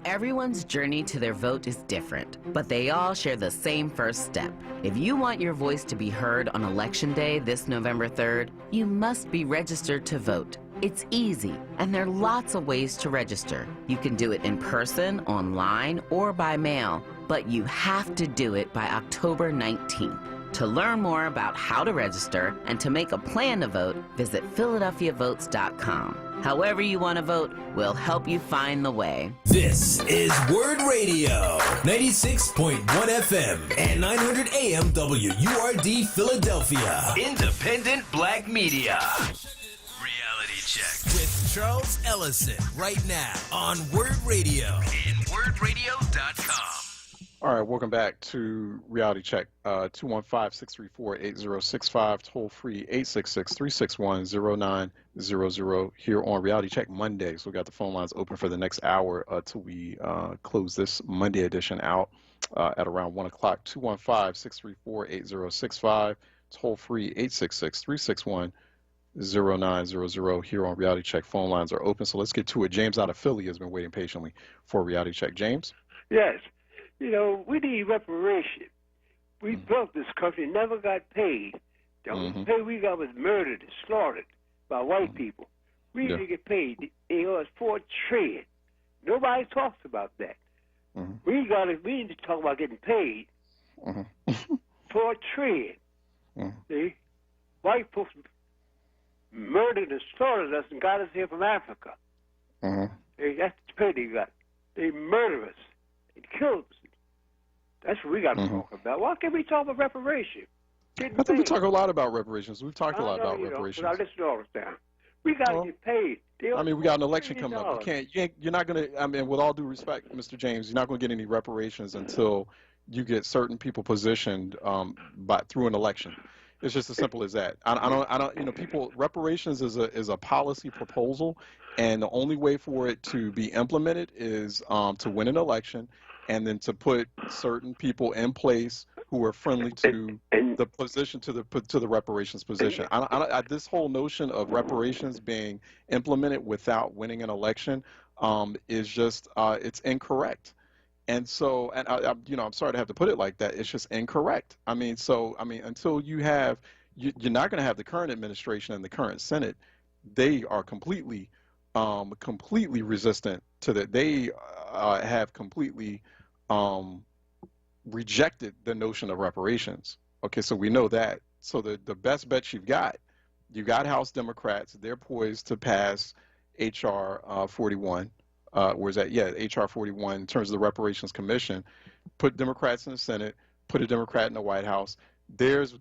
Everyone's journey to their vote is different, but they all share the same first step. If you want your voice to be heard on Election Day this November 3rd, you must be registered to vote. It's easy, and there are lots of ways to register. You can do it in person, online, or by mail, but you have to do it by October 19th. To learn more about how to register and to make a plan to vote, visit PhiladelphiaVotes.com. However you want to vote, we'll help you find the way. This is WURD Radio, 96.1 FM and 900 AM WURD Philadelphia. Independent Black Media. Reality Check with Charles Ellison right now on WURD Radio and wordradio.com. All right, welcome back to Reality Check. 215-634-8065, toll free 866-361-0900 here on Reality Check Monday. So we got the phone lines open for the next hour till we close this Monday edition out at around 1 o'clock. 215-634-8065, toll free 866-361-0900 here on Reality Check. Phone lines are open, so let's get to it. James out of Philly has been waiting patiently for Reality Check. James? Yes. You know, we need reparation. We built this country, never got paid. The only pay we got was murdered and slaughtered by white people. We need to get paid. It was $4 trillion. Nobody talks about that. We need to talk about getting paid. $4 trillion. See? White folks murdered and slaughtered us and got us here from Africa. Hey, that's the pay they got. They murdered us and killed us. That's what we got to talk about. Why can't we talk about reparations? I think we talk a lot about reparations. We've talked a lot about reparations. I listen to all this time. We got to get paid. I mean, we got an election coming up. You're not going to, I mean, with all due respect, Mr. James, you're not going to get any reparations until you get certain people positioned through an election. It's just as simple as that. I don't, you know, people, reparations is a policy proposal, and the only way for it to be implemented is to win an election, and then to put certain people in place who are friendly to the position, to the reparations position. This whole notion of reparations being implemented without winning an election is just it's incorrect. And so, and I'm sorry to have to put it like that. It's just incorrect. I mean, until you have, you're not going to have the current administration and the current Senate. They are completely resistant to that. They have completely rejected the notion of reparations. Okay, so we know that. So the best bet you got House Democrats. They're poised to pass H.R. 41. Where's that? Yeah, H.R. 41 in terms of the Reparations Commission. Put Democrats in the Senate, put a Democrat in the White House. There's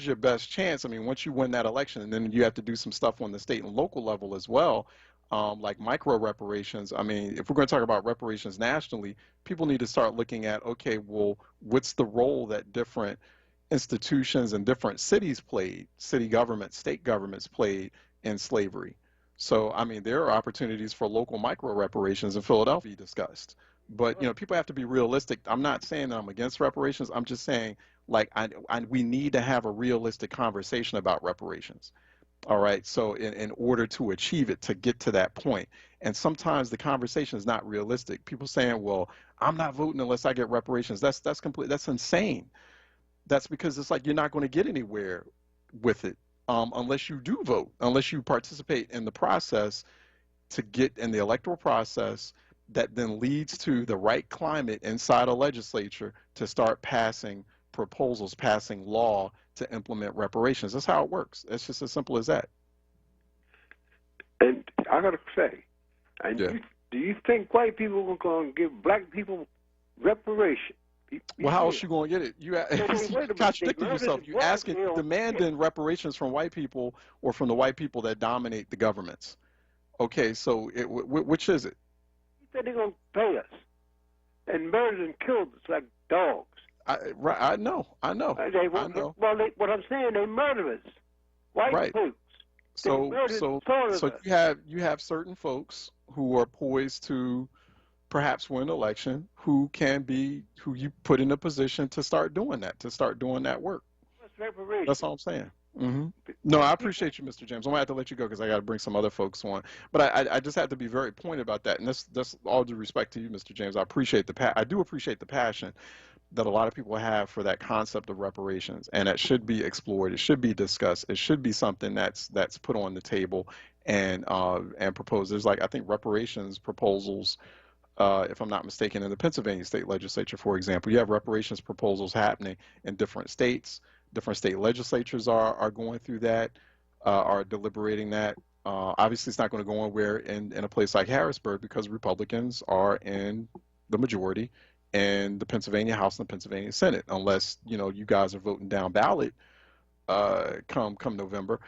your best chance. I mean, once you win that election, and then you have to do some stuff on the state and local level as well, like micro reparations. I mean, if we're going to talk about reparations nationally, people need to start looking at, okay, well, what's the role that different institutions and different cities played, city governments, state governments played in slavery. So, I mean, there are opportunities for local micro reparations in Philadelphia discussed. But, you know, people have to be realistic. I'm not saying that I'm against reparations. I'm just saying, like, we need to have a realistic conversation about reparations. All right. So in order to achieve it, to get to that point. And sometimes the conversation is not realistic. People saying, well, I'm not voting unless I get reparations. That's insane. That's because it's like you're not going to get anywhere with it. unless you do vote, unless you participate in the process to get in the electoral process that then leads to the right climate inside a legislature to start passing proposals, passing law to implement reparations. That's how it works. It's just as simple as that. And I got to say, do you think white people are going to give black people reparation? Well, how else you going to get it? You contradicting yourself. You asking, demanding reparations from white people or from the white people that dominate the governments. Okay, so which is it? He said they're going to pay us and murdered and killed us like dogs. I know. Well, what I'm saying, they murder us. White folks. So you have certain folks who are poised to perhaps win an election who you put in a position to start doing that work. That's all I'm saying. No, I appreciate you, Mr. James. I'm gonna have to let you go because I got to bring some other folks on. But I just have to be very pointed about that. And that's all due respect to you, Mr. James. I do appreciate the passion that a lot of people have for that concept of reparations, and that should be explored. It should be discussed. It should be something that's put on the table and proposed. There's I think reparations proposals. If I'm not mistaken, in the Pennsylvania state legislature, for example, you have reparations proposals happening in different states. Different state legislatures are going through that, are deliberating that. Obviously, it's not going to go anywhere in a place like Harrisburg because Republicans are in the majority in the Pennsylvania House and the Pennsylvania Senate, unless you guys are voting down ballot come November.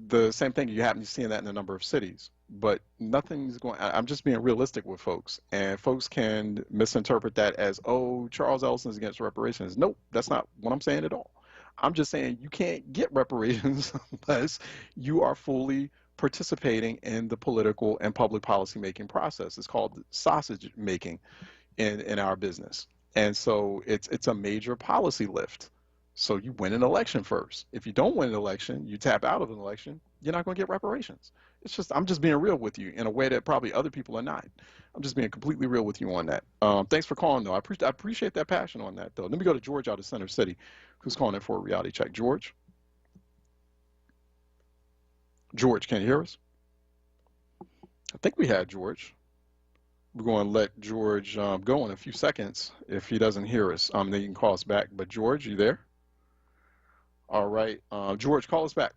The same thing, you happen to see that in a number of cities, but nothing's going. I'm just being realistic with folks, and folks can misinterpret that as, oh, Charles Ellison's against reparations. Nope, that's not what I'm saying at all. I'm just saying you can't get reparations unless you are fully participating in the political and public policy making process. It's called sausage making in our business. And so it's a major policy lift. So you win an election first. If you don't win an election, you tap out of an election, you're not going to get reparations. It's just, I'm just being real with you in a way that probably other people are not. I'm just being completely real with you on that. Thanks for calling, though. I appreciate that passion on that, though. Let me go to George out of Center City, who's calling in for a reality check. George? George, can you hear us? I think we had George. We're going to let George go in a few seconds. If he doesn't hear us, then you can call us back. But George, you there? All right. George, call us back.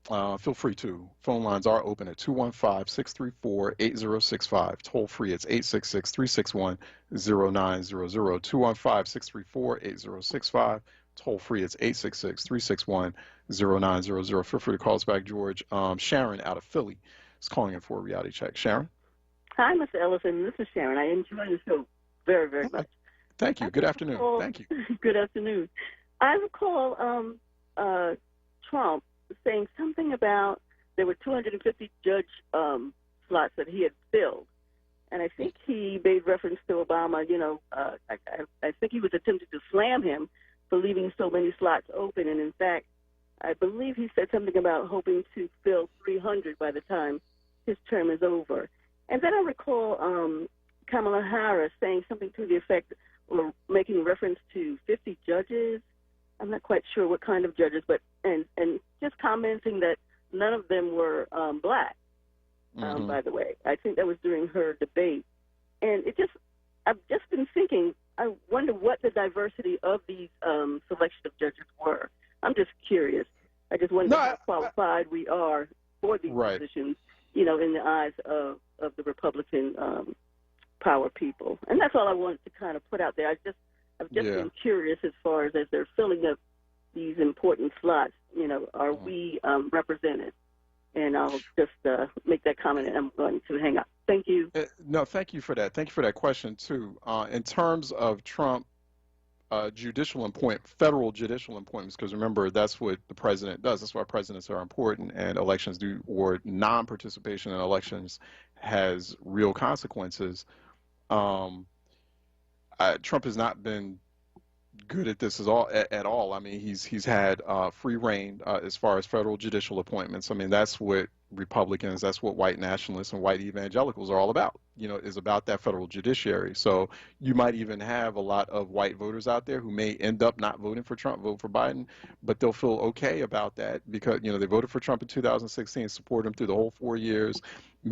Feel free to. Phone lines are open at 215-634-8065. Toll free, it's 866-361-0900. 215-634-8065. Toll free, it's 866-361-0900. Feel free to call us back, George. Sharon out of Philly is calling in for a reality check. Sharon? Hi, Mr. Ellison. This is Sharon. I enjoy the show very, very much. Thank you. Good afternoon. Thank you. Good afternoon. I recall Trump saying something about there were 250 judge slots that he had filled. And I think he made reference to Obama, I think he was attempting to slam him for leaving so many slots open. And in fact, I believe he said something about hoping to fill 300 by the time his term is over. And then I recall Kamala Harris saying something to the effect, or making reference to 50 judges. I'm not quite sure what kind of judges, but and just commenting that none of them were black. By the way, I think that was during her debate, and I've just been thinking. I wonder what the diversity of these selection of judges were. I'm just curious. I just wonder how qualified we are for these positions, in the eyes of the Republican power people. And that's all I wanted to kind of put out there. I've just been curious as far as they're filling up these important slots, are we represented? And I'll just make that comment, and I'm going to hang up. Thank you. No, thank you for that. Thank you for that question, too. In terms of Trump federal judicial appointments, because remember, that's what the president does. That's why presidents are important, and elections do, or non-participation in elections has real consequences. Trump has not been good at this at all. I mean, he's had free reign as far as federal judicial appointments. I mean, that's what Republicans, that's what white nationalists and white evangelicals are all about. is about that federal judiciary. So you might even have a lot of white voters out there who may end up not voting for Trump, vote for Biden, but they'll feel okay about that because, they voted for Trump in 2016, support him through the whole 4 years.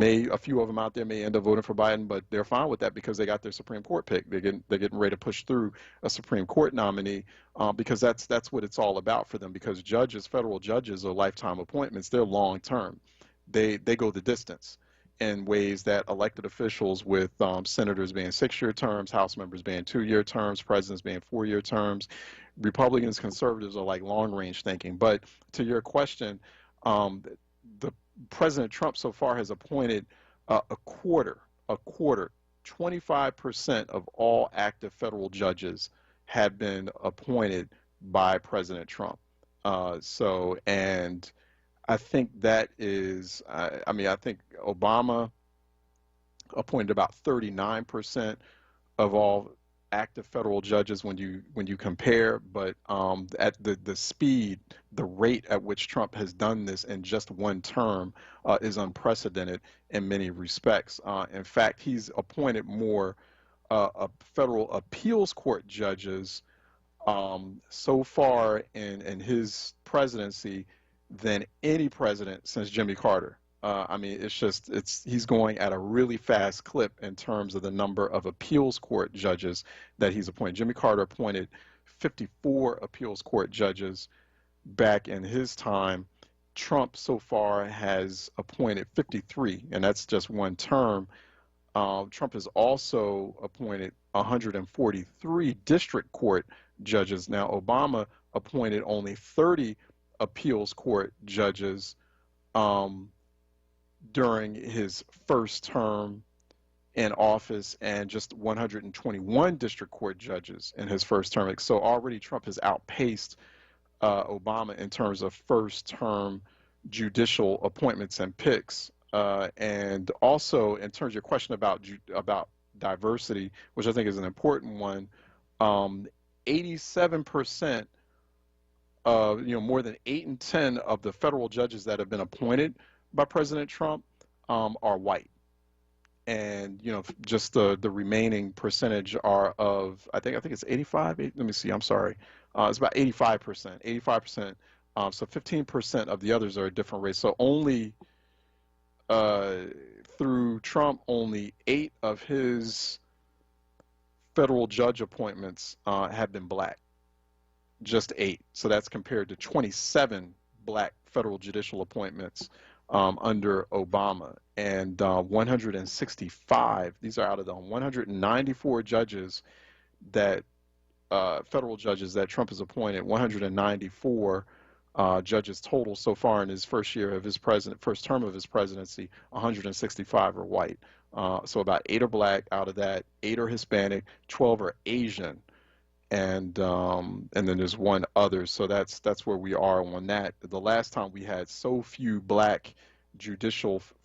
A few of them out there may end up voting for Biden, but they're fine with that because they got their Supreme Court pick. They're getting ready to push through a Supreme Court nominee because that's what it's all about for them, because federal judges are lifetime appointments. They're long term. They go the distance in ways that elected officials, with senators being 6-year terms, House members being 2-year terms, presidents being 4-year terms. Republicans, conservatives are like long-range thinking. But to your question, the President Trump so far has appointed a quarter, 25% of all active federal judges have been appointed by President Trump. And I think that is, I think Obama appointed about 39% of all active federal judges when you compare, but at the speed, the rate at which Trump has done this in just one term is unprecedented in many respects. In fact, he's appointed more federal appeals court judges so far in his presidency than any president since Jimmy Carter. He's going at a really fast clip in terms of the number of appeals court judges that he's appointed. Jimmy Carter appointed 54 appeals court judges back in his time. Trump so far has appointed 53, and that's just one term. Trump has also appointed 143 district court judges. Now, Obama appointed only 30 appeals court judges during his first term in office, and just 121 district court judges in his first term. So already Trump has outpaced Obama in terms of first term judicial appointments and picks. And also in terms of your question about diversity, which I think is an important one, 87% of, more than 8 in 10 of the federal judges that have been appointed by President Trump are white. And, just the remaining percentage are of, I think it's 85, let me see, I'm sorry. It's about 85%, 85%. So 15% of the others are a different race. So only, through Trump, only 8 of his federal judge appointments have been black. Just 8. So that's compared to 27 black federal judicial appointments under Obama, and 165, these are out of the 194 judges that federal judges that Trump has appointed. 194 judges total so far in his first term of his presidency. 165 are white. So about 8 are black. Out of that, 8 are Hispanic, 12 are Asian, and then there's 1 other. So that's where we are on that. The last time we had so few black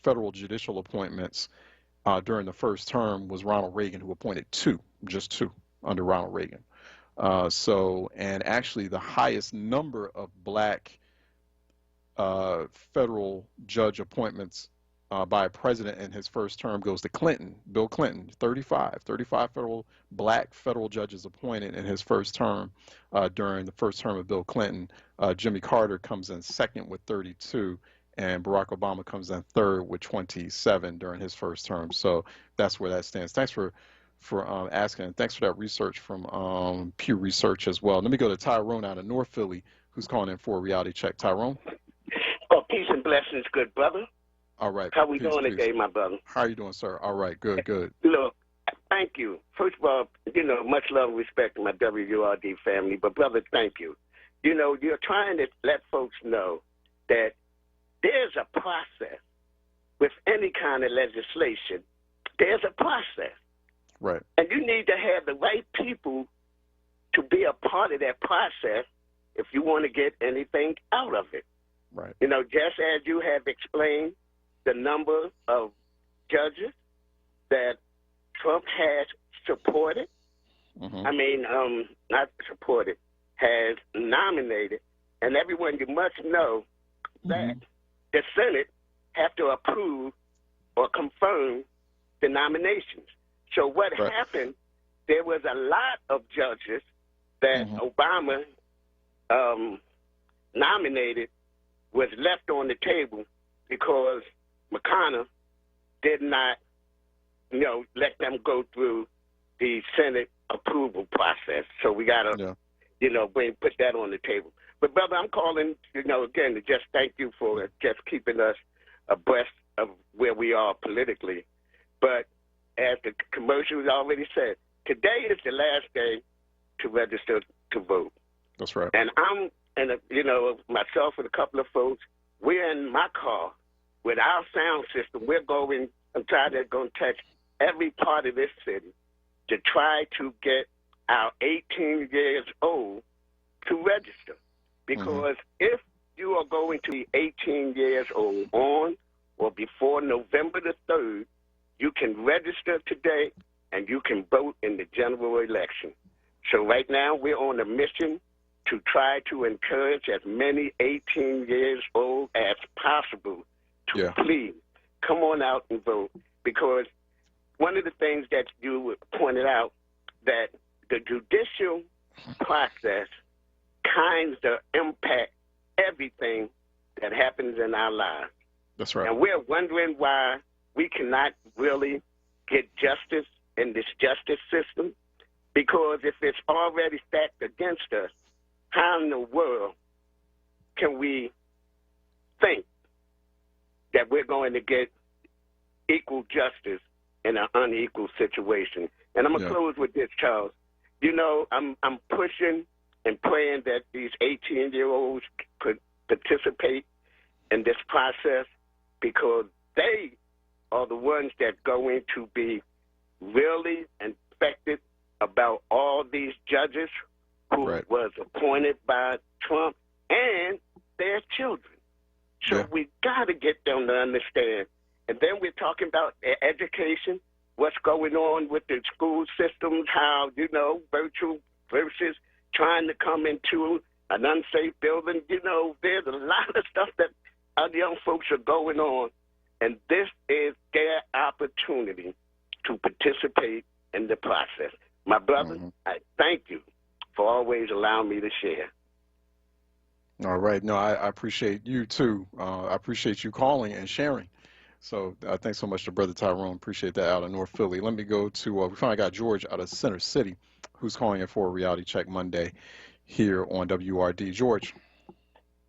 federal judicial appointments during the first term was Ronald Reagan, who appointed just two under Ronald Reagan. And actually the highest number of black federal judge appointments by a president in his first term goes to Bill Clinton, 35 black federal judges appointed in his first term during the first term of Bill Clinton. Jimmy Carter comes in second with 32, and Barack Obama comes in third with 27 during his first term. So that's where that stands. Thanks for asking, and thanks for that research from Pew Research as well. Let me go to Tyrone out of North Philly, who's calling in for a reality check. Tyrone? Oh, peace and blessings, good brother. All right. How we doing today, my brother? How are you doing, sir? All right, good. Look, thank you. First of all, much love and respect to my WURD family, but brother, thank you. You're trying to let folks know that there's a process with any kind of legislation. There's a process. Right. And you need to have the right people to be a part of that process if you want to get anything out of it. Right. Just as you have explained the number of judges that Trump has supported, not supported, has nominated, and everyone, you must know that the Senate have to approve or confirm the nominations. So what happened, there was a lot of judges that Obama nominated was left on the table because McConnell did not, let them go through the Senate approval process. So we got to, put that on the table. But, brother, I'm calling, again, to just thank you for just keeping us abreast of where we are politically. But as the commercial already said, today is the last day to register to vote. That's right. And myself and a couple of folks, we're in my car with our sound system. I'm trying to go and touch every part of this city to try to get our 18 years old to register. Because if you are going to be 18 years old on or before November the 3rd, you can register today and you can vote in the general election. So right now we're on a mission to try to encourage as many 18 years old as possible to please come on out and vote. Because one of the things that you pointed out, that the judicial process kinds of impact everything that happens in our lives. That's right. And we're wondering why we cannot really get justice in this justice system, because if it's already stacked against us, how in the world can we think that we're going to get equal justice in an unequal situation? And I'm going to close with this, Charles. I'm pushing and praying that these 18-year-olds could participate in this process, because they are the ones that are going to be really infected about all these judges who was appointed by Trump and their children. So we got to get them to understand. And then we're talking about education, what's going on with the school systems, how, virtual versus trying to come into an unsafe building. There's a lot of stuff that our young folks are going on, and this is their opportunity to participate in the process. My brother, I thank you for always allowing me to share. All right. No, I appreciate you, too. I appreciate you calling and sharing. So thanks so much to Brother Tyrone. Appreciate that out of North Philly. Let me go to, we finally got George out of Center City, who's calling in for a Reality Check Monday here on WURD. George.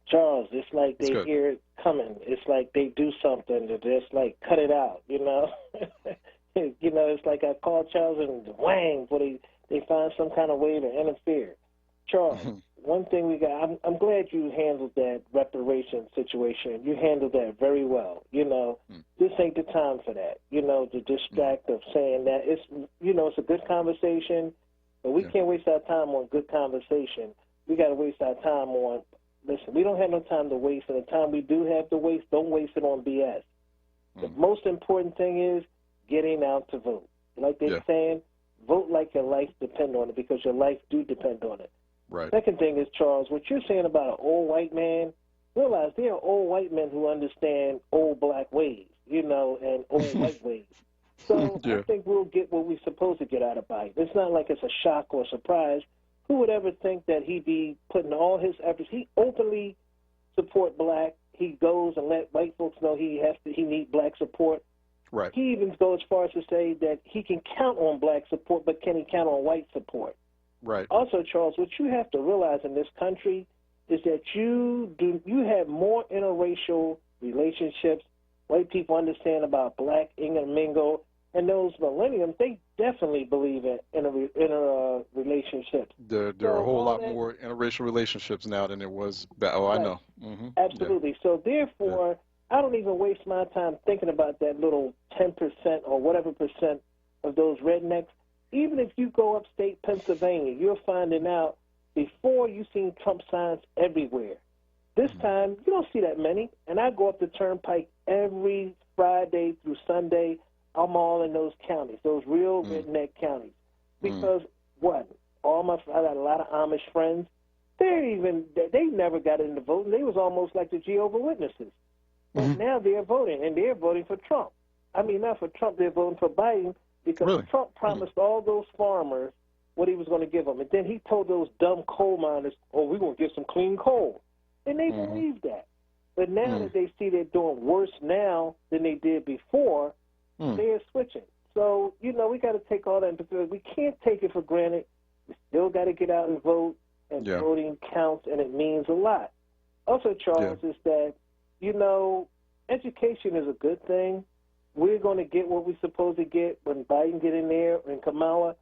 Charles, it's like they hear it coming. It's like they do something to just like cut it out, It's like I call Charles and whang, but they find some kind of way to interfere. Charles, one thing we got, I'm glad you handled that reparation situation. You handled that very well. This ain't the time for that, to distract of saying that. It's, it's a good conversation, but we can't waste our time on good conversation. We got to waste our time on, listen, we don't have no time to waste, and the time we do have to waste, don't waste it on BS. The most important thing is getting out to vote. Like they're saying, vote like your life depends on it, because your life do depend on it. Right. Second thing is, Charles, what you're saying about an old white man, realize there are old white men who understand old black ways, and old white ways. So I think we'll get what we're supposed to get out of Biden. It's not like it's a shock or surprise. Who would ever think that he'd be putting all his efforts? He openly support black. He goes and let white folks know he need black support. Right. He even goes as far as to say that he can count on black support, but can he count on white support? Right. Also, Charles, what you have to realize in this country is that you have more interracial relationships. White people understand about black intermingle, and those millenniums, they definitely believe in inter relationships. There are a whole lot more interracial relationships now than there was back. Oh, I know. Absolutely. Yeah. So therefore, I don't even waste my time thinking about that little 10% or whatever percent of those rednecks. Even if you go upstate Pennsylvania, you're finding out before you've seen Trump signs everywhere. This time, you don't see that many. And I go up the Turnpike every Friday through Sunday. I'm all in those counties, those real redneck counties. Because I got a lot of Amish friends. They never got into voting. They was almost like the Jehovah's Witnesses. But now they're voting, and they're voting for Trump. I mean, not for Trump, they're voting for Biden because Trump promised all those farmers what he was going to give them. And then he told those dumb coal miners, oh, we're going to get some clean coal. And they believed that. But now that they see they're doing worse now than they did before, they're switching. So, you know, we got to take all that into consideration. We can't take it for granted. We still got to get out and vote, and voting counts, and it means a lot. Also, Charles, is that, you know, education is a good thing. We're going to get what we're supposed to get when Biden get in there and Kamala.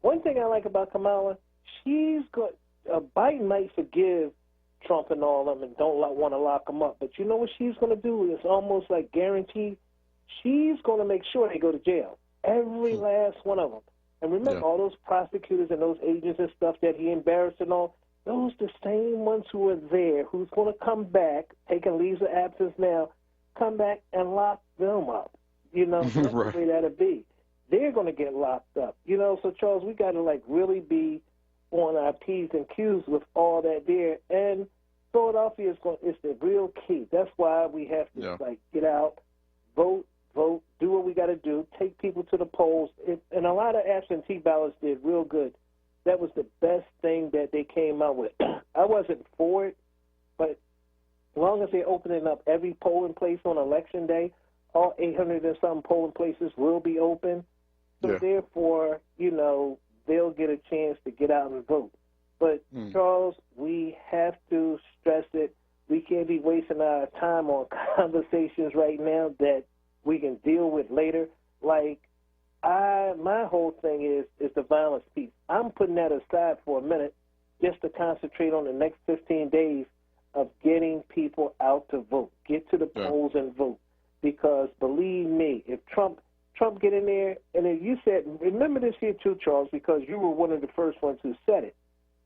One thing I like about Kamala, Biden might forgive Trump and all of them and don't want to lock them up. But you know what she's going to do? It's almost like guaranteed. She's going to make sure they go to jail, every last one of them. And remember, all those prosecutors and those agents and stuff that he embarrassed and all, those the same ones who are there, who's going to come back, taking leaves of absence now, come back and lock them up. You know, that's the way that'll be. They're going to get locked up. You know, so, Charles, we got to, like, really be on our P's and Q's with all that there. And Philadelphia is the real key. That's why we have to, like, get out, vote, do what we got to do, take people to the polls. And a lot of absentee ballots did real good. That was the best thing that they came out with. I wasn't for it, but as long as they're opening up every polling place on Election Day, all 800 and some polling places will be open. So therefore, you know, they'll get a chance to get out and vote. But, Charles, we have to stress it. We can't be wasting our time on conversations right now that we can deal with later. Like, my whole thing is the violence piece. I'm putting that aside for a minute just to concentrate on the next 15 days of getting people out to vote. Get to the polls and vote. Because believe me, if Trump get in there, and if you said, remember this here too, Charles, because you were one of the first ones who said it.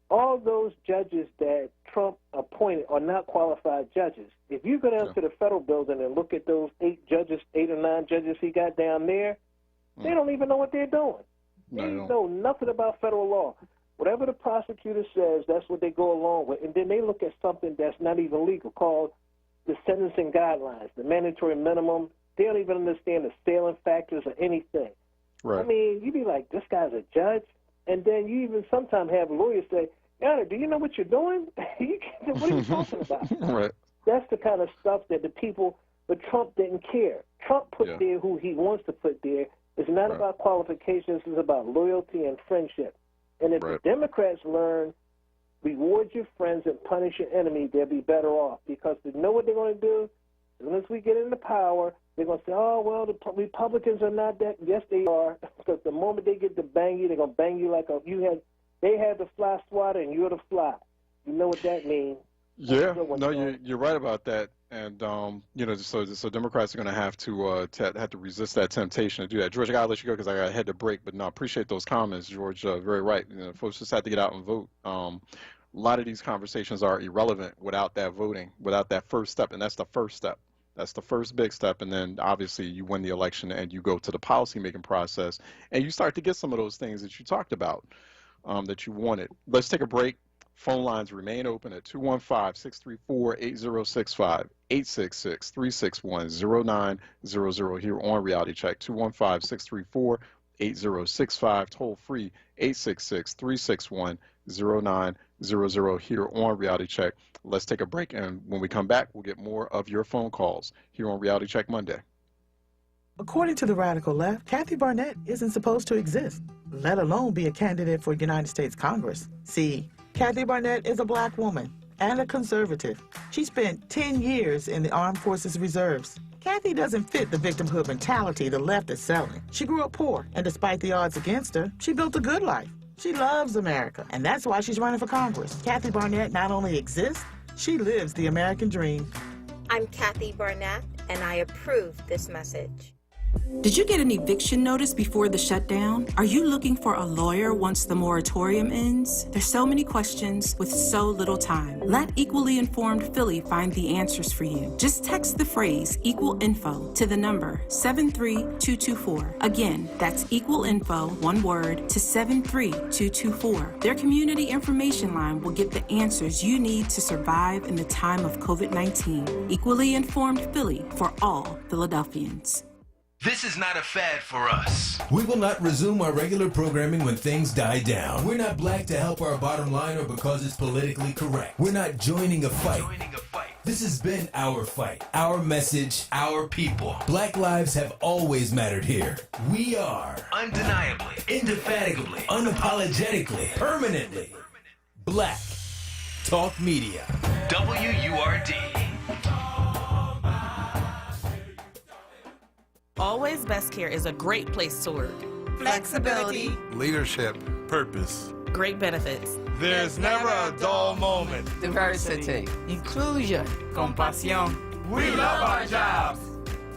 All those judges that Trump appointed are not qualified judges. If you go down to the federal building and look at those 8 or 9 judges he got down there, they don't even know what they're doing. They know nothing about federal law. Whatever the prosecutor says, that's what they go along with. And then they look at something that's not even legal called the sentencing guidelines, the mandatory minimum. They don't even understand the scaling factors or anything. Right. I mean, you be like, this guy's a judge? And then you even sometimes have lawyers say, Yana, do you know what you're doing? What are you talking about? Right. That's the kind of stuff that the people, but Trump didn't care. Trump put there who he wants to put there. It's not about qualifications. It's about loyalty and friendship. And if the Democrats learn, reward your friends and punish your enemy, they'll be better off. Because they know what they're going to do. As soon as we get into power, they're going to say, oh, well, the Republicans are not that. Yes, they are. Because the moment they get to bang you, they're going to bang you like they had the fly swatter and you're the fly. You know what that means. Yeah, no, you're right about that. And, you know, so Democrats are going to have to resist that temptation to do that. George, I got to let you go because I got to head to break. But no, I appreciate those comments, George. Very right. You know, folks just have to get out and vote. A lot of these conversations are irrelevant without that voting, without that first step. And that's the first step. That's the first big step. And then, obviously, you win the election and you go to the policymaking process. And you start to get some of those things that you talked about that you wanted. Let's take a break. Phone lines remain open at 215-634-8065, 866-361-0900 here on Reality Check, 215-634-8065, toll free, 866-361-0900 here on Reality Check. Let's take a break, and when we come back, we'll get more of your phone calls here on Reality Check Monday. According to the radical left, Kathy Barnett isn't supposed to exist, let alone be a candidate for United States Congress. See, Kathy Barnett is a black woman and a conservative. She spent 10 years in the Armed Forces Reserves. Kathy doesn't fit the victimhood mentality the left is selling. She grew up poor, and despite the odds against her, she built a good life. She loves America, and that's why she's running for Congress. Kathy Barnett not only exists, she lives the American dream. I'm Kathy Barnett, and I approve this message. Did you get an eviction notice before the shutdown? Are you looking for a lawyer once the moratorium ends? There's so many questions with so little time. Let Equally Informed Philly find the answers for you. Just text the phrase Equal Info to the number 73224. Again, that's Equal Info, one word, to 73224. Their community information line will get the answers you need to survive in the time of COVID-19. Equally Informed Philly for all Philadelphians. This is not a fad for us. We will not resume our regular programming when things die down. We're not black to help our bottom line or because it's politically correct. We're not joining a fight. This has been our fight, our message, our people. Black lives have always mattered here. We are undeniably, indefatigably, unapologetically, permanently Black Talk Media. WURD. Always Best Care is a great place to work. Flexibility, leadership, purpose, great benefits. There's never a dull moment. Diversity, inclusion, compasión. We love our jobs.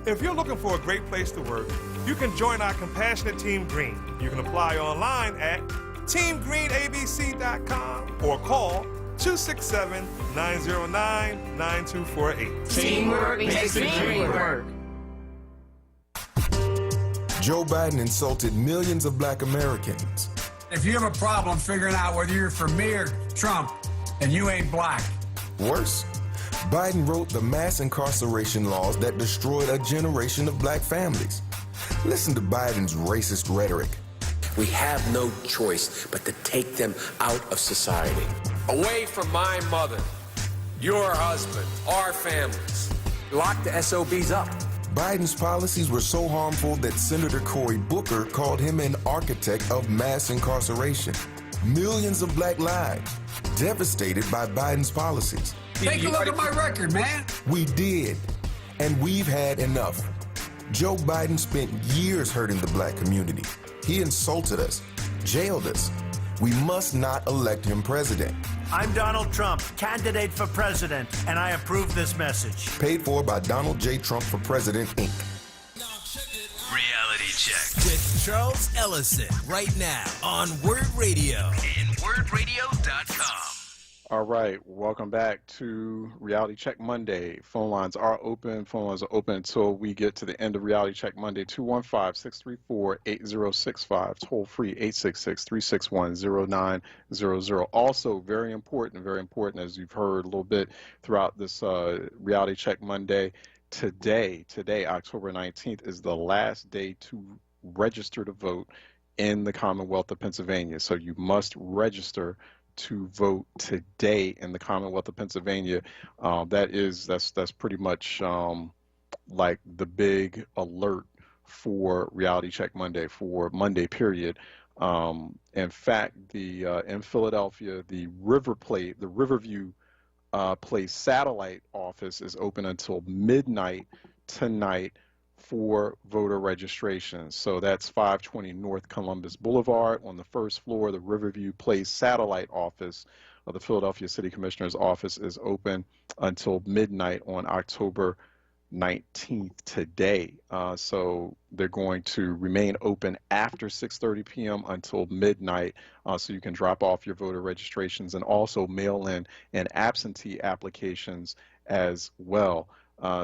If you're looking for a great place to work, you can join our compassionate Team Green. You can apply online at teamgreenabc.com or call 267-909-9248. Teamwork makes the dream work. Joe Biden insulted millions of black Americans. If you have a problem figuring out whether you're for me or Trump, and you ain't black. Worse, Biden wrote the mass incarceration laws that destroyed a generation of black families. Listen to Biden's racist rhetoric. We have no choice but to take them out of society. Away from my mother, your husband, our families. Lock the SOBs up. Biden's policies were so harmful that Senator Cory Booker called him an architect of mass incarceration. Millions of black lives devastated by Biden's policies. Take a look at my record, man. We did, and we've had enough. Joe Biden spent years hurting the black community. He insulted us, jailed us. We must not elect him president. I'm Donald Trump, candidate for president, and I approve this message. Paid for by Donald J. Trump for President, Inc. Reality Check with Charles Ellison right now on WURD Radio and WURDradio.com. All right, welcome back to Reality Check Monday. Phone lines are open. Phone lines are open until we get to the end of Reality Check Monday. 215-634-8065. Toll free 866-361-0900. Also, very important, as you've heard a little bit throughout this Reality Check Monday. Today, October 19th, is the last day to register to vote in the Commonwealth of Pennsylvania. So you must register to vote today in the Commonwealth of Pennsylvania. That's pretty much like the big alert for Reality Check Monday, for Monday period. In fact, in Philadelphia, the Riverview Place satellite office is open until midnight tonight for voter registration. So that's 520 North Columbus Boulevard. On the first floor, the Riverview Place satellite office of the Philadelphia City Commissioner's office is open until midnight on October 19th today. So they're going to remain open after 6:30 p.m. until midnight, so you can drop off your voter registrations and also mail in and absentee applications as well.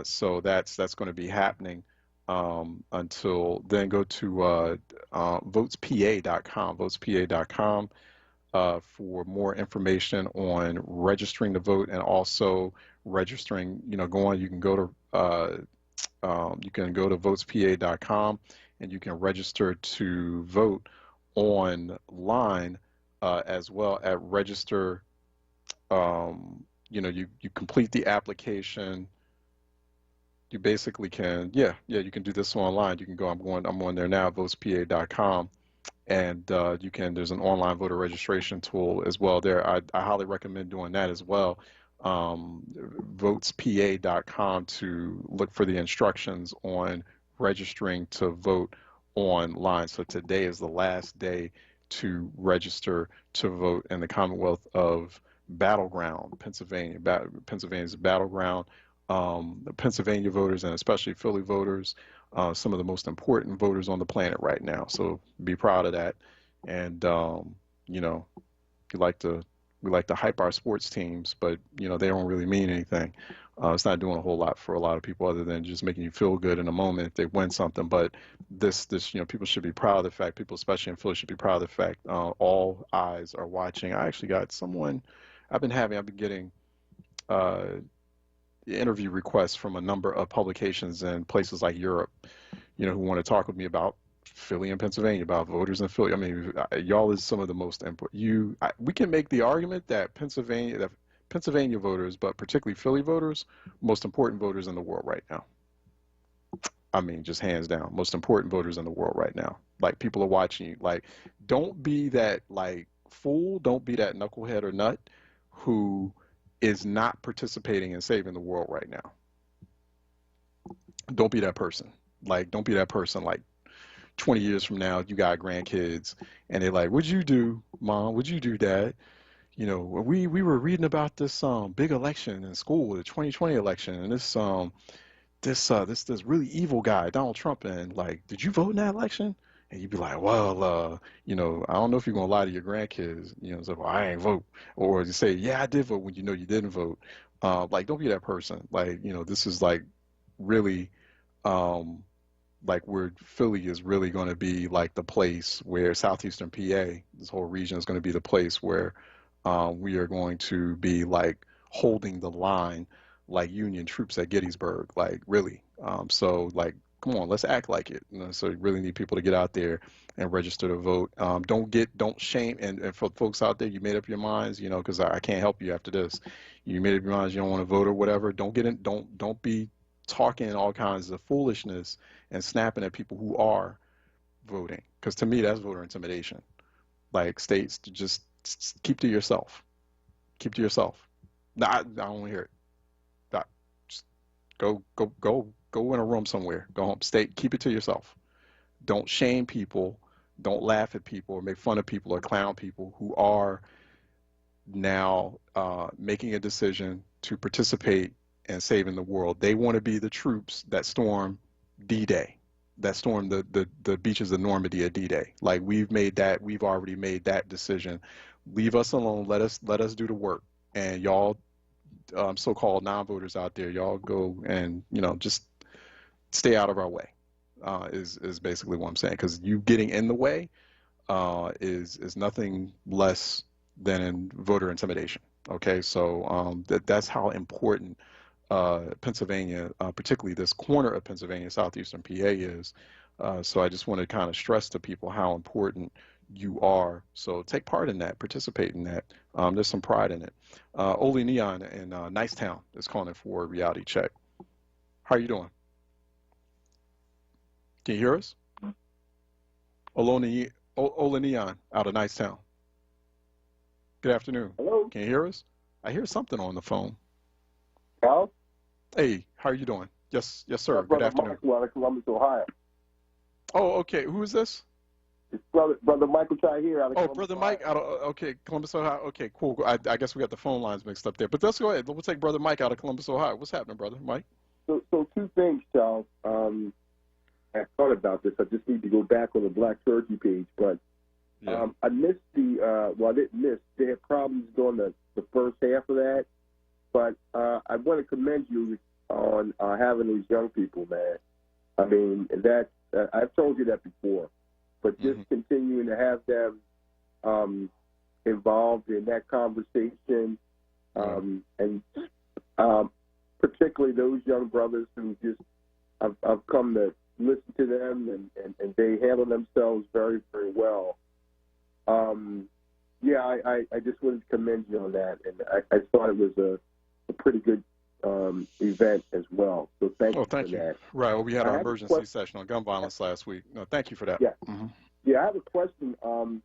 So that's going to be happening until then. Go to votespa.com, for more information on registering to vote and also registering. You can go to votespa.com and you can register to vote online as well at register. You complete the application. You basically can, you can do this online. You can go, I'm on there now, votespa.com, and there's an online voter registration tool as well there. I highly recommend doing that as well. Votespa.com to look for the instructions on registering to vote online. So today is the last day to register to vote in the Commonwealth of Battleground, Pennsylvania. Pennsylvania's battleground. Pennsylvania voters and especially Philly voters, some of the most important voters on the planet right now. So be proud of that. And we like to hype our sports teams, but they don't really mean anything. It's not doing a whole lot for a lot of people other than just making you feel good in a moment if they win something. But this people should be proud of the fact. People, especially in Philly, should be proud of the fact. All eyes are watching. I actually got someone. I've been getting interview requests from a number of publications in places like Europe, who want to talk with me about Philly and Pennsylvania, about voters in Philly. I mean, y'all is some of the most important. We can make the argument that Pennsylvania voters, but particularly Philly voters, most important voters in the world right now. I mean, just hands down, most important voters in the world right now. Like, people are watching you. Like, don't be that, like, fool, don't be that knucklehead or nut who is not participating in saving the world right now. Don't be that person. Like, don't be that person. Like, 20 years from now, you got grandkids, and they're like, what'd you do, Mom? What'd you do, Dad? We were reading about this big election in school, the 2020 election, and this really evil guy, Donald Trump, and like, did you vote in that election? And you'd be like, well, I don't know if you're gonna lie to your grandkids, say, well, I ain't vote, or you say, yeah, I did vote when you know you didn't vote. Like, don't be that person. Like, this is like really, like, where Philly is really going to be like the place where southeastern PA, this whole region is going to be the place where we are going to be like holding the line like Union troops at Gettysburg, like, really. So, like, come on, let's act like it. So you really need people to get out there and register to vote. Don't shame, and for folks out there, you made up your minds, because I can't help you after this. You made up your minds you don't want to vote or whatever. Don't be talking all kinds of foolishness and snapping at people who are voting, because to me, that's voter intimidation. Like, states, to just keep to yourself. Keep to yourself. No, I don't want to hear it. Just go in a room somewhere. Go home. Keep it to yourself. Don't shame people. Don't laugh at people or make fun of people or clown people who are now making a decision to participate in saving the world. They want to be the troops that storm D-Day, that storm the beaches of Normandy at D-Day. Like, we've already made that decision. Leave us alone. Let us do the work. And y'all, so-called non-voters out there, y'all go and just stay out of our way. Is basically what I'm saying, because you getting in the way is nothing less than voter intimidation. Okay, so that's how important Pennsylvania, particularly this corner of Pennsylvania, southeastern PA, is. So I just want to kind of stress to people how important you are. So take part in that, participate in that. There's some pride in it. Oli Neon in Nicetown is calling for a reality check. How are you doing? Can you hear us? Ola Neon out of Nicetown. Good afternoon. Hello. Can you hear us? I hear something on the phone. Hello? Hey, how are you doing? Yes, sir. Good afternoon. Michael out of Columbus, Ohio. Oh, okay. Who is this? It's brother Michael Chai here out of Columbus, Brother Ohio. Mike out of Columbus, Ohio. Okay, cool. I guess we got the phone lines mixed up there. But let's go ahead. We'll take Brother Mike out of Columbus, Ohio. What's happening, Brother Mike? So two things, Charles. I thought about this. I just need to go back on the Black Turkey page, but I missed I didn't miss. They had problems during the first half of that, but I want to commend you on having these young people, man. I mean, I've told you that before, but just continuing to have them involved in that conversation, and particularly those young brothers who just I've come to listen to them, and they handle themselves very, very well. I just wanted to commend you on that, and I thought it was a pretty good event as well. So thank you for that. Right. Well, we had our emergency session on gun violence last week. No, thank you for that. Yeah. Yeah, I have a question. So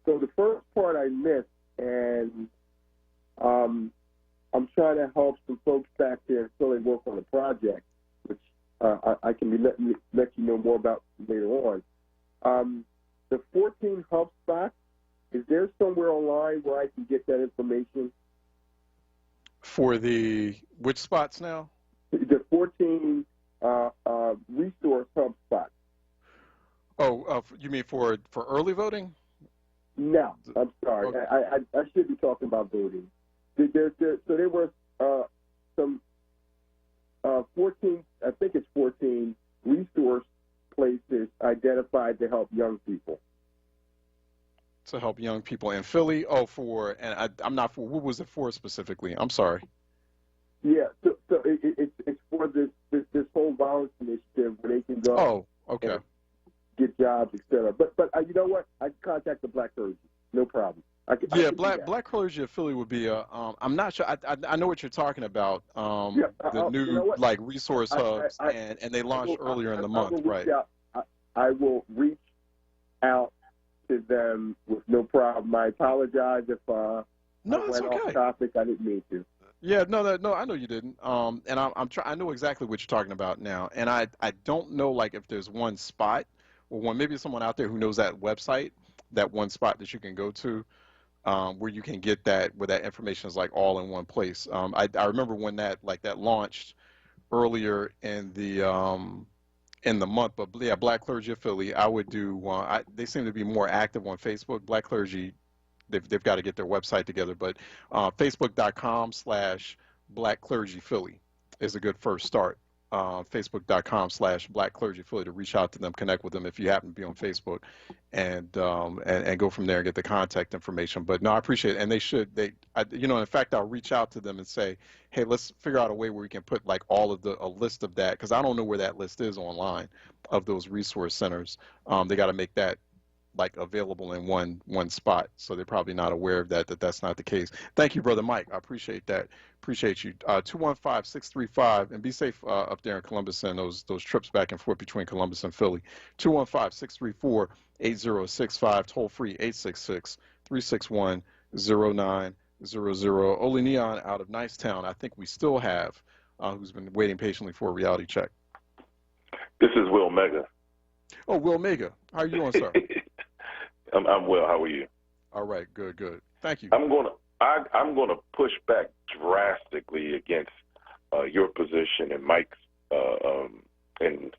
the first part I missed, and I'm trying to help some folks back there in Philly work on a project, which I can let you know more about later on. The 14 hub spots, is there somewhere online where I can get that information? For which spots now? The 14 resource hub spots. Oh, you mean for early voting? No, I'm sorry. Okay. I should be talking about voting. So there were some 14, I think it's 14 resource places identified to help young people. To help young people in Philly? I'm not for, what was it for specifically? I'm sorry. Yeah, so it's for this whole violence initiative where they can go. Okay. and get jobs, etc. But you know what? I can contact the black clergy, no problem. I can black clergy of Philly would be a. I'm not sure. I know what you're talking about. The new you know what? like resource hubs, and they launched earlier in the month, right? I will reach out to them with no problem. I apologize if I went off topic. I didn't mean to. Yeah, no, I know you didn't. And I know exactly what you're talking about now. And I don't know like if there's one spot or one, maybe someone out there who knows that website, that one spot that you can go to, where you can get that, where that information is like all in one place. I remember when that launched earlier in the month, but yeah, Black Clergy of Philly, I would do. They seem to be more active on Facebook. Black Clergy, they've got to get their website together, but Facebook.com/Black Clergy Philly is a good first start. Facebook.com/Black Clergy Philly to reach out to them, connect with them if you happen to be on Facebook, and go from there and get the contact information. But no, I appreciate it, and they should. In fact, I'll reach out to them and say, hey, let's figure out a way where we can put like all of a list of that, because I don't know where that list is online of those resource centers. They got to make that like available in one spot, so they're probably not aware of that's not the case. Thank you, Brother Mike. I appreciate that. Appreciate you. 215-635, and be safe up there in Columbus and those trips back and forth between Columbus and Philly. 215-634-8065, toll free 866-361-0900. Oli Neon out of Nicetown, I think we still have, who's been waiting patiently for a reality check. This is Will Mega. Oh, Will Mega. How are you doing, sir? I'm well. How are you? All right. Good. Thank you. I'm gonna push back drastically against your position and Mike's and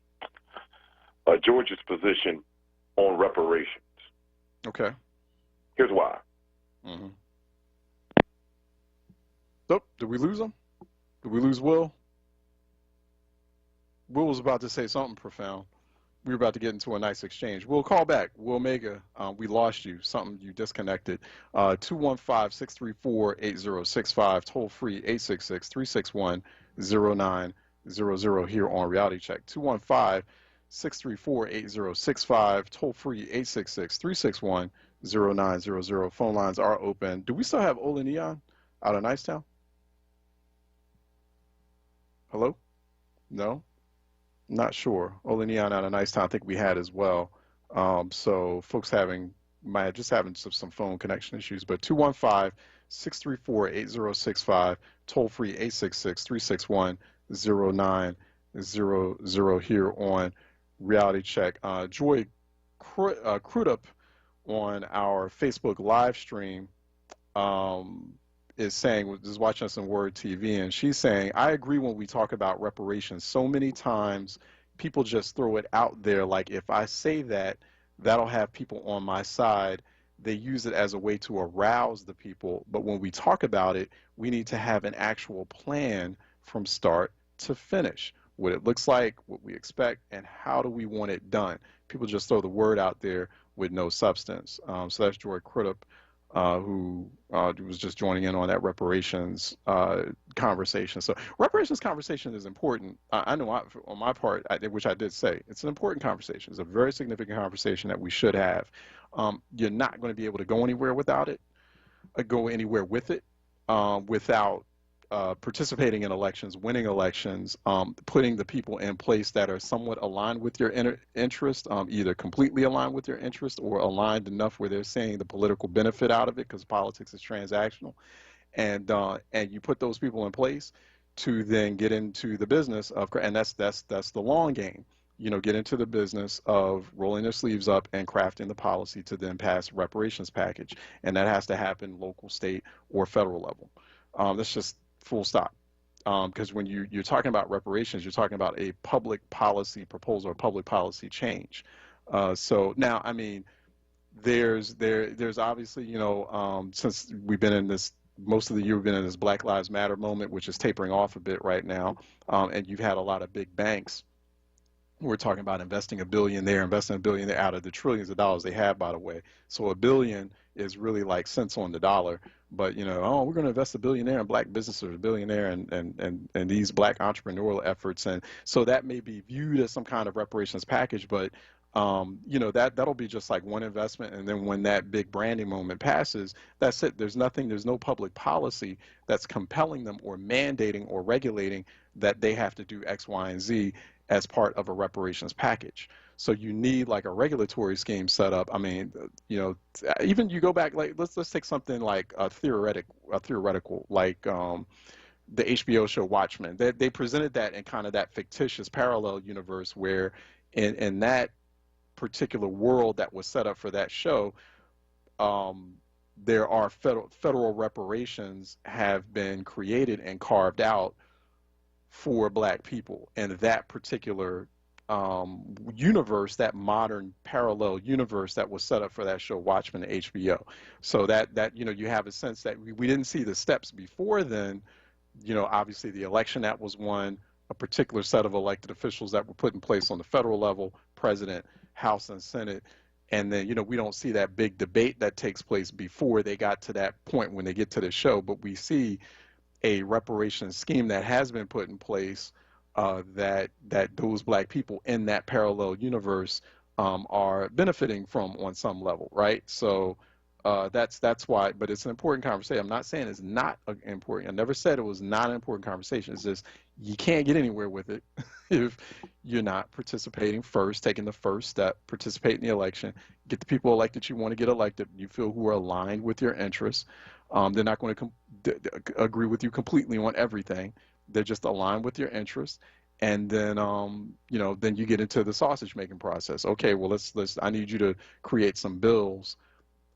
George's position on reparations. Okay. Here's why. Mm-hmm. Oh, did we lose him? Did we lose Will? Will was about to say something profound. We were about to get into a nice exchange. We'll call back. Will Mega, we lost you. Something you disconnected. 215-634-8065. Toll free 866-361-0900 here on Reality Check. 215-634-8065. Toll free 866-361-0900. Phone lines are open. Do we still have Ola Neon out of Nicetown? Hello? No? Not sure. Ola Neon out of Nicetown, I think we had as well. So folks might just having some phone connection issues. But 215-634-8065, toll free 866-361-0900 here on Reality Check. Joy Crudup on our Facebook live stream is watching us on WURD TV, and she's saying, I agree when we talk about reparations. So many times people just throw it out there like, if I say that, that'll have people on my side. They use it as a way to arouse the people. But when we talk about it, we need to have an actual plan from start to finish. What it looks like, what we expect, and how do we want it done. People just throw the word out there with no substance. So that's Joy Crudup, who was just joining in on that reparations conversation. So reparations conversation is important. I know on my part, which I did say, it's an important conversation. It's a very significant conversation that we should have. You're not going to be able to go anywhere without it, go anywhere with it, without participating in elections, winning elections, putting the people in place that are somewhat aligned with your interest, either completely aligned with your interest or aligned enough where they're seeing the political benefit out of it, because politics is transactional. And you put those people in place to then get into the business of, and that's the long game, get into the business of rolling their sleeves up and crafting the policy to then pass a reparations package. And that has to happen local, state, or federal level. That's just full stop. Because when you're talking about reparations, you're talking about a public policy proposal or public policy change. So now, I mean, there's obviously, since we've been in this, most of the year we've been in this Black Lives Matter moment, which is tapering off a bit right now, and you've had a lot of big banks we're talking about investing $1 billion there, investing $1 billion there out of the trillions of dollars they have, by the way. So $1 billion is really like cents on the dollar. But, you know, oh, we're going to invest $1 billion there in black businesses, $1 billion there and these black entrepreneurial efforts. And so that may be viewed as some kind of reparations package, but you know, that'll be just like one investment, and then when that big branding moment passes, that's it. There's no public policy that's compelling them or mandating or regulating that they have to do X, Y, and Z as part of a reparations package. So you need like a regulatory scheme set up. I mean, you know, even you go back, like let's take something like a theoretical like the HBO show Watchmen. They presented that in kind of that fictitious parallel universe where in that particular world that was set up for that show, there are federal reparations have been created and carved out for black people. And that particular universe, that modern parallel universe that was set up for that show Watchmen to HBO. So that you know, you have a sense that we didn't see the steps before then. You know, obviously the election that was won, a particular set of elected officials that were put in place on the federal level, president, House and Senate, and then, you know, we don't see that big debate that takes place before they got to that point when they get to the show, but we see a reparations scheme that has been put in place that those black people in that parallel universe are benefiting from on some level, right? So that's why, but it's an important conversation. I'm not saying it's not important. I never said it was not an important conversation. It's just you can't get anywhere with it if you're not participating first, taking the first step, participate in the election, get the people elected you want to get elected, you feel who are aligned with your interests. They're not going to agree with you completely on everything. They're just aligned with your interests. And then, you know, then you get into the sausage making process. Okay, well, I need you to create some bills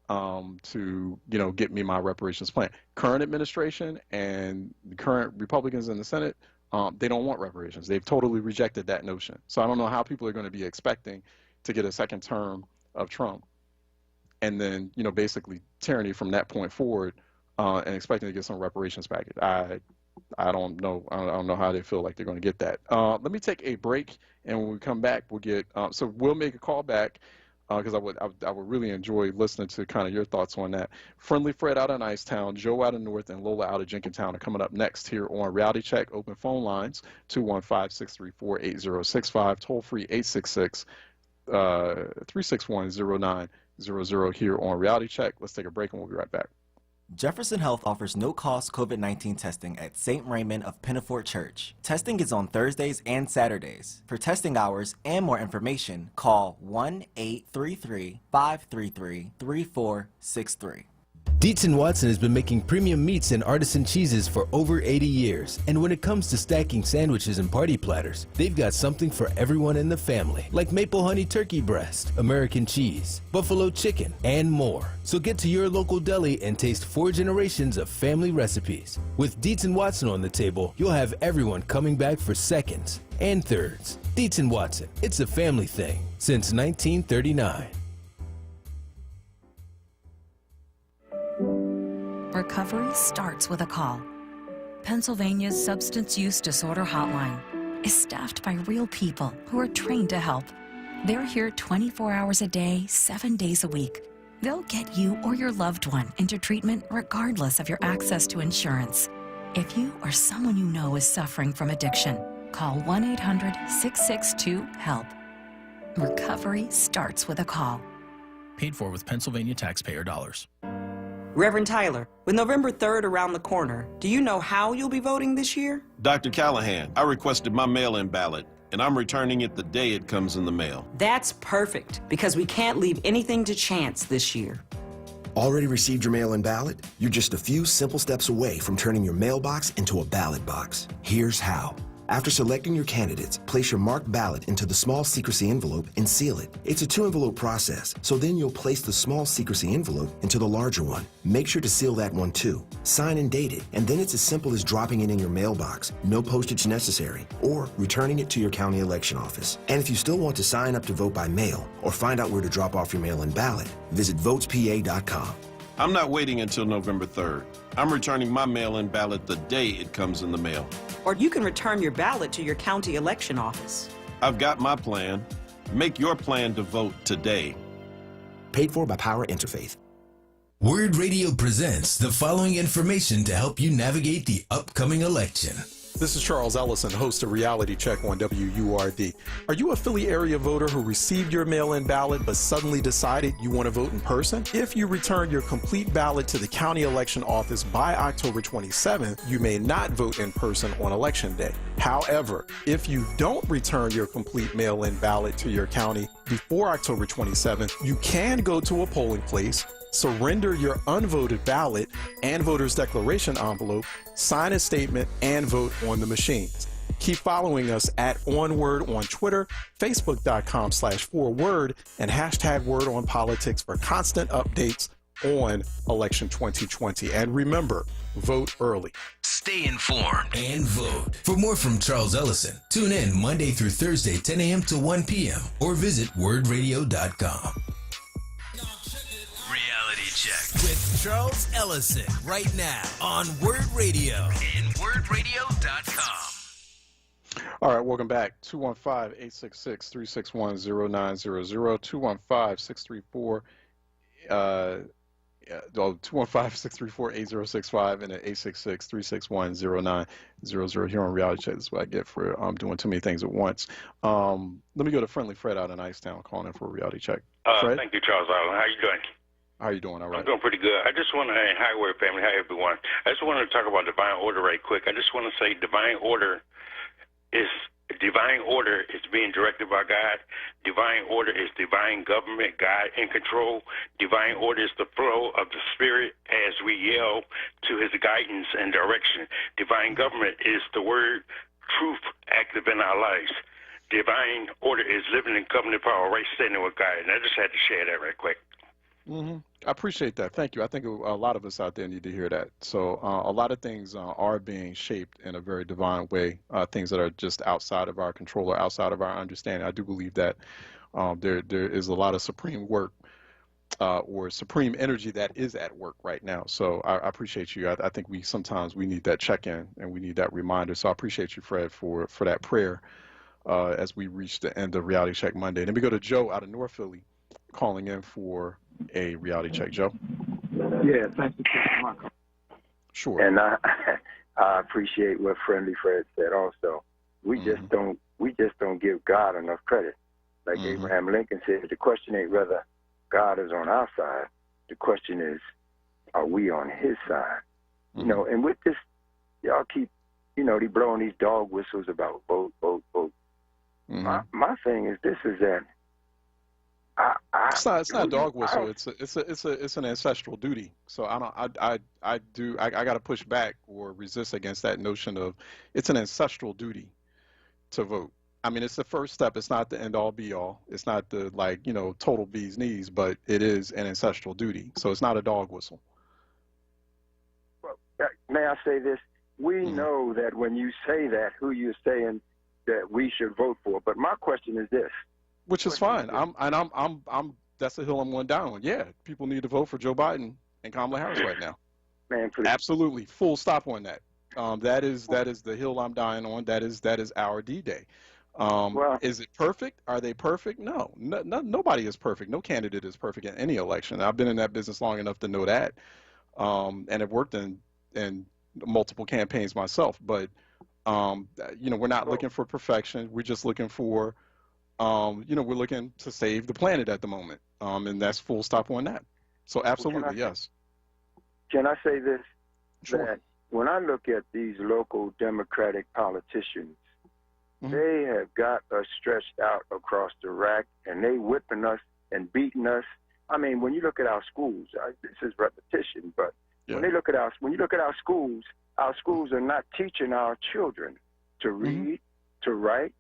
to, you know, get me my reparations plan. Current administration and the current Republicans in the Senate, they don't want reparations. They've totally rejected that notion. So I don't know how people are going to be expecting to get a second term of Trump and then, you know, basically tyranny from that point forward and expecting to get some reparations package. I don't know. I don't know how they feel like they're going to get that. Let me take a break, and when we come back, we'll get. So we'll make a call back because I would really enjoy listening to kind of your thoughts on that. Friendly Fred out of Nicetown, Joe out of North, and Lola out of Jenkintown are coming up next here on Reality Check. Open phone lines 215-634-8065, toll free 866-361-0900 here on Reality Check. Let's take a break and we'll be right back. Jefferson Health offers no-cost COVID-19 testing at St. Raymond of Pinafort Church. Testing is on Thursdays and Saturdays. For testing hours and more information, call 1-833-533-3463. Dietz & Watson has been making premium meats and artisan cheeses for over 80 years. And when it comes to stacking sandwiches and party platters, they've got something for everyone in the family, like maple honey turkey breast, American cheese, buffalo chicken, and more. So get to your local deli and taste 4 generations of family recipes. With Dietz & Watson on the table, you'll have everyone coming back for seconds and thirds. Dietz & Watson, it's a family thing since 1939. Recovery starts with a call. Pennsylvania's Substance Use Disorder Hotline is staffed by real people who are trained to help. They're here 24 hours a day, 7 days a week. They'll get you or your loved one into treatment regardless of your access to insurance. If you or someone you know is suffering from addiction, call 1-800-662-HELP. Recovery starts with a call. Paid for with Pennsylvania taxpayer dollars. Reverend Tyler, with November 3rd around the corner, do you know how you'll be voting this year? Dr. Callahan, I requested my mail-in ballot, and I'm returning it the day it comes in the mail. That's perfect, because we can't leave anything to chance this year. Already received your mail-in ballot? You're just a few simple steps away from turning your mailbox into a ballot box. Here's how. After selecting your candidates, place your marked ballot into the small secrecy envelope and seal it. It's a 2-envelope process, so then you'll place the small secrecy envelope into the larger one. Make sure to seal that one too. Sign and date it, and then it's as simple as dropping it in your mailbox, no postage necessary, or returning it to your county election office. And if you still want to sign up to vote by mail or find out where to drop off your mail-in ballot, visit votespa.com. I'm not waiting until November 3rd. I'm returning my mail-in ballot the day it comes in the mail. Or you can return your ballot to your county election office. I've got my plan. Make your plan to vote today. Paid for by Power Interfaith. WURD Radio presents the following information to help you navigate the upcoming election. This is Charles Ellison, host of Reality Check on WURD. Are you a Philly area voter who received your mail-in ballot but suddenly decided you want to vote in person? If you return your complete ballot to the county election office by October 27th, you may not vote in person on Election Day. However, if you don't return your complete mail-in ballot to your county before October 27th, you can go to a polling place, surrender your unvoted ballot and voter's declaration envelope, sign a statement, and vote on the machines. Keep following us at onWURD on Twitter, Facebook.com/4WURD, and #WordOnPolitics for constant updates on election 2020. And remember, vote early. Stay informed and vote. For more from Charles Ellison, tune in Monday through Thursday, 10 a.m. to 1 p.m. or visit wordradio.com. Reality Check with Charles Ellison right now on WURD Radio and wordradio.com. All right, welcome back. 215-866-361-0900, 215-634-8065 and at 866-361-0900 here on Reality Check. This is what I get for doing too many things at once. Let me go to Friendly Fred out in Icetown calling in for a Reality Check. Fred? Thank you, Charles Allen. How you doing? How you doing? All right. I'm doing pretty good. I just want to, hi, WURD family, hi, everyone. I just wanted to talk about divine order right quick. I just want to say divine order is being directed by God. Divine order is divine government, God in control. Divine order is the flow of the Spirit as we yell to his guidance and direction. Divine government is the word truth active in our lives. Divine order is living in covenant power, right standing with God. And I just had to share that right quick. I appreciate that. Thank you. I think a lot of us out there need to hear that. So a lot of things are being shaped in a very divine way, things that are just outside of our control or outside of our understanding. I do believe that there is a lot of supreme work or supreme energy that is at work right now. So I appreciate you. I think sometimes we need that check-in and we need that reminder. So I appreciate you, Fred, for that prayer as we reach the end of Reality Check Monday. Then we go to Joe out of North Philly calling in for a Reality Check. Joe? Yeah, thanks for taking my call. Sure. And I appreciate what Friendly Fred said also. We just don't give God enough credit. Like Abraham Lincoln said, the question ain't whether God is on our side. The question is, are we on his side? You know, and with this, y'all keep, they blowing these dog whistles about vote, vote, vote. My thing is this, is that it's not a dog whistle. It's an ancestral duty. So I got to push back or resist against that notion of it's an ancestral duty to vote. I mean, it's the first step. It's not the end all be all. It's not the total bee's knees, but it is an ancestral duty. So it's not a dog whistle. Well, may I say this? We know that when you say that, who you're saying that we should vote for. But my question is this. Which is fine. That's the hill I'm going down on. Yeah, people need to vote for Joe Biden and Kamala Harris right now. Man, please. Absolutely, full stop on that. That is the hill I'm dying on. That is our D-Day. Is it perfect? Are they perfect? No, nobody is perfect. No candidate is perfect in any election. I've been in that business long enough to know that, and have worked in multiple campaigns myself. But we're not looking for perfection. We're just looking for we're looking to save the planet at the moment, and that's full stop on that. So absolutely, yes. Can I say this? Sure. That when I look at these local Democratic politicians, they have got us stretched out across the rack, and they whipping us and beating us. I mean, when you look at our schools, this is repetition, but when you look at our schools are not teaching our children to read, to write,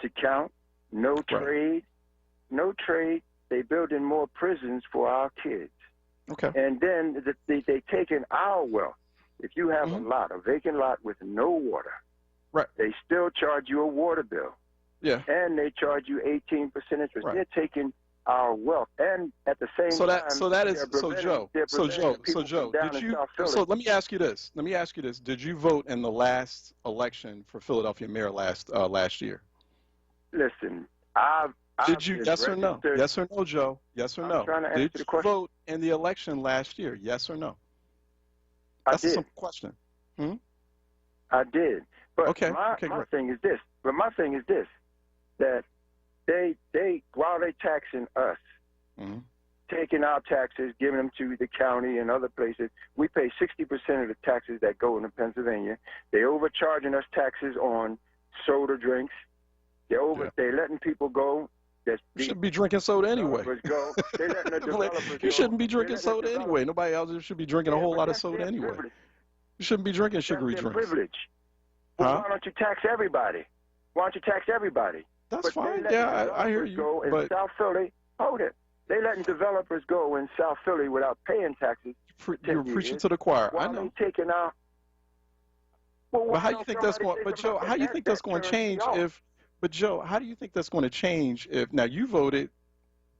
to count. No trade. They building more prisons for our kids. Okay. And then they taking our wealth. If you have a vacant lot with no water, they still charge you a water bill. Yeah. And they charge you 18% interest. They're taking our wealth, and at the same time. Joe, let me ask you this. Did you vote in the last election for Philadelphia mayor last year? Listen, Did you? Yes or no? Yes or no, Joe? Yes or no? Trying to answer Did the you question. vote in the election last year? Yes or no? I did. a simple question. I did. But Okay. my thing is this. But my thing is this: that they while they taxing us, taking our taxes, giving them to the county and other places, we pay 60% of the taxes that go into Pennsylvania. They overcharging us taxes on soda drinks. They letting people go. You shouldn't be drinking soda anyway. Go. They letting the developers You shouldn't be drinking soda anyway. Nobody else should be drinking a whole lot of soda anyway. Privilege. You shouldn't be drinking sugary That's their drinks. Privilege. Well, why don't you tax everybody? Why don't you tax everybody? That's fine. Yeah, I hear you. Go in South Philly. Hold it. They letting developers go in South Philly without paying taxes. You're preaching to the choir. I know. Taking out. Well, how do you think that's going? But Joe, how do you think that's going to change if? But Joe, how do you think that's going to change if now you voted,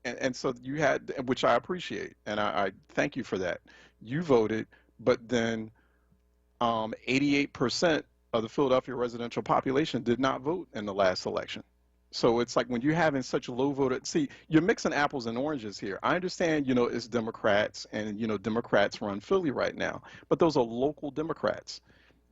and so you had, which I appreciate, and I thank you for that. You voted, but then 88% of the Philadelphia residential population did not vote in the last election. So it's like when you're having such low voted, see, you're mixing apples and oranges here. I understand, it's Democrats and, Democrats run Philly right now, but those are local Democrats.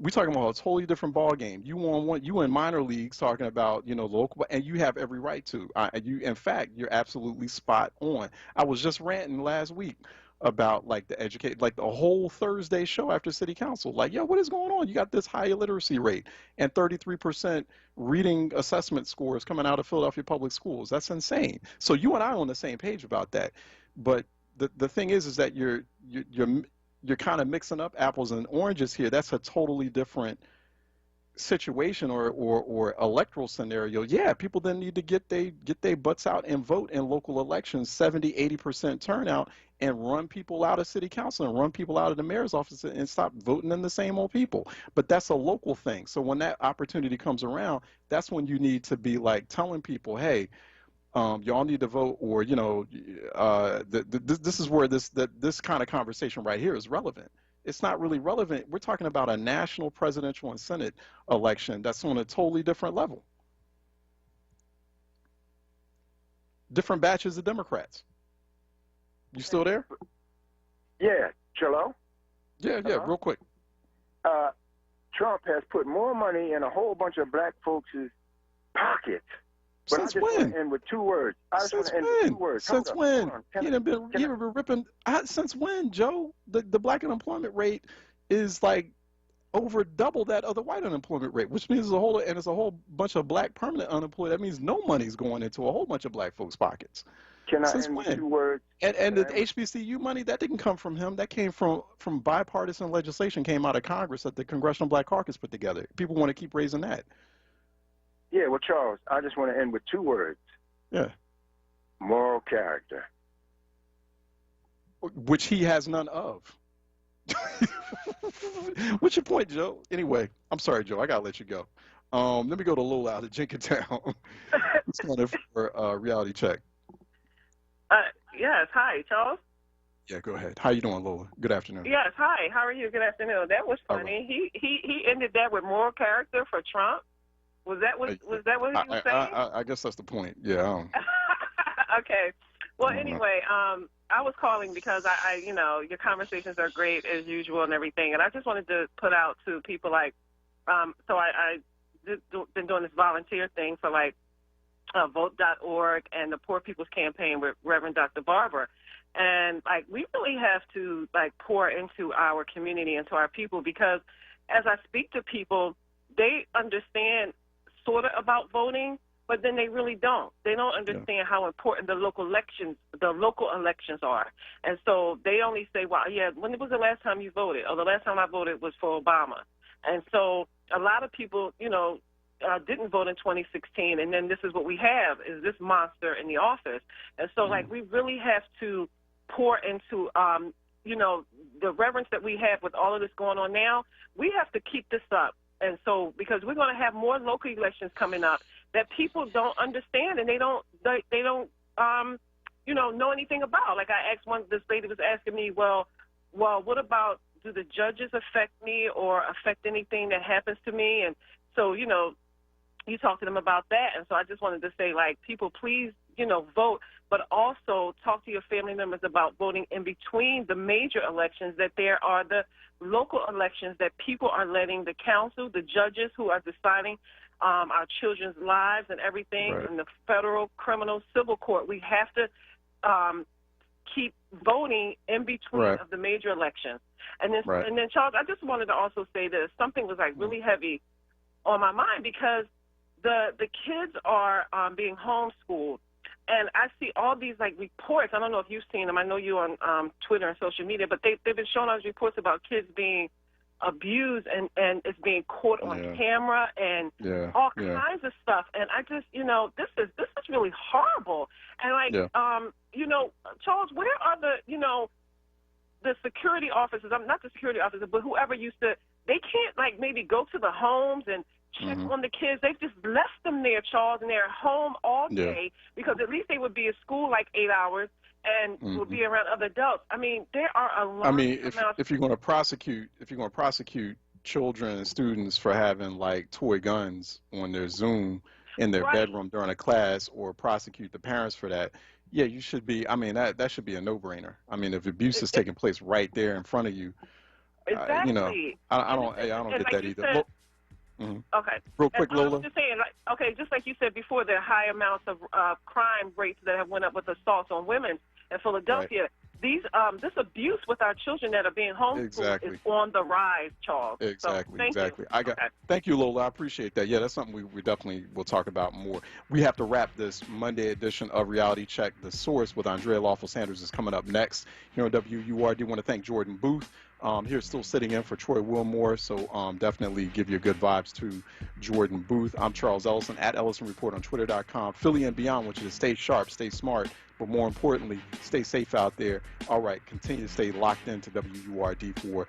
We're talking about a totally different ball game. You in minor leagues talking about, local, and you have every right to. In fact, you're absolutely spot on. I was just ranting last week about the whole Thursday show after City Council. What is going on? You got this high illiteracy rate and 33% reading assessment scores coming out of Philadelphia public schools. That's insane. So you and I are on the same page about that. But the thing is that you're kind of mixing up apples and oranges here. That's a totally different situation or electoral scenario. Yeah, people then need to get their butts out and vote in local elections, 70-80% turnout, and run people out of city council and run people out of the mayor's office and stop voting in the same old people. But that's a local thing. So when that opportunity comes around, that's when you need to be telling people, hey, y'all need to vote, or this is where this kind of conversation right here is relevant. It's not really relevant. We're talking about a national presidential and Senate election that's on a totally different level. Different batches of Democrats. You still there? Yeah. Hello? Yeah, real quick. Trump has put more money in a whole bunch of black folks' pockets. But Since when? And with 2 words. Since when? Since when? You've been ripping. Since when, Joe? The black unemployment rate is over double that of the white unemployment rate, which means it's a whole bunch of black permanent unemployed. That means no money's going into a whole bunch of black folks' pockets. Since when? With 2 words? And the HBCU money, that didn't come from him. That came from bipartisan legislation, came out of Congress that the Congressional Black Caucus put together. People want to keep raising that. Yeah, well, Charles, I just want to end with 2 words. Yeah. Moral character. Which he has none of. What's your point, Joe? Anyway, I'm sorry, Joe. I got to let you go. Let me go to Lola out of Jenkintown. Who's going in for a reality check? Yes. Hi, Charles. Yeah, go ahead. How you doing, Lola? Good afternoon. Yes. Hi. How are you? Good afternoon. That was funny. Right. He ended that with moral character for Trump. Was that what he was saying? I guess that's the point. Yeah. Okay. Well, anyway, I was calling because I your conversations are great as usual and everything, and I just wanted to put out to people so I been doing this volunteer thing for vote.org and the Poor People's Campaign with Reverend Dr. Barber. And we really have to pour into our community and to our people, because as I speak to people, they understand sort of about voting, but then they really don't. They don't understand how important the local elections are. And so they only say, well, yeah, when was the last time you voted? Or the last time I voted was for Obama. And so a lot of people, didn't vote in 2016, and then this is what we have, is this monster in the office. And so, we really have to pour into, the reverence that we have with all of this going on now. We have to keep this up. And so, because we're going to have more local elections coming up that people don't understand, and they don't know anything about. I asked this lady was asking me, well, what about, do the judges affect me or affect anything that happens to me? And so, you talk to them about that. And so I just wanted to say, like, people, please, vote, but also talk to your family members about voting in between the major elections, that there are the local elections that people are letting the council, the judges who are deciding our children's lives and everything, in the federal, criminal, civil court. We have to keep voting in between of the major elections. And then, Charles, I just wanted to also say this. Something was like really heavy on my mind, because the kids are being homeschooled, and I see all these like reports. I don't know if you've seen them. I know you on Twitter and social media, but they've been showing us reports about kids being abused and it's being caught on camera and all kinds of stuff. And I just, this is really horrible. And like, Charles, where are the security officers? I'm not the security officer, but whoever used to. They can't like maybe go to the homes and check on the kids. They've just left them there, Charles, and they're home all day because at least they would be at school like 8 hours and would be around other adults. I mean, there are a lot. I mean, if you're going to prosecute children and students for having like toy guns on their Zoom in their bedroom during a class, or prosecute the parents for that, yeah, you should be. I mean, that should be a no-brainer. I mean, if abuse is taking place right there in front of you. Exactly. I don't get like that either. Said, okay. Real quick, Lola. I'm just saying, just like you said before, there are high amounts of crime rates that have went up with assaults on women in Philadelphia. These this abuse with our children that are being homeschooled is on the rise, Charles. Exactly. So, exactly. Thank you, Lola. I appreciate that. Yeah, that's something we definitely will talk about more. We have to wrap this Monday edition of Reality Check. The Source with Andrea Lawful Sanders is coming up next here on WURD. I want to thank Jordan Booth. Here still sitting in for Troy Wilmore, so definitely give your good vibes to Jordan Booth. I'm Charles Ellison, at Ellison Report on Twitter.com. Philly and beyond want you to stay sharp, stay smart, but more importantly, stay safe out there. All right, continue to stay locked into WURD for